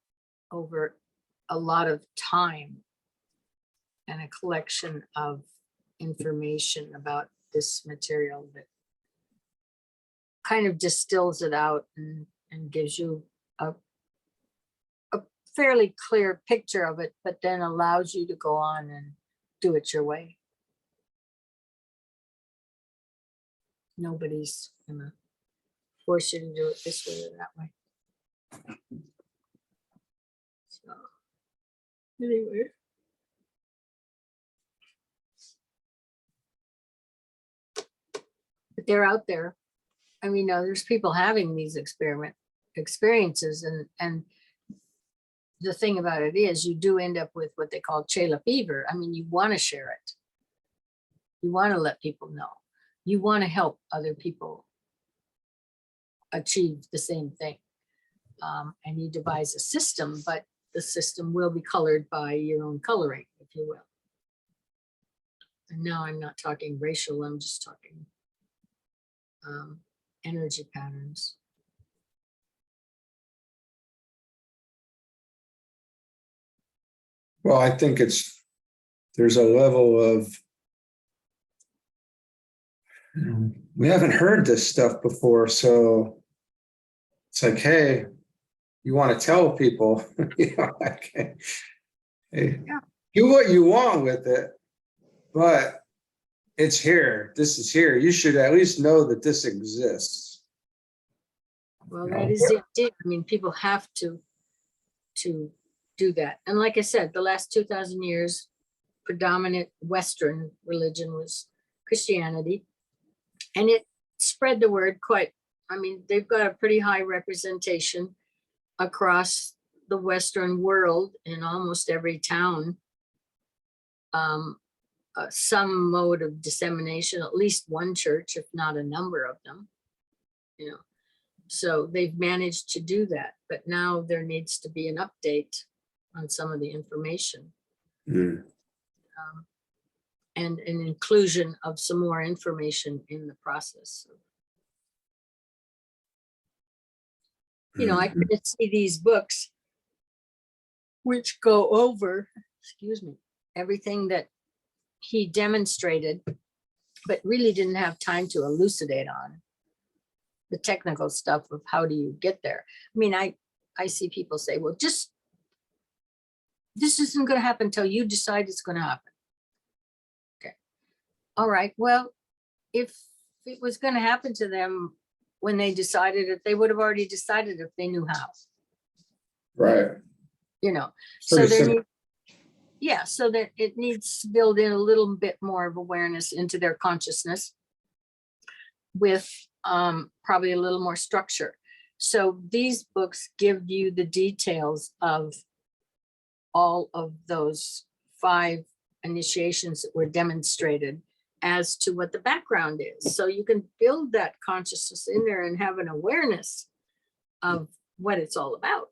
over a lot of time and a collection of information about this material that kind of distills it out and gives you a fairly clear picture of it, but then allows you to go on and do it your way. Nobody's gonna force you to do it this way or that way. So anyway. But they're out there. I mean, there's people having these experiences, and the thing about it is you do end up with what they call chela fever. I mean, you want to share it. You want to let people know. You want to help other people achieve the same thing. And you devise a system, but the system will be colored by your own coloring, if you will. And now I'm not talking racial, I'm just talking energy patterns. Well, I think there's a level of we haven't heard this stuff before. So it's like, hey, you want to tell people, like, hey, Yeah. do what you want with it, but it's here. This is here. You should at least know that this exists. Well, that is it. I mean, people have to do that. And like I said, the last 2,000 years, predominant Western religion was Christianity. And it spread the word quite, I mean, they've got a pretty high representation across the Western world in almost every town. Some mode of dissemination, at least one church, if not a number of them, you know. So they've managed to do that, but now there needs to be an update on some of the information. And an inclusion of some more information in the process. You know, I could see these books which go over, excuse me, everything that he demonstrated, but really didn't have time to elucidate on the technical stuff of how do you get there. I mean, I see people say, well, just, this isn't going to happen until you decide it's going to happen. Okay. All right. Well, if it was going to happen to them when they decided it, they would have already decided if they knew how. Right. You know, Pretty so simple. yeah, so that it needs to build in a little bit more of awareness into their consciousness with probably a little more structure. So these books give you the details of all of those 5 initiations that were demonstrated as to what the background is. So you can build that consciousness in there and have an awareness of what it's all about,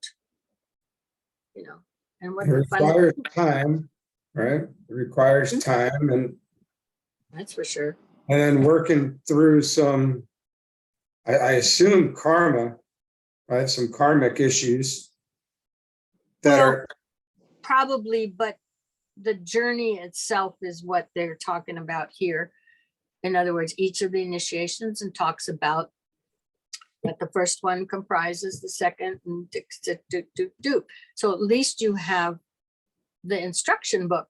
you know, and what It the requires time, right? It requires time and that's for sure. then working through some, I assume karma, right? Some karmic issues that Well, are probably, but the journey itself is what they're talking about here. In other words, each of the initiations and talks about what the first one comprises, the second, and do. So at least you have the instruction book,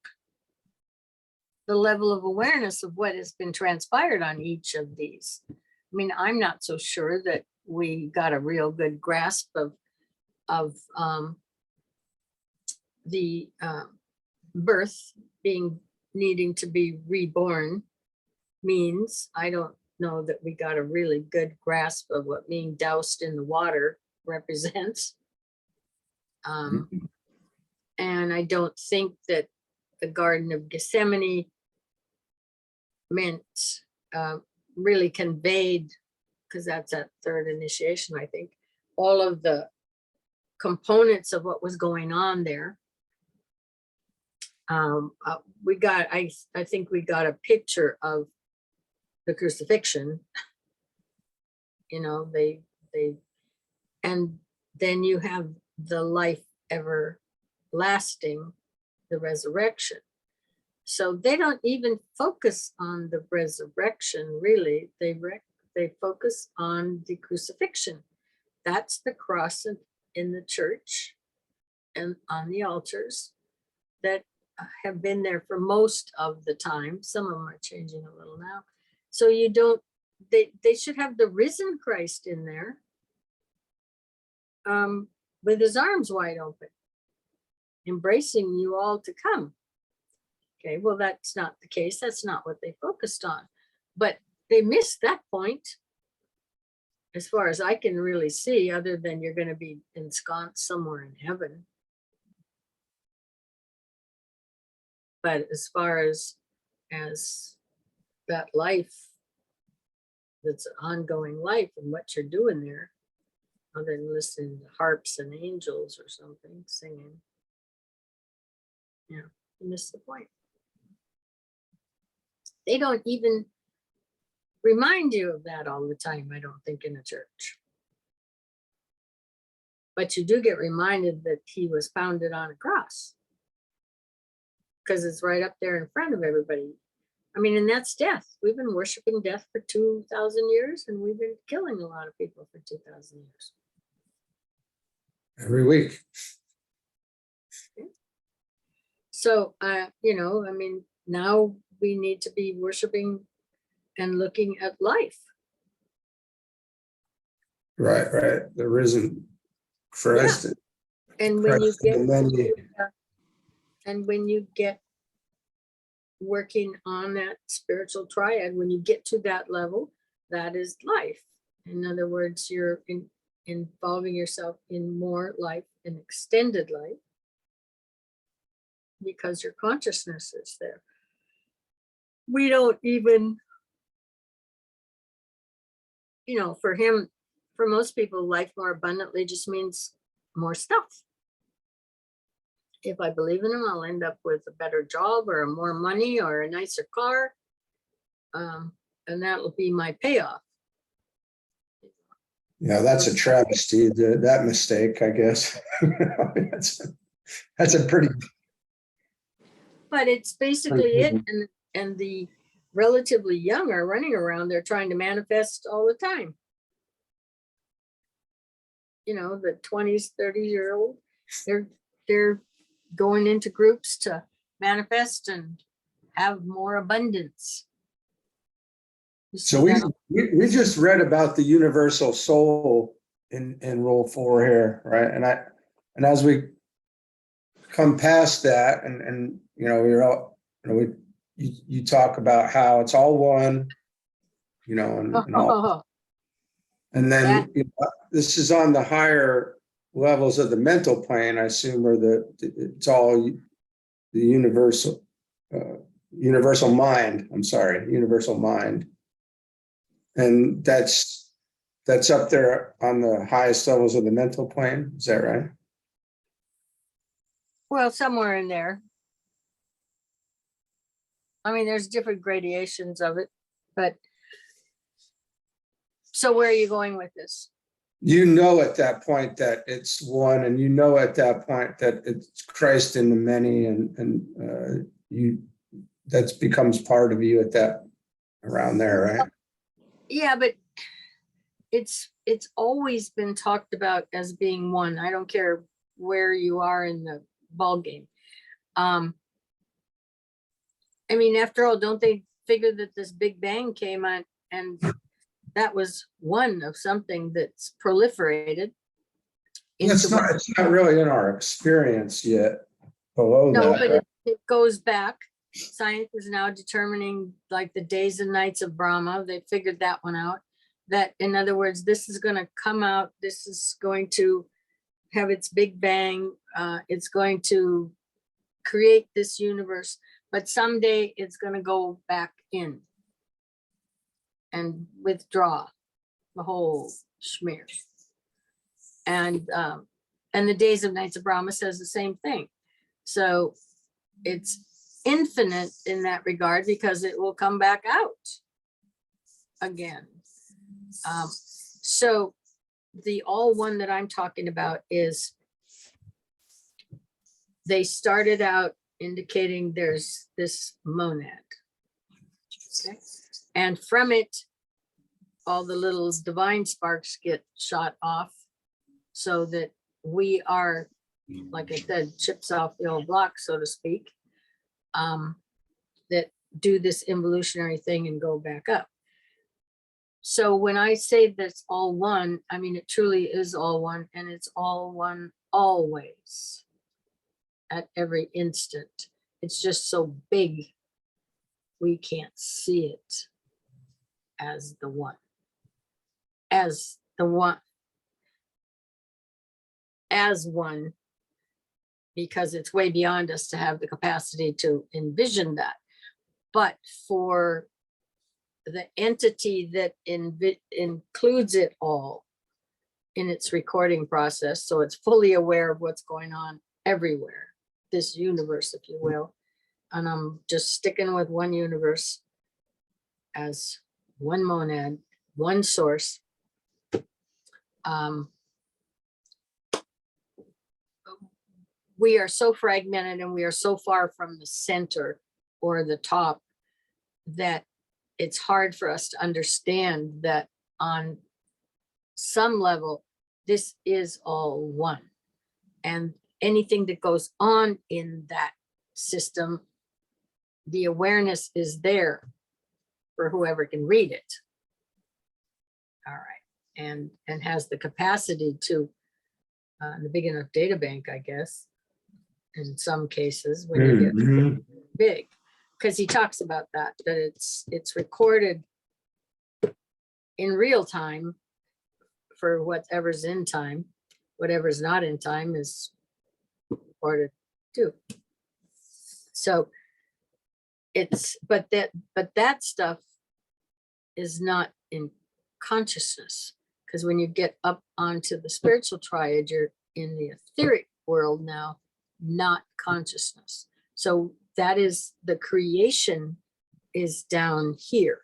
the level of awareness of what has been transpired on each of these. I mean, I'm not so sure that we got a real good grasp of the birth being needing to be reborn means. I don't know that we got a really good grasp of what being doused in the water represents. And I don't think that the Garden of Gethsemane meant really conveyed, because that's that 3rd initiation, I think, all of the components of what was going on there. We got, I think we got a picture of the crucifixion, you know, they, and then you have the life everlasting, the resurrection. So they don't even focus on the resurrection, really. They focus on the crucifixion. That's the cross in the church and on the altars that have been there for most of the time. Some of them are changing a little now. So you don't, they should have the risen Christ in there with his arms wide open, embracing you all to come. Okay, well, that's not the case. That's not what they focused on. But they missed that point, as far as I can really see, other than you're going to be ensconced somewhere in heaven. But as far as that life, that's an ongoing life, and what you're doing there, other than listening to harps and angels or something singing, yeah, you missed the point. They don't even remind you of that all the time, I don't think, in a church. But you do get reminded that he was founded on a cross, because it's right up there in front of everybody. I mean, and that's death. We've been worshiping death for 2,000 years, and we've been killing a lot of people for 2,000 years. Every week. So, you know, I mean, now we need to be worshiping and looking at life. Right, right. The risen Christ. And when you Christ get, and then you- and when you get working on that spiritual triad, when you get to that level, that is life. In other words, you're involving yourself in more life, in extended life, because your consciousness is there. We don't even, you know, for him, for most people, life more abundantly just means more stuff. If I believe in him, I'll end up with a better job or more money or a nicer car. And that will be my payoff. Yeah, that's a travesty, that mistake, I guess. That's a pretty. But it's basically it. And the relatively young are running around, they're trying to manifest all the time. You know, the 20s, 30-year-old, they're going into groups to manifest and have more abundance. So we just read about the universal soul in rule 4 here, right? And as we come past that, and you know, we're all, you know, you talk about how it's all one, you know, and all. And then you know, this is on the higher levels of the mental plane, I assume, or it's all the universal mind. I'm sorry, universal mind. And that's up there on the highest levels of the mental plane. Is that right? Well, somewhere in there. I mean, there's different gradations of it, but so where are you going with this? You know at that point that it's one, and you know at that point that it's Christ in the many, and you that becomes part of you at that around there, right? Yeah, but it's always been talked about as being one. I don't care where you are in the ball game. I mean, after all, don't they figure that this Big Bang came on and that was one of something that's proliferated? It's not really in our experience yet below no, that. but it goes back. Science is now determining like the days and nights of Brahma. They figured that one out. That, in other words, this is going to come out. This is going to have its Big Bang. It's going to create this universe, but someday it's going to go back in and withdraw the whole schmear. And the days of nights of Brahma says the same thing. So it's infinite in that regard because it will come back out again. So the all one that I'm talking about is they started out indicating there's this monad. Okay? And from it, all the little divine sparks get shot off so that we are, like I said, chips off the old block, so to speak, that do this evolutionary thing and go back up. So when I say that's all one, I mean, it truly is all one, and it's all one always at every instant. It's just so big, we can't see it as the one, as one, because it's way beyond us to have the capacity to envision that. But for the entity that includes it all in its recording process, so it's fully aware of what's going on everywhere, this universe, if you will. And I'm just sticking with one universe as one monad, one source. We are so fragmented and we are so far from the center or the top that it's hard for us to understand that on some level, this is all one. And anything that goes on in that system, the awareness is there for whoever can read it. All right. And has the capacity to, the big enough data bank, I guess, in some cases when you get big, because he talks about that it's recorded in real time for whatever's in time. Whatever's not in time is recorded too. So it's, but that stuff is not in consciousness, because when you get up onto the spiritual triad, you're in the etheric world now, not consciousness. So that is, the creation is down here.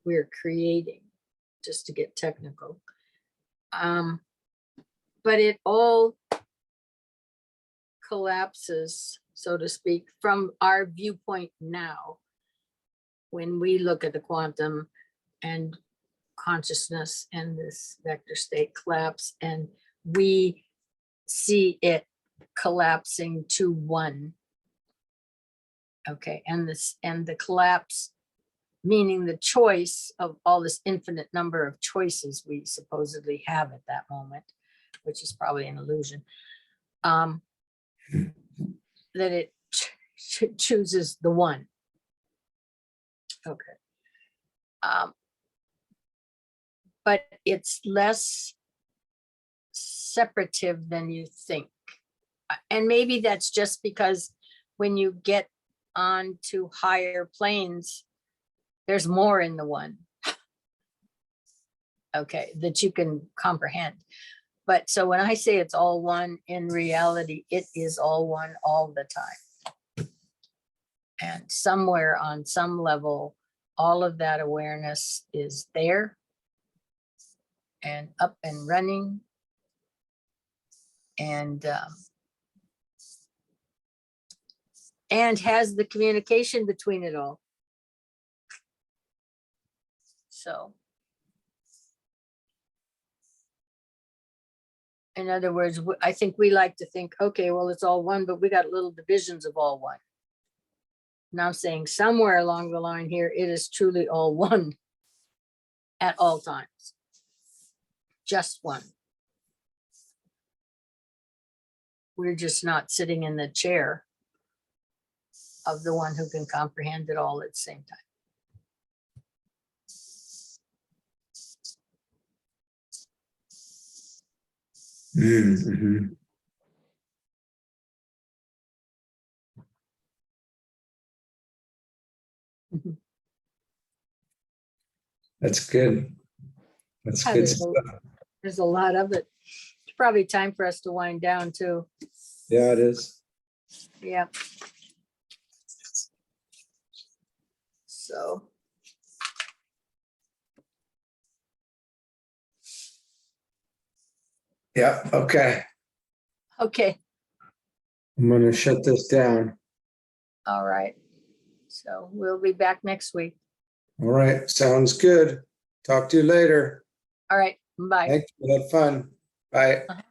We're creating, just to get technical. But it all collapses, so to speak, from our viewpoint now, when we look at the quantum and consciousness and this vector state collapse, and we see it collapsing to one. Okay, and the collapse, meaning the choice of all this infinite number of choices we supposedly have at that moment, which is probably an illusion, that it chooses the one. Okay. But it's less separative than you think. And maybe that's just because when you get on to higher planes, there's more in the one. Okay, that you can comprehend. But so when I say it's all one, in reality, it is all one all the time. And somewhere on some level, all of that awareness is there and up and running. And has the communication between it all. So, in other words, I think we like to think, okay, well, it's all one, but we got little divisions of all one. Now I'm saying somewhere along the line here, it is truly all one at all times. Just one. We're just not sitting in the chair of the one who can comprehend it all at the same time. Mm-hmm. That's good. That's Yeah, good stuff. There's a lot of it. It's probably time for us to wind down too. Yeah, it is. Yeah. So. Yeah, okay. Okay, I'm gonna shut this down. all right. So we'll be back next week. All right, sounds good. Talk to you later. All right, bye. Thanks for that fun. Bye. Bye.